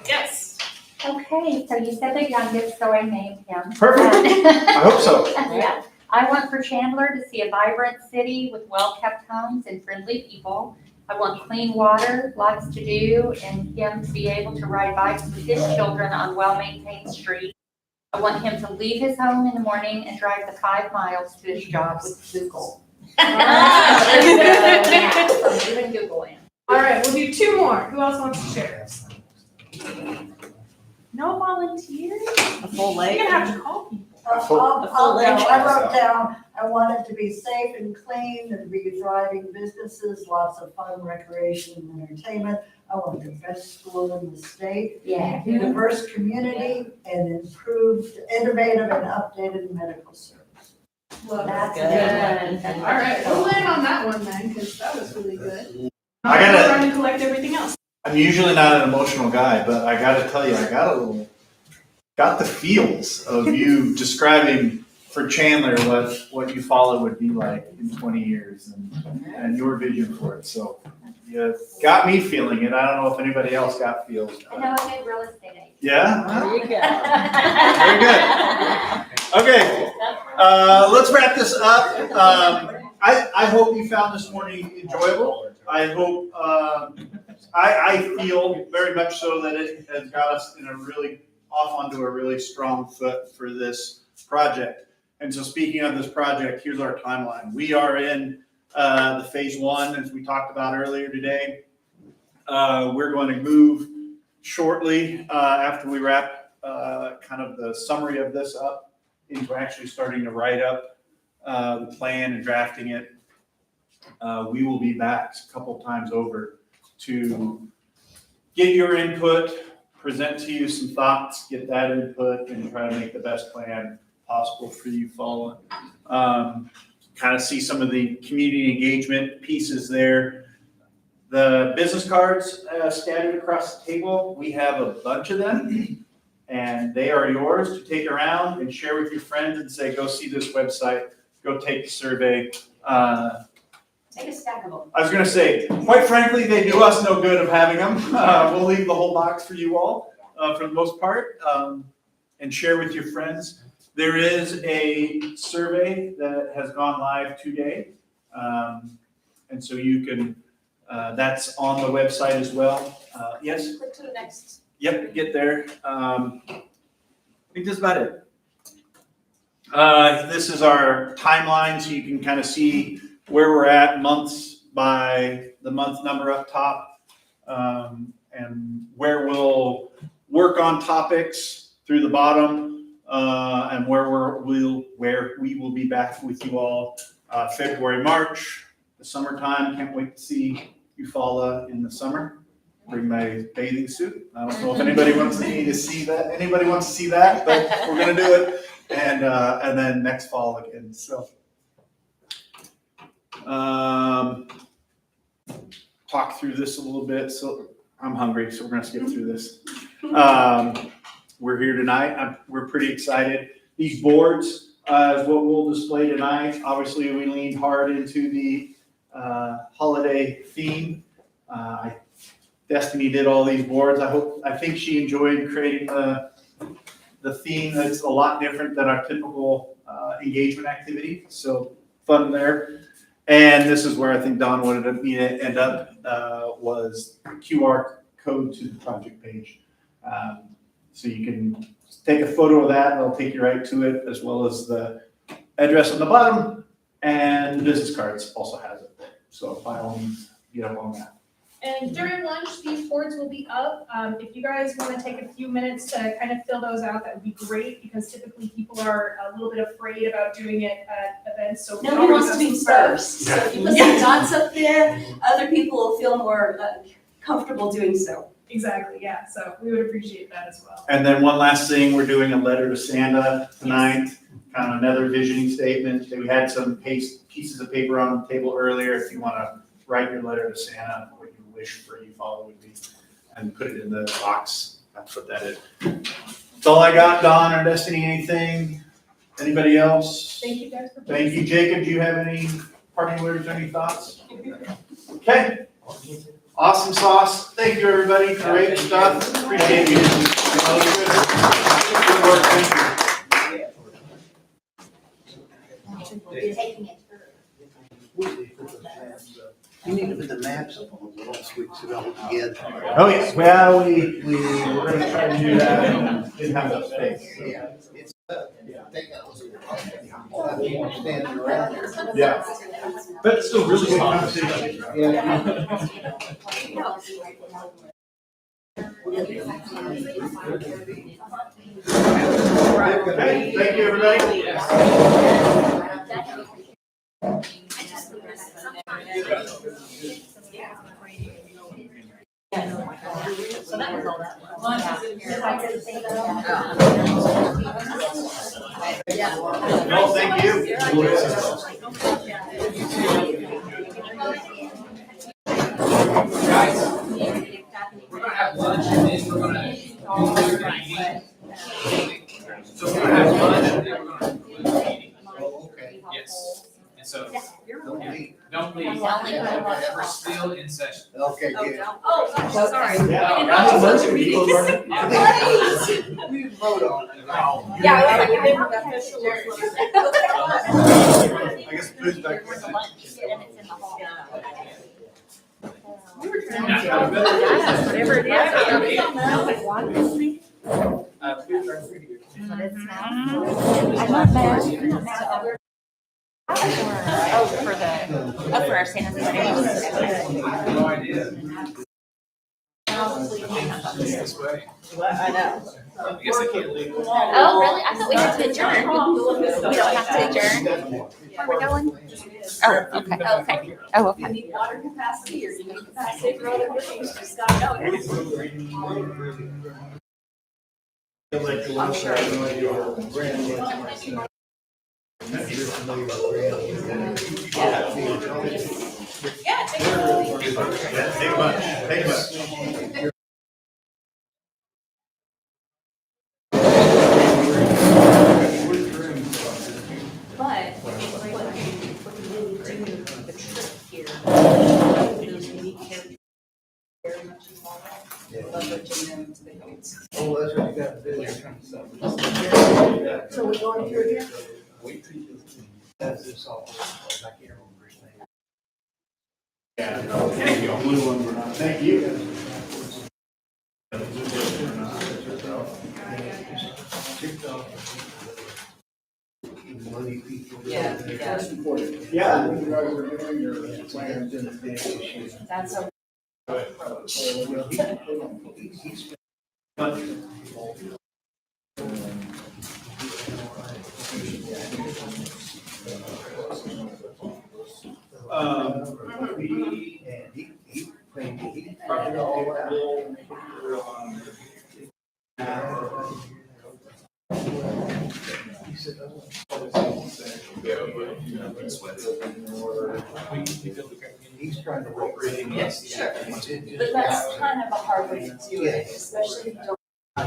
yes. Okay, so you said the youngest, so I named him. Perfect. I hope so. Yeah. I want for Chandler to see a vibrant city with well-kept homes and friendly people. I want clean water, lots to do, and him to be able to ride bikes with his children on well-maintained streets. I want him to leave his home in the morning and drive the 5 miles to his job with Google. So even Google him. All right, we'll do 2 more. Who else wants to share? No volunteers? A full You're lake. gonna have to call people. I'll go. I wrote down, I want it to be safe and clean, and to be thriving businesses, lots of fun, recreation, and entertainment. I want the best school in the state. Yeah. Diverse community and improved, innovative and updated medical service. Love That's it. good. All right, we'll land on that one then, because that was really good. I gotta- We're trying to collect everything else. I'm usually not an emotional guy, but I gotta tell you, I got the feels of you describing for Chandler what Eufaula would be like in 20 years and your vision for it. So you got me feeling it. I don't know if anybody else got feels. I know a good real estate agent. Yeah? There you go. Very good. Okay, let's wrap this up. I hope you found this morning enjoyable. I hope, I feel very much so that it has got us off onto a really strong foot for this project. And so speaking of this project, here's our timeline. We are in the phase 1, as we talked about earlier today. We're going to move shortly after we wrap kind of the summary of this up into actually starting to write up the plan and drafting it. We will be back a couple times over to get your input, present to you some thoughts, get that input, and try to make the best plan possible for Eufaula. kind of see some of the community engagement pieces there. The business cards scattered across the table, we have a bunch of them, and they are yours to take around and share with your friends and say, go see this website, go take the survey. Take a stack of them. I was gonna say, quite frankly, they do us no good of having them. We'll leave the whole box for you all, for the most part, and share with your friends. There is a survey that has gone live today. And so you can, that's on the website as well. Yes? Click to the next. Yep, get there. I think that's about it. This is our timeline, so you can kind of see where we're at months by the month number up top, and where we'll work on topics through the bottom, and where we will be back with you all February, March, the summertime. Can't wait to see Eufaula in the summer. Bring my bathing suit. I don't know if anybody wants me to see that. Anybody wants to see that, but we're gonna do it. And then next fall again. So talk through this a little bit. So I'm hungry, so we're gonna skip through this. We're here tonight. We're pretty excited. These boards is what we'll display tonight. Obviously, we leaned hard into the holiday theme. Destiny did all these boards. I think she enjoyed creating the theme that's a lot different than our typical engagement activity. So fun there. And this is where I think Don wanted me to end up, was QR code to the project page. So you can take a photo of that and it'll take you right to it, as well as the address on the bottom, and the business cards also has it. So by all means, get up on that. And during lunch, these boards will be up. If you guys want to take a few minutes to kind of fill those out, that would be great, because typically people are a little bit afraid about doing it at events. So Nobody wants to be first. So if you put some dots up there, other people will feel more comfortable doing so. Exactly, yeah. So we would appreciate that as well. And then one last thing, we're doing a letter to Santa tonight, kind of another visioning statement. We had some pieces of paper on the table earlier. If you want to write your letter to Santa, what you wish for Eufaula would be, and put it in the box. That's what that is. That's all I got. Don or Destiny, anything? Anybody else? Thank you guys for Thank you, Jacob. Do you have any parting words or any thoughts? Okay. Awesome sauce. Thank you, everybody. Great stuff. Appreciate you. Good work. Thank you. You need to put the maps up on the wall so we can see it all together. Oh, yes. Well, we were going to try to do that and didn't have enough space. Yeah, it's, standing around there. Yeah. But it's still really good conversation. Okay, thank you, everybody. So that was all that. No, thank you. Guys, we're gonna have lunch and then we're gonna do the meeting. So we're gonna have lunch and then we're gonna do the meeting. Okay. Yes. And so, Don't leave. we're still in session. Okay, good. Oh, gosh, sorry. We vote on it. Yeah, I was like, I didn't have official. I guess food's back. Whatever it is. I'm not mad. I'm not mad. Oh, for our Santa Fe. No idea. This way. I know. I guess I can't leave. Oh, really? I thought we had to adjourn. We don't have to adjourn. Where are we going? Oh, okay, okay. Oh, okay. You need water capacity or you need capacity for other things, just gotta know. I'm sure. Yeah, take a Take a bunch, take a bunch. But what we really do, the trick here, those unique characters very much involved, leveraging them to the hills. Oh, that's what you gotta do. So we're going through here? That's this all, I can't remember his name. Yeah, thank you. Blue one, we're not. Thank you. Money people. Yeah, yeah. Yeah. You guys are doing your plans in the big issue. That's a He printed all out. He said, he's trying to work. Yes, sure. But that's kind of a hard way to do it, especially if you don't.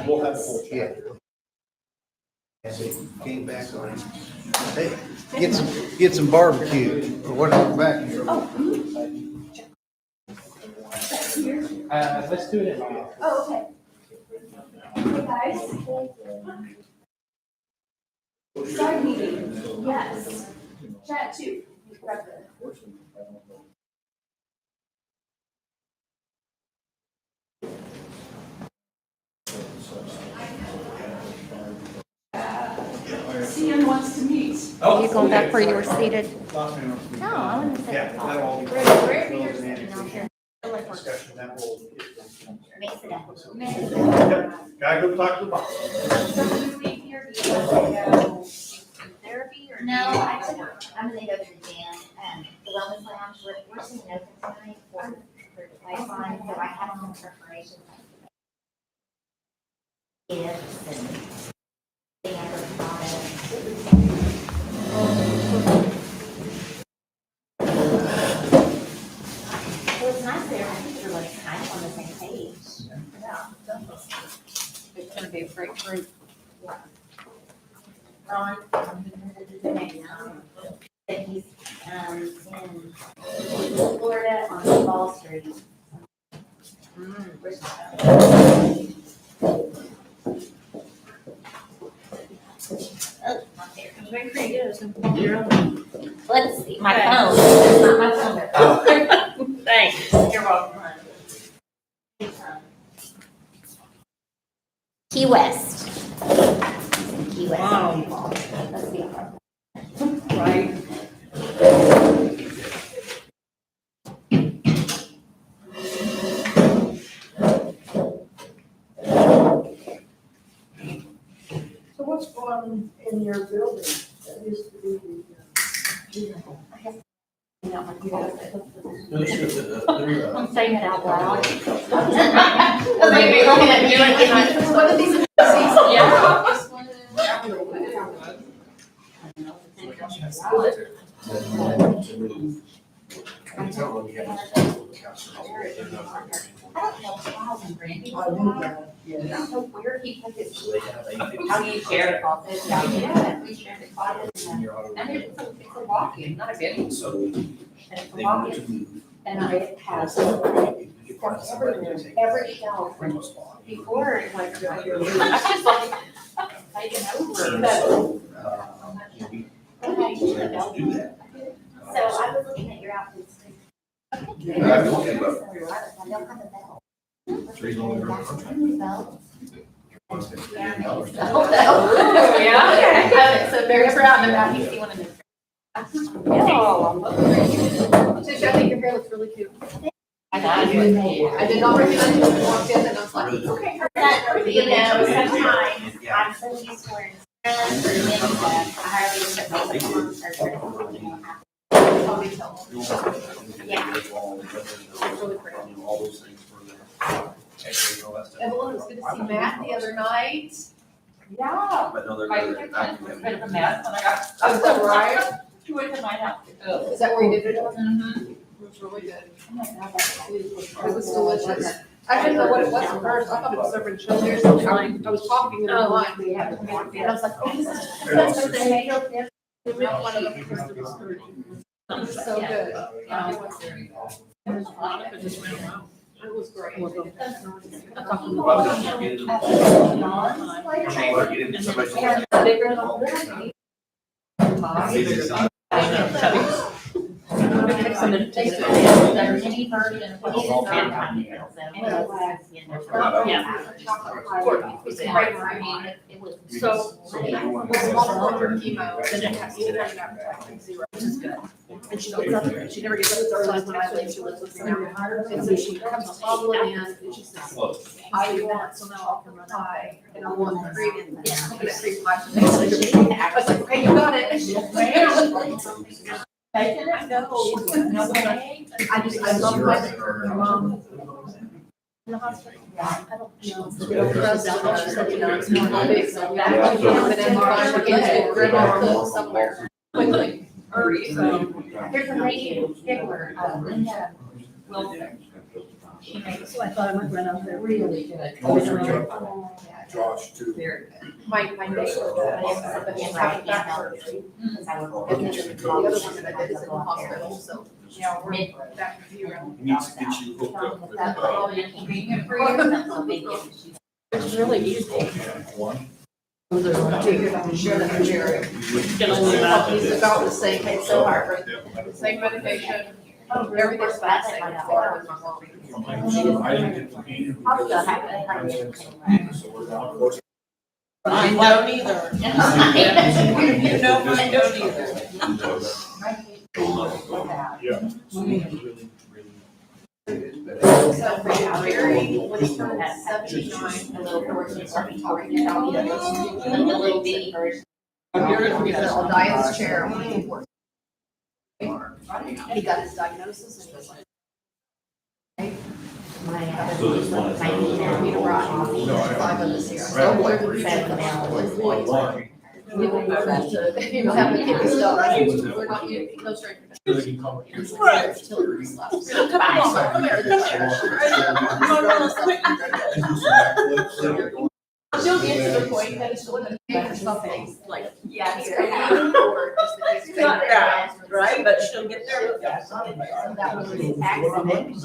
We'll have a full, yeah. And they came back on, hey, get some barbecue, or whatever back here. Let's do it in. Oh, okay. Hey, guys. Side meeting, yes. Chat too. CN wants to meet. Are you going back where you were seated? No, I wouldn't say. Yeah, that all. Wherever you're sitting out here. Discussion, that will. Mix it up. Gotta go talk to the boss. So when you leave here, do you want to go therapy or? No, I'm gonna go to the gym, the wellness lounge, we're seeing open tonight for Lifeline, so I have some preparations. Gifts and the other Well, it's nice there, I think everybody's kind of on the same page. Yeah, it's gonna be a great group. Ron, that he's, in Florida on Wall Street. Oh, not there. Very creative. Let's see, my phone, it's not my phone. Oh. Thanks. You're welcome. Key West. Key West. Wow. Let's see. Right. So what's going on in your building? That used to be the, I'm saying it out loud. Maybe looking at you and one of these. I don't know how and Brandy. I knew that, It's yeah. so weird because it's how you share a closet. Yeah, we shared a closet. And it's a walk-in, not a bedroom. And it's a walk-in. And I have stuff everywhere, every shelf. Before, like, I was just like, taking over. So I was looking at your outfits. Yeah, I've been looking at them. I don't have a belt. Oh, yeah. So Mary's out and about, you see one of them. Tish, I think your hair looks really cute. I did not recognize you when you walked in and I was like, okay. You know, sometimes I'm so used to wearing skirts or mini-skirts, I hardly even put makeup on or skirts. Yeah. Really pretty. Evelyn, it was good to see Matt the other night. Yeah. But no, they're My good. kids was a bit of a mess when I got. Oh, is that right? She went to my house. Is that where you did it? Mm-hmm. It was really good. Oh my God, that food was It was delicious. I didn't know what it was at first. I thought it was serving chili or something. I was talking in the line. And I was like, oh, this is. They made one of them because it was good. It was so good. It just went well. It was great. I talked to So, with multiple chemo, then it has to get out zero, which is good. And she gets up there, she never gets up as early as when I leave, she lives with me now. And so she comes to bubble in, and she says, I want, so now I'll come run high, and I want the cream, and the cream pie. I was like, okay, you got it. I know. I love my mom. In the hospital. I don't know. She said, you know, it's more big, so that. But then I get grandma cook somewhere quickly, hurry, so. There's a lady in particular, Linda Wilson. She makes, So I thought I might run out there. really good. Josh too. Very good. My neighbor, but she's having back surgery. And then the other one that I did is in the hospital, so. Yeah, we're back to zero. He needs to get you hooked up with, It's really easy. one. There's two, I can share that with Jerry. He's about the same, it's so hard, right? Same medication, everything's about the same. I didn't get to meet him because so we're down close. I don't either. You know, I don't either. Yeah. So for Jerry, when he turned 79, a little person started talking about the little bitty version. I'll die in this chair. He got his diagnosis and was like. Five of us here. So we're the seven now. We will go back to, you know, have the kidney stuff. We're not, no stranger. Right. Come here. She'll get to the point that she'll pay for something, like, yeah, it's or just the case. Yeah, right, but she'll get there. That was an accident.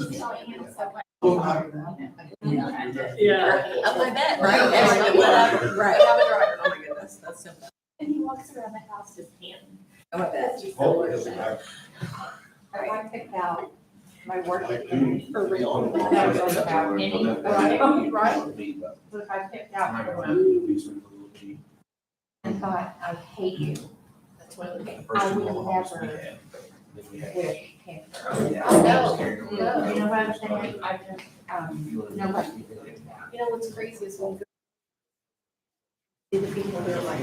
Yeah. Up my bed, right? Whatever, right. Have a driver, oh my goodness, that's simple. And he walks around the house just panting. Oh, I bet. I picked out my work. For real. Right. So if I picked out and thought, I hate you. That's what it is. I would never wish cancer. No, no. You know what I'm saying? I just, nobody. You know what's crazy is when you see the people who are like,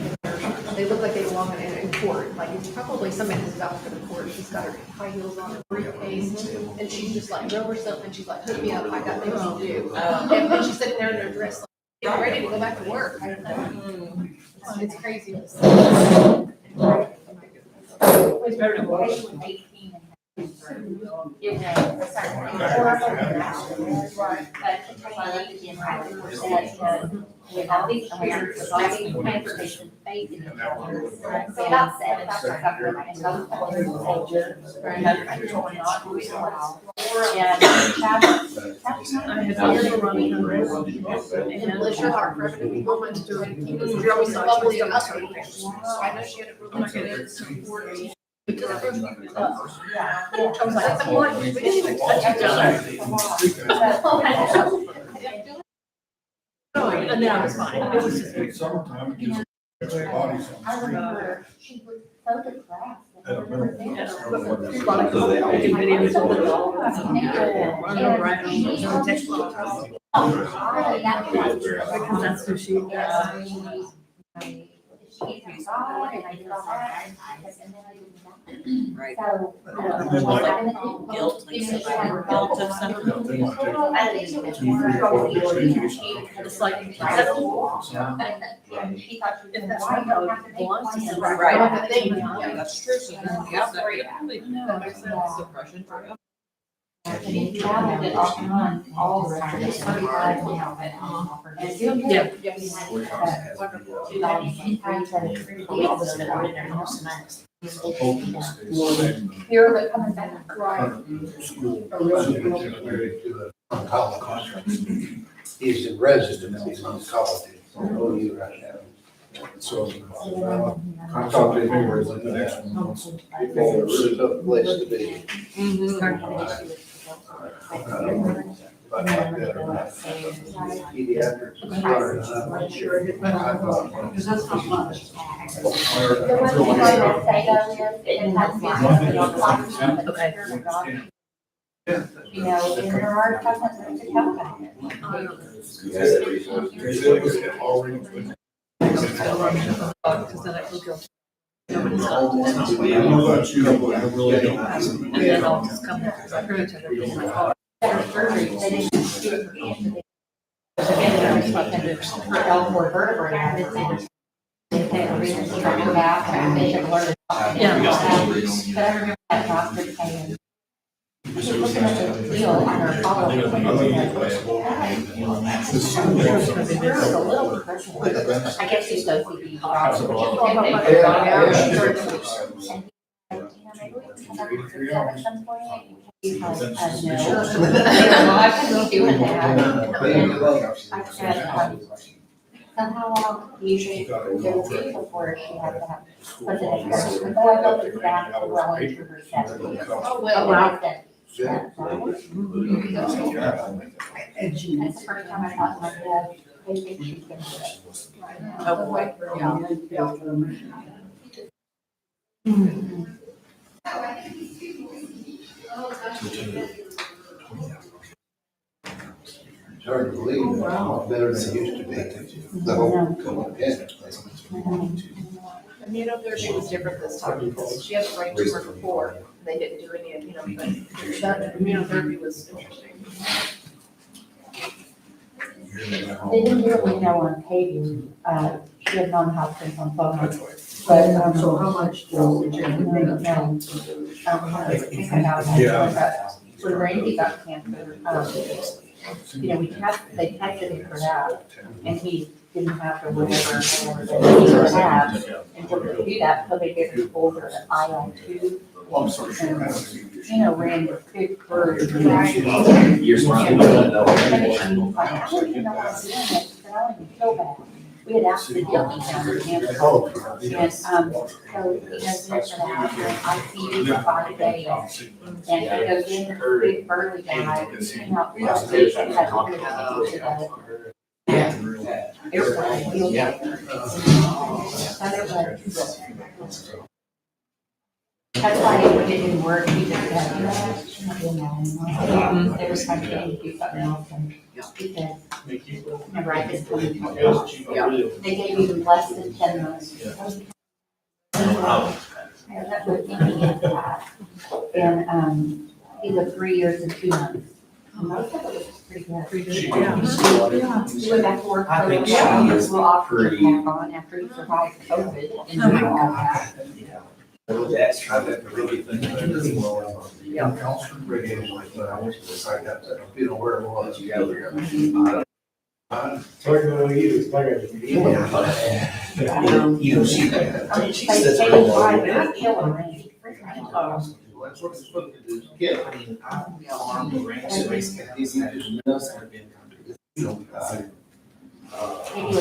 they look like they belong in court, like it's probably somebody who's out for the court, she's got her high heels on, her briefcase, and she's just like, drove herself, and she's like, hook me up, I got things to do. And she's sitting there in her dress, like, getting ready to go back to work. It's crazy. It's better to watch. It was a certain with all these chairs, with all these transportation facing each other. So about 7 hours and those soldiers were another going on for a while. And bless your heart, for every woman to do it, you're always so bubbly and us. So I know she had a really good support. Because at first, I was like, I'm like, we didn't even touch each other. And then I was fine. It was just. Summertime, it gives extra body I some. remember she was photographed. At a minimum. So they all do videos of it all. Because that's who she is. she was God, and I did all that. And then I didn't. Right. So. Guilt, like, You know, she survivor had guilt of something. Well, I think it was more It's like, and she thought she was gonna die, you don't have to make plans. Right. That's true. So, yeah, that makes sense. Depression. And he traveled it off and on all the time. It's 35 now, but, and still good. Yeah. We had, Here, but coming back. He's a resident, he's on college. Oh, you right now. So, I talked to him anyways, like the next one. It's a really tough place to be. Pediatrics. Because that's not much. The one thing I would say though is, it has been on the life of Okay. you know, and there are consequences to come about it. Because then I feel guilty. I don't know about you, but I really don't. And then I'll just come because I heard it in my car. Surgery, they didn't do it for cancer. For L4 vertebrae, they take a reason to go back and they should learn to talk. Yeah. But I remember that doctor saying, she's looking at the wheel on her follow. There was a little person, I guess she's OCD. At some point. He's like, no. I couldn't be doing that. I said, so how long usually it would be before she had to have, was it a year? But I thought it was back to well into her 70s. Oh, Wow. That's That's the first time I thought, like, yeah, they think she's gonna do it. Oh, boy. It's hard to believe, it's a lot better than it used to be. The whole pandemic. And you know, there she was different this time because she had a brain tumor before, and they didn't do any, you know, but that immunotherapy was interesting. They didn't do it, we know, on Katie, she had non-Hodgkin's on phone. But, so how much does the when Randy got cancer, you know, they tested him for that, and he didn't have to whatever that he would have, and to do that, so they gave him older IL-2. Well, I'm sorry. You know, Randy's big bird. Years running. And he's like, I don't even know what I'm doing, I said, I don't even feel bad. We had asked the deal down in Hampshire. And, so he has been for the ICU for 5 days. And he goes in, this big burly guy, he came out, he had to go to the airplane. That's why it didn't work, he just had, there was something, to do something else, and he said, remember I just told you, they gave you less than 10 months. That's what he is that. And, he's a 3 years and 2 months. Most of it was pretty good. Pretty good. Yeah. He went back to work. I think she is We'll offer pretty- to back on after he survived COVID and doing all that. That's trying to really think. Yeah. But I wish this, I got that, you know, where it was. You know, she says They her tried mom. to kill him, Randy. That's what it's supposed to do. Yeah. I mean, I'm on the ranch, so basically, these just knows how to be in country. He was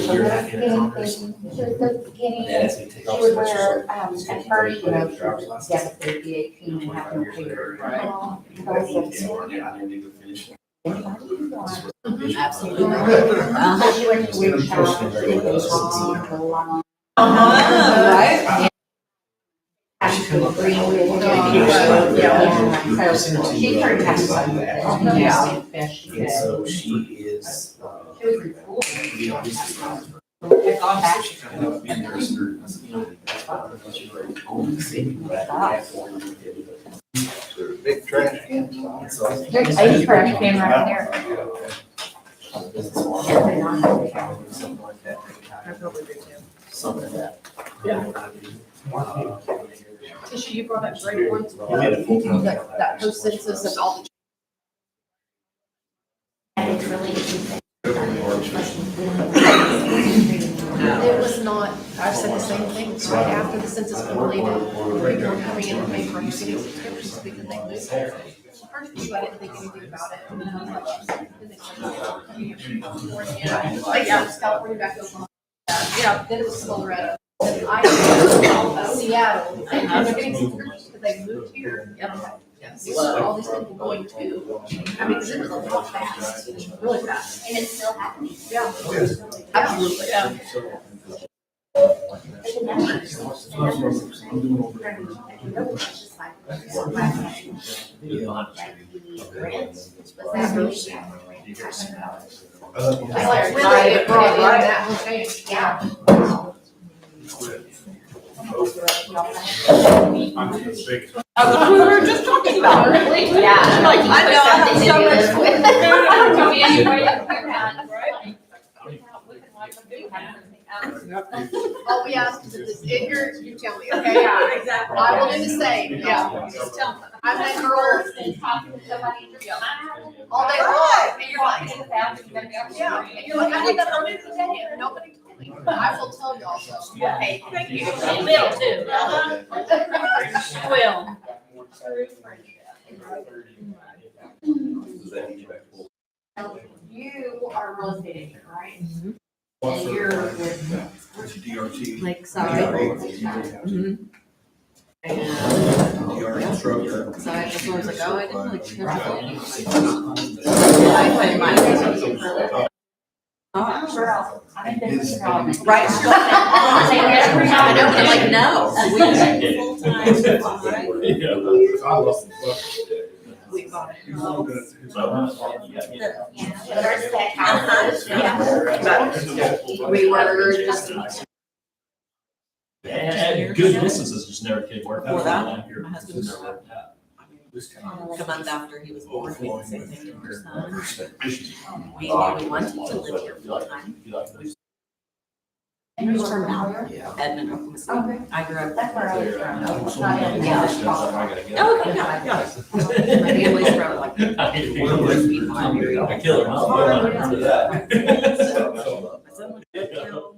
a little skinny, she was so skinny. They asked me to take She off would some extra wear, at first, you know, she was devastated, the 18 and have no hair. Yeah, I didn't even finish. Absolutely. So she went to wig shop, she was long. Right? Actually, green wig. Yeah, so she started having fun with it. Yeah. Fish, And so she is, She was in school. you know, this is I've gone back. Big trash can. There's a trash can right there. Something like that. Tisha, you brought up great points. That post-census and all the. It's really It was not, I've said the same thing, right after the census completed, people were coming in and paying for their city subscriptions because they moved there. First issue, I didn't think anything about it, and then I was like, like, yeah, it's California back to Oklahoma. Yeah, then it was Colorado. Then I, Seattle, and they're getting subscriptions because they moved here. Yep. Yes, all these people going to, I mean, because it was a lot fast, really fast. And it's still happening. Yeah. Absolutely, yeah. Like, really, it brought in that whole change. Yeah. We were just talking about it. Yeah. Like, I know, I have so much Oh, yeah, because if it's in here, you tell me, okay? Yeah, exactly. I will do the same, yeah, just tell me. I'm that girl And talking to somebody in your all day long, and you're like, yeah. yeah, and you're like, I did that earlier today, and nobody told me. I will tell you also. Okay, thank you. She will too. She will. You are a real estate agent, right? And you're with DRT. Lakeside. DRT. And so I just was like, oh, I didn't like schedule anything. I played my music. I've been business development. Right. I know, but I'm like, no. We bought a house. We were just. And good businesses just never could work out. Before that, Your my husband business was- never worked out. Like a month after he was born, we did the same thing to our son. We wanted to live here full time. And you're from out here? Edmond, Oklahoma City. I grew up. That's where I was from. Yeah. Oh, okay, yeah. My family's from like. I kill her. My son was killed.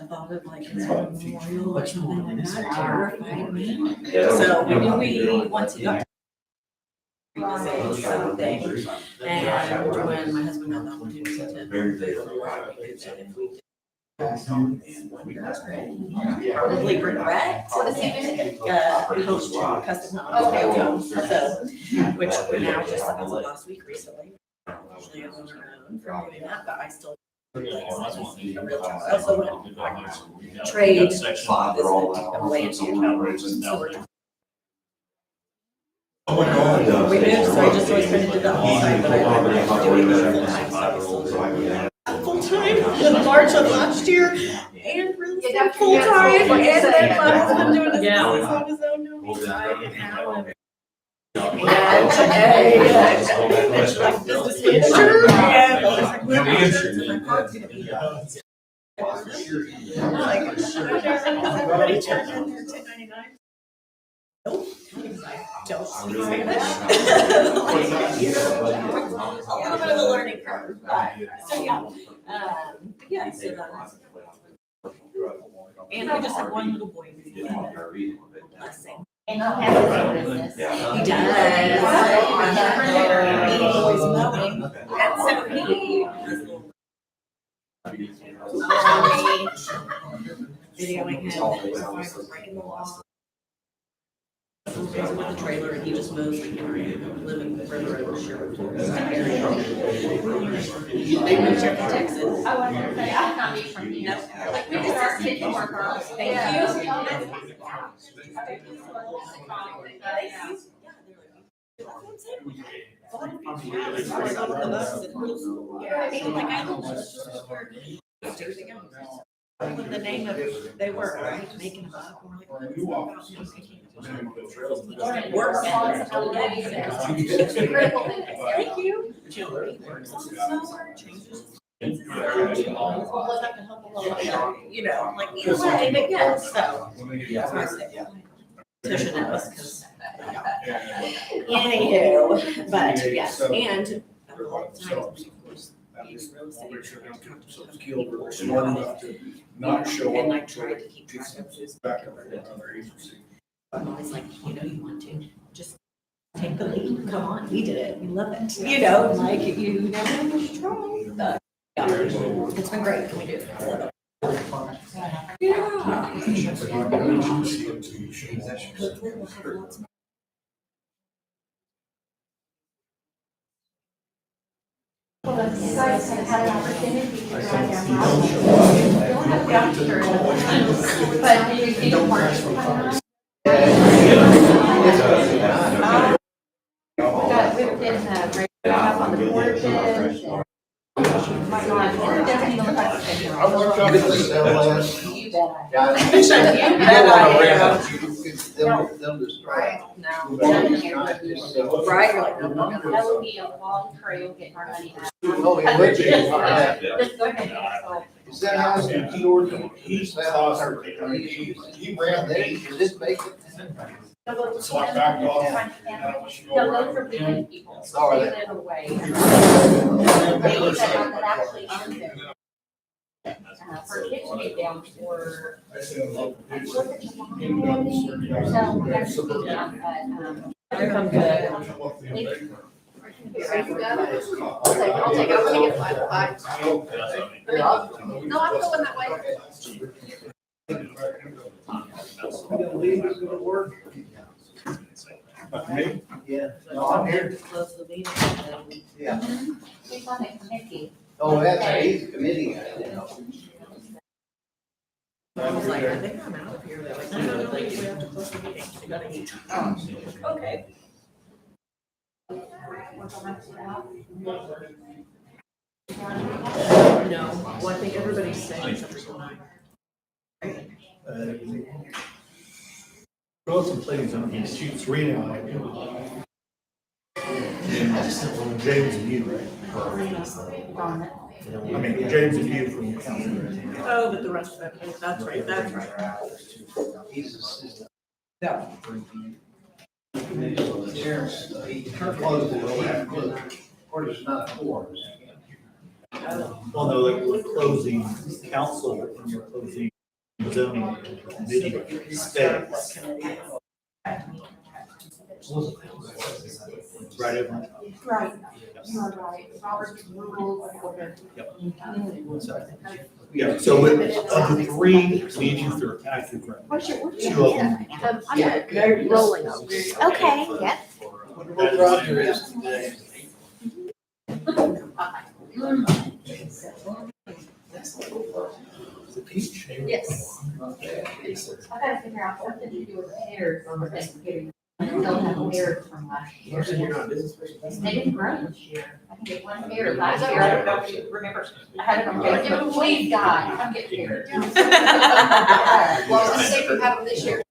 I thought of like his memorial or something like that, terrified me. So when we went to go. Something, and when my husband got the opportunity to. Probably regret. What is he doing? Coach custom home. So, which we now just as of last week recently. Usually I'm on my own for doing that, but I still. I also went trade, I'm way into your we moved, so I just always kind of did that whole side, but I've been doing it full-time in March of last year, and really full-time, and then my husband doing this business on his own, doing side, and now I'm. Like business manager, and like where my insurance and my car's gonna be. Like, everybody turns in their 1099. Nope. Don't speak Spanish. A little bit of a learning curve, but, so yeah. Yeah, so that's. And I just have one little boy who's blessing. And he'll have his own business. He does. Always mowing. And so he. Videoing him, and so breaking the law. With the trailer, and he just mows like living further over Sherwood. They moved here from Texas. Oh, I was gonna say, I thought you from here. Like, we just are kids more girls. Thank you. The name of, they were, right, making them up. Work responsibilities and critical thinking. Thank you. You know, like either way, but yes, so. That's why I said, yeah. Pushing it was because. Anywho, but yes, and a lot of times, of course, these real estate agents are Skilled or smart enough to not show and up. like try to keep track of who's Back up in another agency. I'm always like, you know, you want to just take the lead. Come on, we did it. We love it. You know, like you never know what's wrong. But yeah, it's been great. Can we do it? Yeah. Agency until you show up. Hopefully we'll have lots more. You guys have had an opportunity to drive down Route 1. Don't have the opportunity, but do you see the parking coming up? We've been up on the porches. My God, we're definitely gonna I worked on this LS. You bet I Yeah. am. They'll destroy it. No. So- Right, you're like, that would be a long trail getting our money out. Oh, it would be. Just go ahead. Is that house in Keyword? He's awesome. He ran there, is this vacant? So I backed off. No, those are business people. Sorry. They live away. Ladies that actually own them. For kids to get down for. So, that's I'm good. I'll take, I'm gonna get 5 to 5. No, I'm going that way. Is gonna work? Me? Yeah. No, I'm here. Close the meeting. Yeah. He's on a committee. Oh, that's right, he's a committee guy. I was like, I think I'm out of here. They're like, no, we have to close the meeting. We gotta eat. Okay. No, well, I think everybody's saying except for Throw some things on these sheets, Rena and I. And James and you, right? I mean, James and you from the county. Oh, but the rest of it, that's right, that's right. He's assistant. Yeah. The chair's, he closed it, he closed it. Or it's not four. Well, no, like we're closing council and we're closing zoning committee status. Right, everyone? Right, you are right. Robert's rules of order. Yeah, so of the three, we use their active rep. Two of them. I'm rolling over. Okay, yep. What Roger is today? The peach. Yes. I gotta figure out what to do with the hairs on Thanksgiving. I don't have hairs from last year. They didn't grow this year. I can get one hair. Last year, I don't know if you remember, I had it on Facebook. Please, God, come get here. Well, let's see if we have them this year.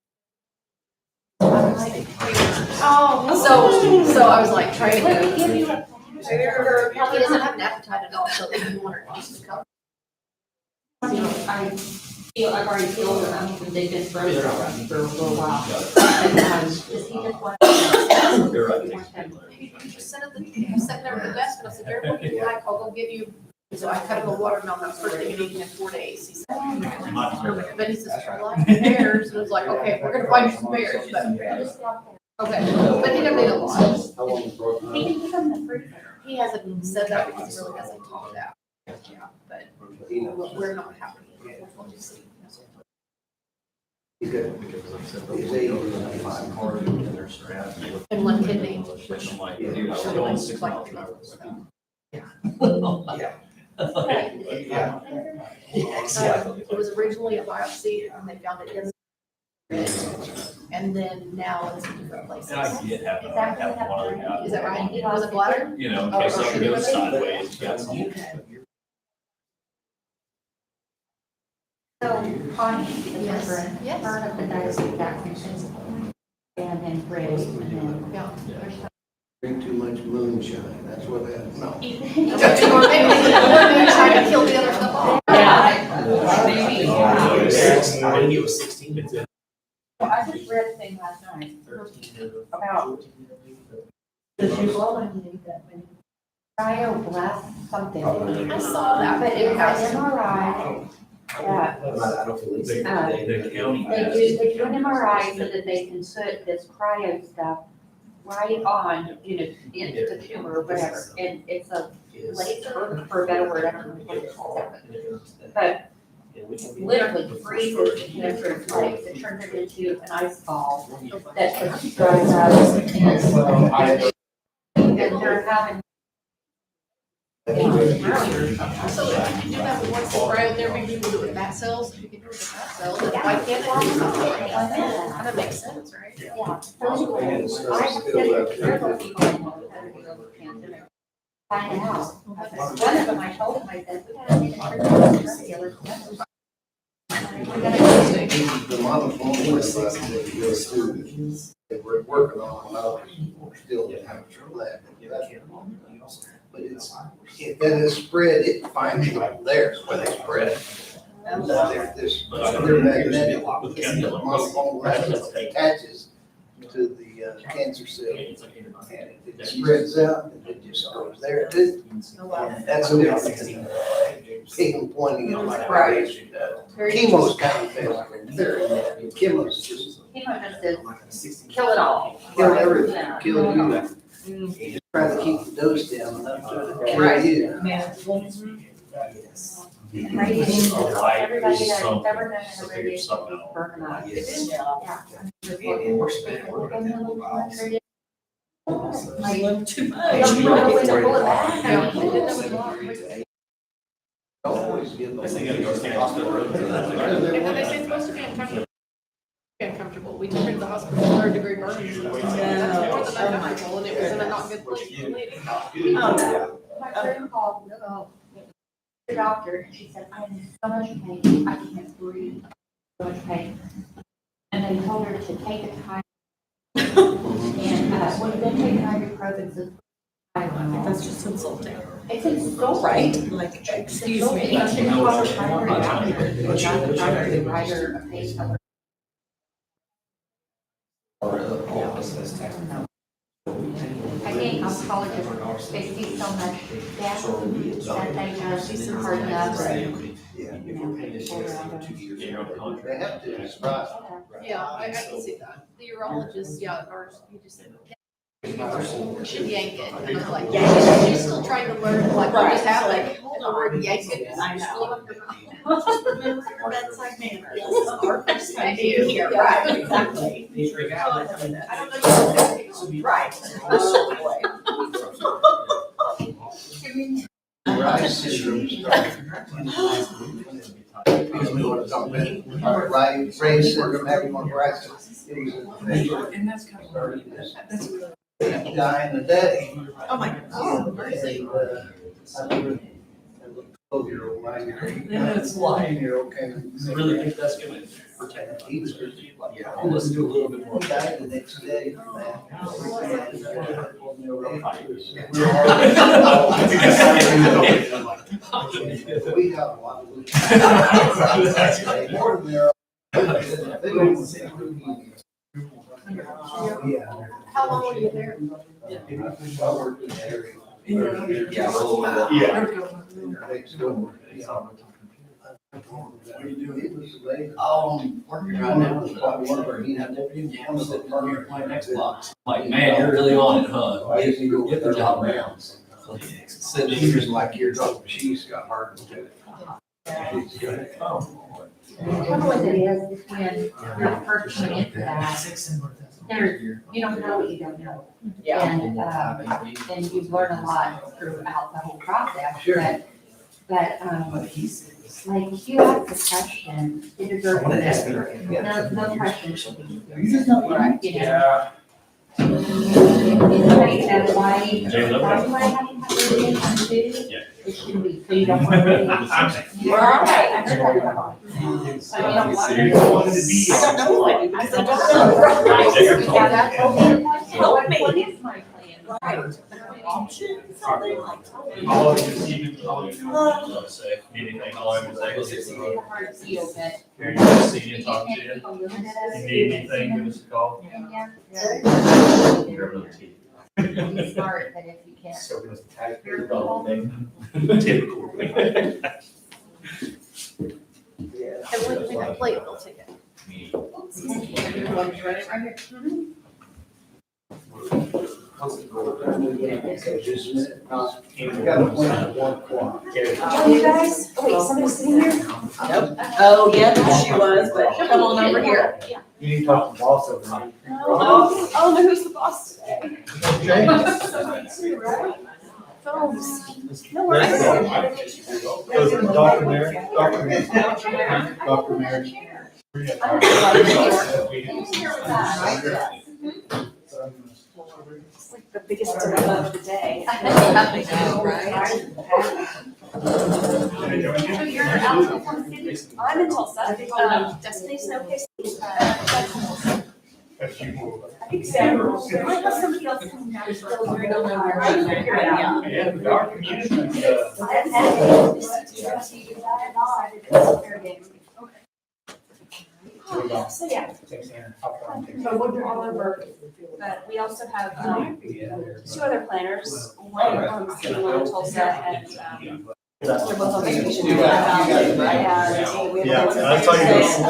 Oh. So I was like, trying Let me to. give you a. Probably doesn't have an appetite at all, so if you want her to come. I've already filled them, they've been frozen for a little while. And, does he just want? You just sit at the, you sit there at the desk, and I said, Jared, what do you like? I'll go get you. So I cut him a watermelon, that was first thing he ate in 4 days. He said, but he says, I like bears. And I was like, okay, we're gonna find you some bears, but. Okay, but he never did a lot. He can put them in the freezer. He hasn't said that because he really hasn't talked out. Yeah, but we're not happy. We'll just see. He's got, he's 85 cars in their strap. And one kidney. Which I'm like, Yeah. dude, I was going 6 miles an hour. Yeah. It was originally a biopsy and they found it in. and then now it's in different places. And I did have, have one other guy. Is that right? Was it bladder? You know, in case something goes sideways, you got some. So Connie, the Yes. member, Yes. part of the dynasty that and then Ray, and then. Yeah. Drink too much moonshine, that's what that, no. Maybe we're trying to kill the other stuff off. Maybe. I think it was 16. Well, I just read a thing last night about the Eufaula cryoblast something. I saw that. But it was an MRI that, I don't feel it's. The county. they do an MRI so that they can put this cryo stuff right on, into the tumor or whatever. And it's a laser, for a better word, I don't know what it's called. But literally freezes the cancerous legs. It turns it into an ice ball that just dries out. And they're having. So if you can do that with one cryotherapy, we can do it with fat cells. If you can do it with fat cells, why can't it do something like that? Kind of makes sense, right? Yeah. So I have several people I know that are dealing with cancer. Find out. One of them, I told him, I said, we gotta make a trip to Australia. The mom was students, they were working on, we're still having trouble that. But it's, if that is spread, it finds you there where they spread. They're magnetic. The monoclonal attaches to the cancer cell. And it spreads out, and it just goes there too. That's the difference. Even pointing it like radiation does. Chemo's kind of thing. Chemo's just Chemo just says, kill it all. kill everything, kill you. You just try to keep the dose down enough to kill you. Radiation, everybody that's Something. ever known So a figure radiation something is out. burning up. Yes. Yeah. We're spending, we're gonna have a lot. I love too You much. don't know when to pull it back. I mean, you did that with Always give them. I think you gotta go to the hospital room. And when they say it's supposed to be uncomfortable, we took her to the hospital, third degree burns. And stuff. That's more than uncomfortable, and it was in a not good place. My friend called the doctor, and she said, I'm in so much pain, I can't breathe, so much pain. And they told her to take a time. And when they take ibuprofen, I don't know. That's just insulting. It's insulting. Right? Like, excuse me. It's insulting. You have a primary doctor, you got the primary writer, a page number. I think oncologists, they see so much death that they just harden up. They have to, it's right. Yeah, I can see that. The urologist, yeah, or he just said, we should yank it. And I was like, yeah, she's still trying to learn, like, what just happened. And the word yank it is I know. still in her mouth. Just remember your bedside manner. Yes, our first time Thank you. here, right, exactly. I don't know. Right. Rice syndrome started. Because we want to talk about Ray's syndrome, having more rice. And that's kind of started this. Dying a day. Oh, my God. Oh, mercy. 12-year-old, 9-year-old. That's why. 10-year-old came. I really think that's gonna protect. He was, Yeah, I'll listen to a little bit more. he died the next day from that. We got a lot of. More than there. Yeah. How long were you there? I worked in the area. Yeah, a little bit. Next door. It was amazing. Oh, I'm working right now. Next block. Like, man, you're really on it, huh? Get the job now. He was like your dog, she's got heart attack. She's good. The trouble with it is when you're first coming into that, there's, you don't know what you don't know. Yeah. And you learn a lot throughout the whole process. Sure. But But, like, you asked the question, it deserves it. No question should be. Right, you know. Somebody said, why do I have to have really income too? It shouldn't be, so you don't want to really. You're all right. I don't know what, because I don't know. Yeah, that's okay. What is my plan? Right. Options, are they like? I'll say anything, all I can say is. Hard to deal with. Here, you can see and talk to you. If you need anything, give us a call. Be smart, but if you can't. Typical. And when I play it, they'll take it. We got a plan at 1 o'clock. Oh, you guys, oh, wait, somebody's sitting here? Nope. Oh, yeah, she was, but come on over here. You need to talk to the boss over there. Oh, no, who's the boss today? Jay? Phones. No worries. Dr. Mary, Dr. Mary. Dr. Mary. It's like the biggest dilemma of the day. So you're out in Oklahoma City? I'm in Tulsa, Destination Showcase. I think so. I have somebody else coming down. We don't know where. I figure it out. Yeah, our community, So, yeah. So we'll do all over, but we also have, 2 other planners, one from City, one in Tulsa, and, they're both on vacation. Yeah, I'll tell you this. You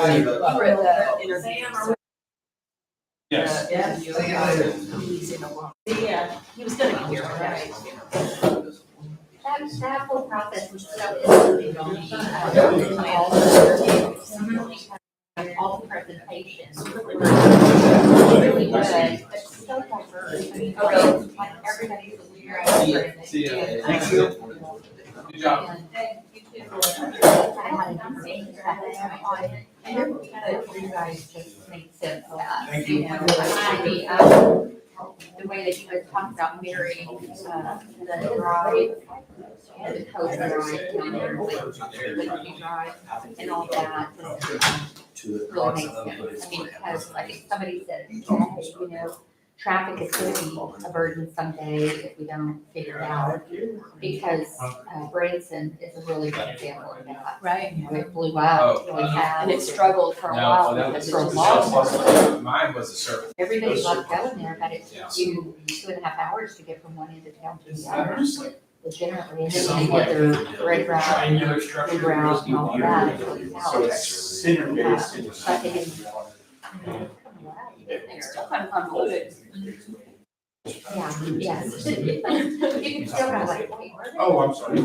were at the interview. Yes. Yeah, he was gonna be here, right? That whole process was so all the presentations were really good, but so diverse. I mean, like everybody was here. See ya. Thank you. Good job. You guys just make sense of that. Thank you. The way that you guys talked about marrying, the drive, and the coach drive down there, the drive, and all that. Really makes sense. I mean, because I think somebody said, you know, traffic is going to be a burden someday if we don't figure it out. Because Branson is a really good example of that. Right. You know, it blew up, it really has. And it struggled for a No, while. that because was, for a long time, mine was a circle. everybody loved going there, but it took you 2.5 hours to get from one end of town to the other. Legitimately, and then they get their red route, Triangular blue structure. route, and all that. So it's center based. But they didn't. It's still kind of convoluted. Yeah, yes. You can still kind of like, wait, where are they? Oh, I'm sorry.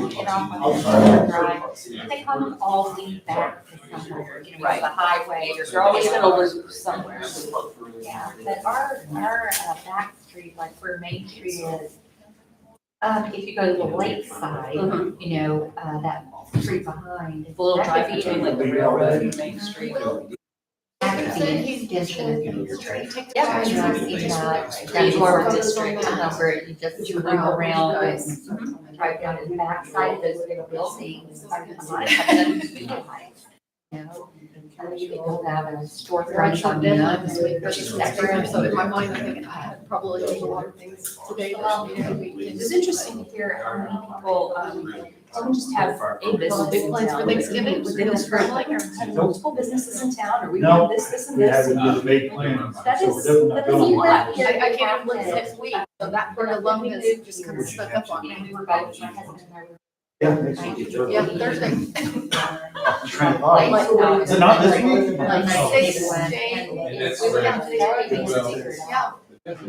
Get off on the drive. They come all lead back to somewhere, you know, the highway or. You're always gonna lose somewhere. Yeah, but our back street, like where Main Street is, if you go to the lake side, you know, that street behind. The little that drive could be between like the railroad and Main Street. That could be an extension. Yeah. I've seen that. That's more district, where you just loop around and drive down to the back side of those big buildings. A lot of them utilize, you know. You don't have a storefront on them. So in my mind, I'm thinking, probably there's a lot of things today that It's interesting to hear how many people, don't just have a business big in plans for town. Thanksgiving. Within this group, like, have multiple businesses in town, or we No, have this, and We this. haven't been big plans. That So is, we're definitely that not is building a lot. I can't even live next week, so that part alone has just kind of stuck up on me. We're both, my husband and I were. Yeah, next week is Yeah, Thursday. Trying to find. Is it not this week? Yeah,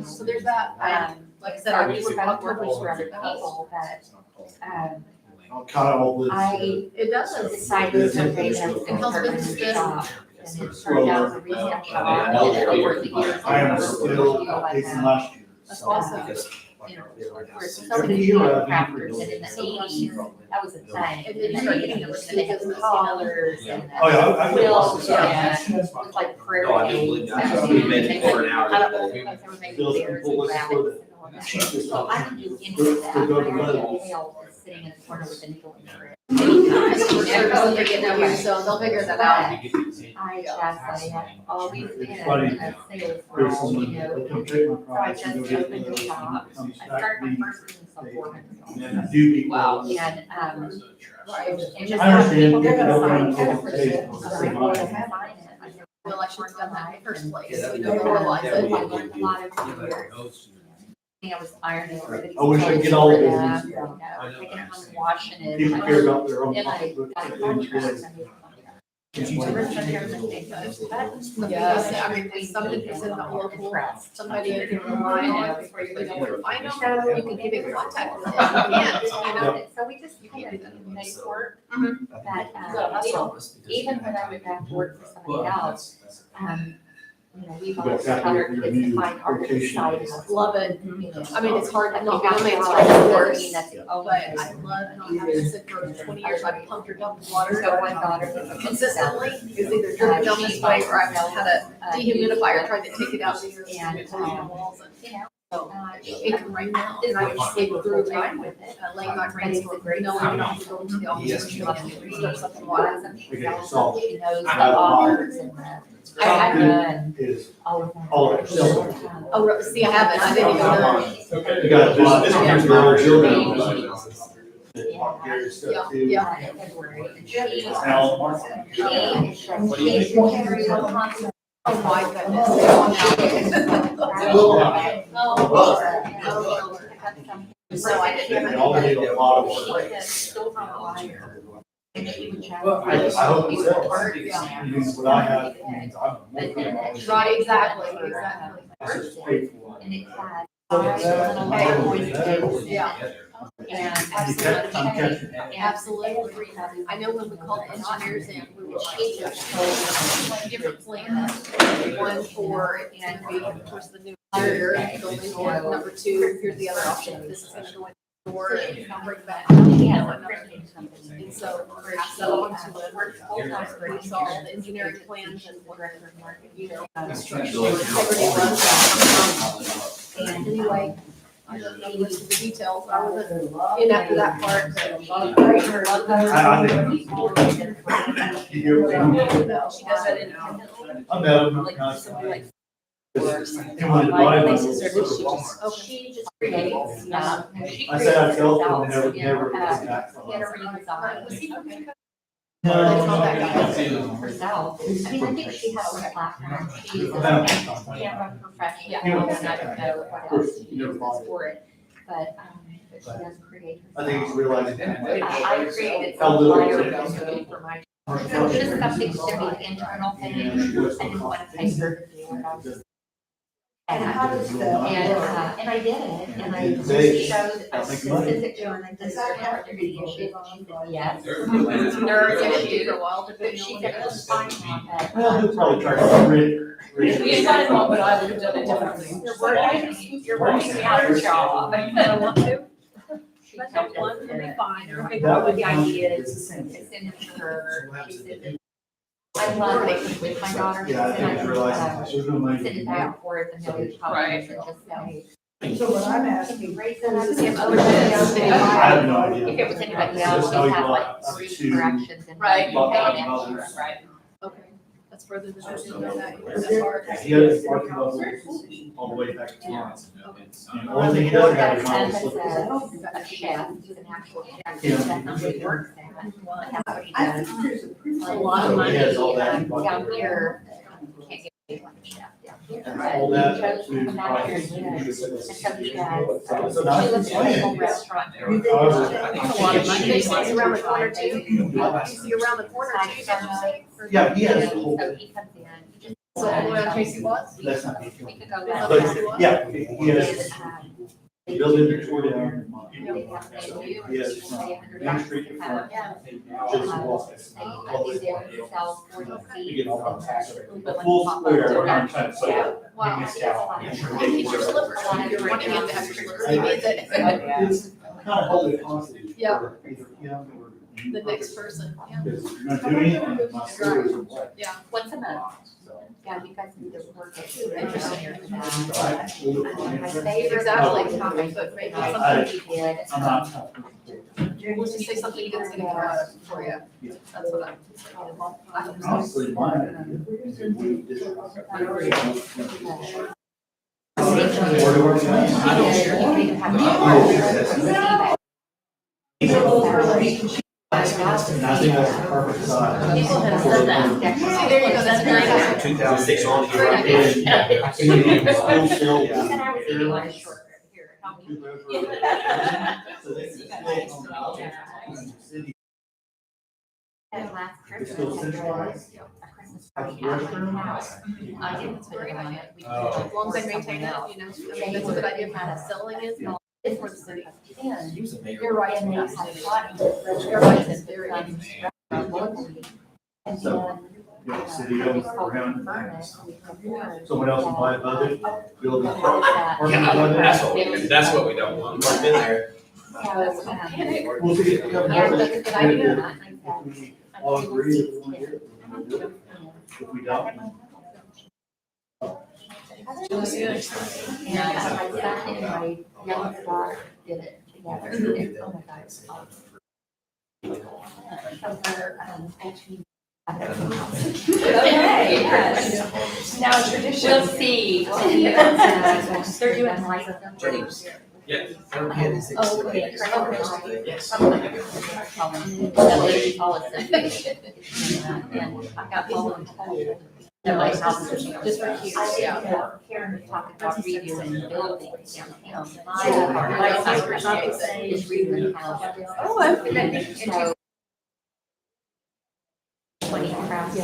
so there's that. Like I said, I was about We're both surrounded by people that, I'll cut all this. It does. decided someday that I was gonna start my own shop. And it started out as a retail shop, and then over the years. I am still taking last year. That's awesome. you know, where so many crafters and in the eighties, that was a thing. And then you started getting them, and they had some collars and Oh, yeah, I feel quilts, like- and it was like prairie. No, I do believe that. games. We made it for an hour I don't know today. if they were making Those bears people and listen rabbits for and all that. cheapest So I option. don't do any To- of to that. go to I have Lebanon. a tail that's sitting in the corner with a needle in it. Customer service will get over, so they'll figure that out. I just, I have always been a Funny. sales There's girl, someone you that know. can take my So I products just and go get opened a them. shop. I started my first business on $400. And I do people. Wow. And, Right. and just I understand. people People that don't sign want to it. overpay for So I the wanted to money. sign it. I never Feel like she's done that in the first place, Yeah, you that'd know, be- realize that it. would I learned a lot over the years. I was ironing everything. I wish I could get all of Taking those. it home, washing it. People care about their own Then I pocketbook. got a They contract. enjoy it. I moved Ever since there was a big buttons. Yes, I mean, it's something that's in the local, somebody you can rely on, before you know where to find them, you can keep in contact with them. Yeah, you know. So we just kind of make work Mhm. that, even when I went back to work for somebody else, you know, we've always taught our kids to find art inside of us. Love it. You know. I mean, it's hard to not Like, be a you man's got right, of doesn't course, mean that's the only but thing. I love how having said for 20 years, I've pumped her dump water. So one daughter Consistently, it's either dripping down this way or I've had a dehumidifier, tried to take it out of the And, walls. you know, It can rain now, and I would sleep through time with it, laying my brains for, no, I'm not going to the office, she loves to start something water. she knows the authors and the. I Is all of that. all of it. Oh, see, I haven't, I didn't even know. You got this one's girl, children. Yeah, yeah. Oh my goodness. So I didn't. They all need a lot of work. Well, I hope it sells. Means what I have means I'm more than always. Right, exactly, exactly. It's just paid for. And it had. Yeah. And You catch- I'm catching it. Absolutely. I know when we called engineers in, we would change different plans. One for, and we, of course, the new interior building, or number two, here's the other option, this is gonna go in the door, and you can bring back. And so, on to the we saw all the engineering plans and what, you know, structural integrity runs. And anyway, I don't know the rest of the details, I wasn't in after that part, but I think. You she does that independently. I met him constantly. He wanted to buy one. She just creates stuff. She I said I'd creates tell him, herself, never, you know, never. come back from Get it. her redesign. Was he from Minnesota? No. Herself. I mean, I think she has a platform. She's a camera professional, and I don't know what else she uses for it, but she does create I think he's realizing that. I created How some little flyers it is. for my, just something to be internal thing. I didn't want to pay her to do it. I was just- And how does that? And I did it, and I just showed a specific to her, and I just said, "Are there any issues?" She said, "Yes." There are issues for a while, But depending she on said, what "Let's find out that." Well, he'll probably try to rid. If I know, but I would have done it differently. You're working out your job, and I want to. But that one will be fine. What would the idea is to send it to her. She said that I love working with my daughter. Yeah, I think he realized she was gonna make. Send it back and forth and he'll be talking and just say. So what I'm asking, If it I have no idea. was anybody else, That's how we he have like bought 3 two corrections and. Right. we pay an extra. Right. Okay, that's further than I didn't know that. Is That's there- hard. He has his parking bubble all the way back to Florence. And the only thing he doesn't have is not a slip. A chef, he's an actual chef, Yeah. that number works at. That's what he I does. think there's a pretty. A lot of money He has all that. down here, can't get paid like a chef down here. And But all he that chose to food come out here and do it. And so he has, So now she he's lives in a playing. home restaurant. However, A lot of money. He's around the corner too. He's around the corner too, did you say? Yeah, he has a whole. So he comes in, he just. So all the way on Casey Watts? That's not. We could go. But, yeah, he has. Build inventory down. So, yes, from Main Street to front, just walk. You get all the tax. A full square, I'm trying to say, maintenance gal. Keep your slippers on, you're wanting him to have slippers. He needs it. It's kind of holding it hostage Yeah. for either him or you. The next person, yeah. Because you're not doing anything, my stories are what. Yeah, once a month. So. Yeah, you guys need to work it. Interesting. Exactly, topic, but maybe something you did. I'm not. We'll just say something that's gonna come out for you. That's what I'm. Honestly, mine. And I think that's the perfect size. People have said that. See, there you go, that's very good. 2006 on here. Great idea. Yeah. And I was eating like a short here. Help me. That last It's still centralized? I didn't, it's very good. As long as I maintain it, you know, I mean, that's a good idea for how selling is, and all. It's for the city. You're right. And they have everybody is very. And So, then. yeah, city owns around. Someone else can buy a budget, build a. That's what we don't want. I've been there. We'll see. Yeah, that's a good idea. We all agree that we want to do it, we're gonna do it. If we don't. And I sat in my young daughter did it together. Oh my God, it's fun. So we're, actually. Okay, yes. Now tradition. We'll see. They're doing like. Yeah. Oh, okay. Yes. That lady policy. And I got all of them. Nobody's house just for cute, yeah. Karen talked about redoing the buildings downtown. My sister's is redoing the house. Oh, I'm. So. 20 crafts.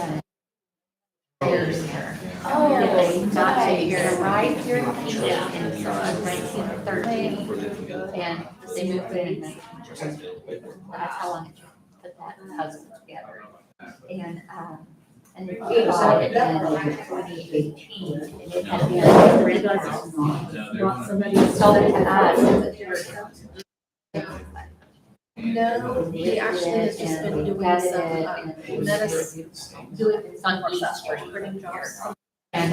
Years here. Oh, They got to here, right here in Phoenix in 1913. And they moved in 1913. That's how long it took to put that puzzle together. And they bought it in 2018. And it had been rented. Somebody sold it to us. No, he actually has just been doing some, medicine, doing some East Street jobs. And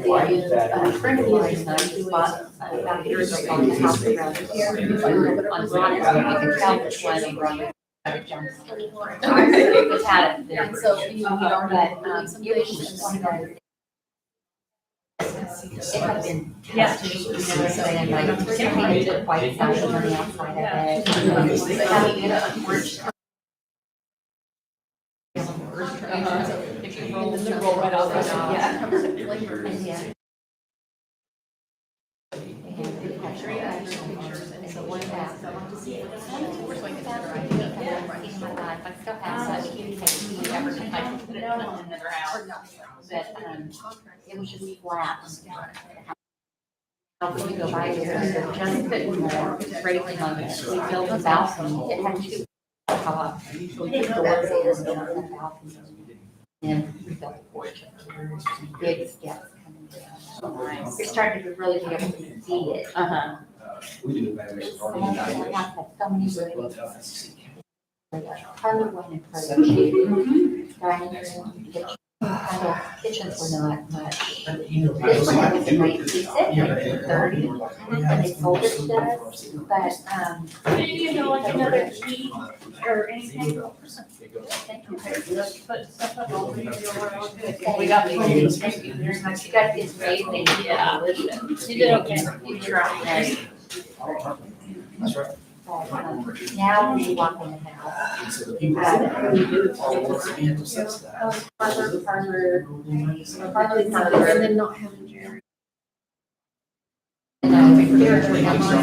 they used, a friend of mine, bought about a year ago, bought the house around here. On Ron's, so you can tell which one of Ron. It's had it there. And so, you know, but, it was just one of those. It had been tested, you know, so and like, they did white fashion on the outside of it. They had an orange. If you roll right off, yeah. And yeah. And it had pictures, and so one bath. We're going to my life, I still have such cute things, you never can put it in another house. But, it was just flat. When you go by there, they're just putting more railing on it. We built a balcony, it had two top. We put doors in, built a balcony. And we built a porch. Big steps coming down. You're starting to really be able to see it. We do that. So many rooms. Parlor one and parlor two. Dining room, kitchen. Kitchens were not much. This one was in 1930, and they sold it to us, but, you know, like another key or anything. Thank you. We got the thank you very much. You guys did amazing. Yeah. You did okay. You tried. That's right. Now we walk in the house. Parlor, and then not having Jerry. And there's a house. So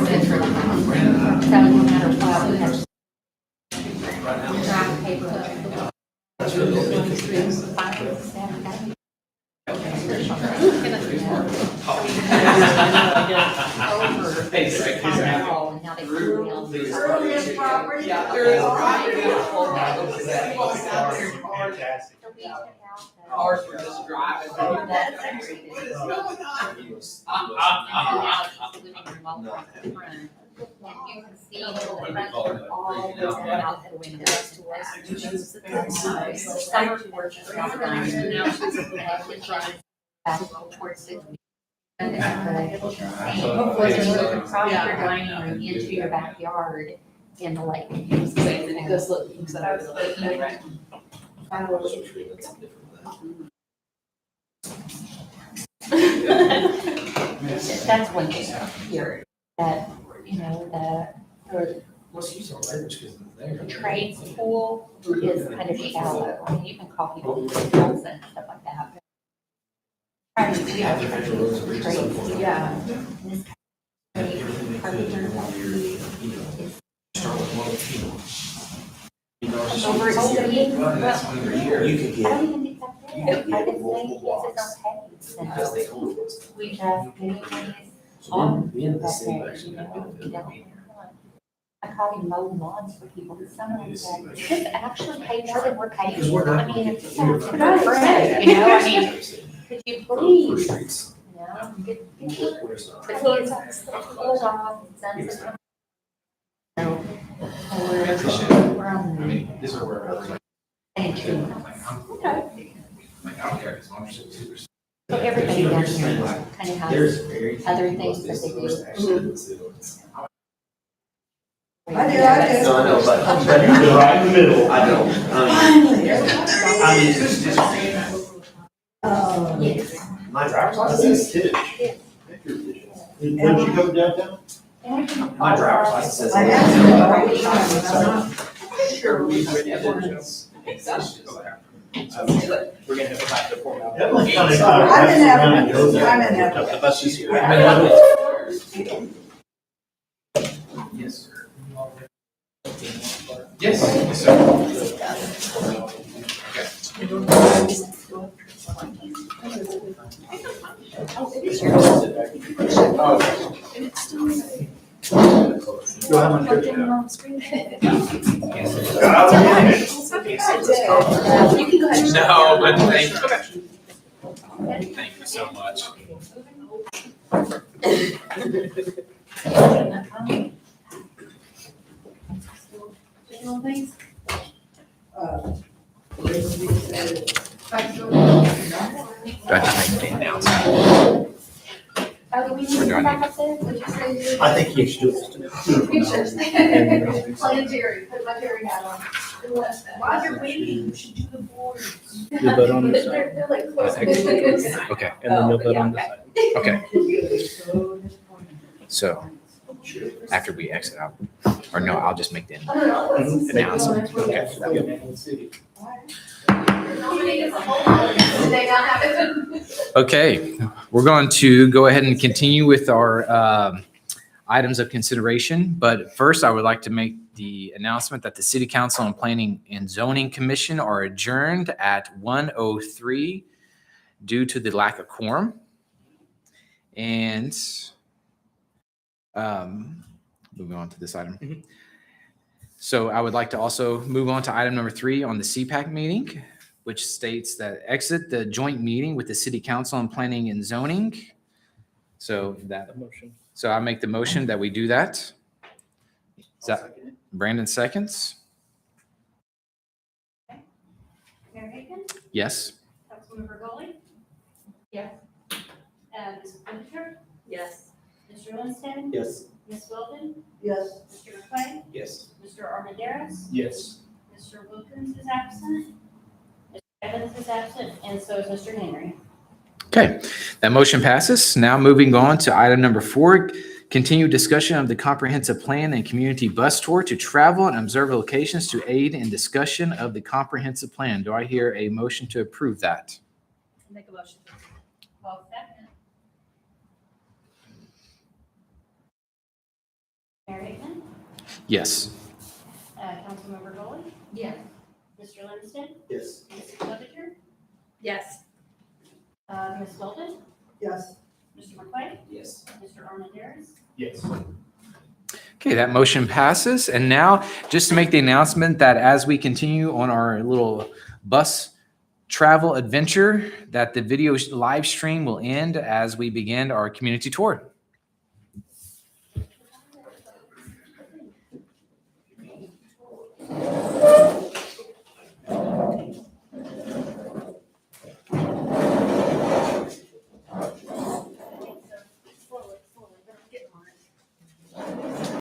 no matter what, we have graph paper. That's really good. And now they pull down. Through his property? Yeah. Through his property? Fantastic. So we took out the- Ours were just driving. That's actually, what is going on? living room all across the front. And you can see the front door all looking out the windows to us. And she's the good side. So summer porch is not done. And now she's back towards the. And hopefully there's a proper dining room into your backyard in the lake. It goes looks at our. That's one thing here, that, you know, the trades pool is kind of shallow. I mean, you can call people hotels and stuff like that. Right, we have trades. Yeah. Over at City. You can get. I don't even think that's it. I didn't think he says okay. Because they own it. We just, anyways, So then the that city day, actually you got know, built we in. don't. I caught him mowing lawns for people this summer. He said, "This actually paid more than we're paying." Because we're not. I mean, it's for free, you know, I mean, could you please? You know, get the kids off, the schools off, the sun's up. So, we're on the. This is where I was like, Thank you. like, I don't care, as long as it's 2%. So everybody down here kind of There's has very. other things that they do. I do. No, I know, but. You're right in the middle. I don't. Finally. I mean, it's just, Yes. my driver's license says two. When you go downtown? My driver's license says. I asked him about which one, but I'm not Sure. We're gonna have to back the form. Evelyn County. I'm in Evansville. I'm in Evansville. The bus is here. Yes, sir. Yes, yes, sir. Go have my trip now. You can go ahead. No, but thank you. Thank you so much. Do I just make the announcement? Oh, do we need to come back up there? Would you say? I think you should do it. Pictures. Playing Jerry, put my Jerry hat on. While you're waiting, you should do the boards. You'll vote on this side. They're like close. Okay, And then you'll vote on this side. okay. So after we exit out, or no, I'll just make the announcement. Okay. Did they not have it? Okay, we're going to go ahead and continue with our items of consideration. But first, I would like to make the announcement that the City Council and Planning and Zoning Commission are adjourned at 1:03 due to the lack of quorum. And moving on to this item. So I would like to also move on to item number 3 on the CPAC meeting, which states that exit the joint meeting with the City Council on Planning and Zoning. So I make the motion that we do that. Is that Brandon seconds? Mayor Hagan, Yes. Councilmember Goley, Yes. Ms. Winter, Yes. Mr. Lindsay, Yes. Ms. Wilton, Yes. Mr. McLean, Yes. Mr. Armandaris, Yes. Mr. Wilkins is absent, Mr. Evans is absent, and so is Mr. Henry. Okay, that motion passes. Now moving on to item number 4, continued discussion of the comprehensive plan and community bus tour to travel and observe locations to aid in discussion of the comprehensive plan. Do I hear a motion to approve that? Make a motion. Well, second. Mayor Hagan, Yes. Councilmember Goley, Yes. Mr. Lindsay, Yes. Ms. Winter, Yes. Ms. Wilton, Yes. Mr. McQuaid? Yes. Mr. Armandaris? Yes. Okay, that motion passes. And now, just to make the announcement that as we continue on our little bus travel adventure, that the video live stream will end as we begin our community tour.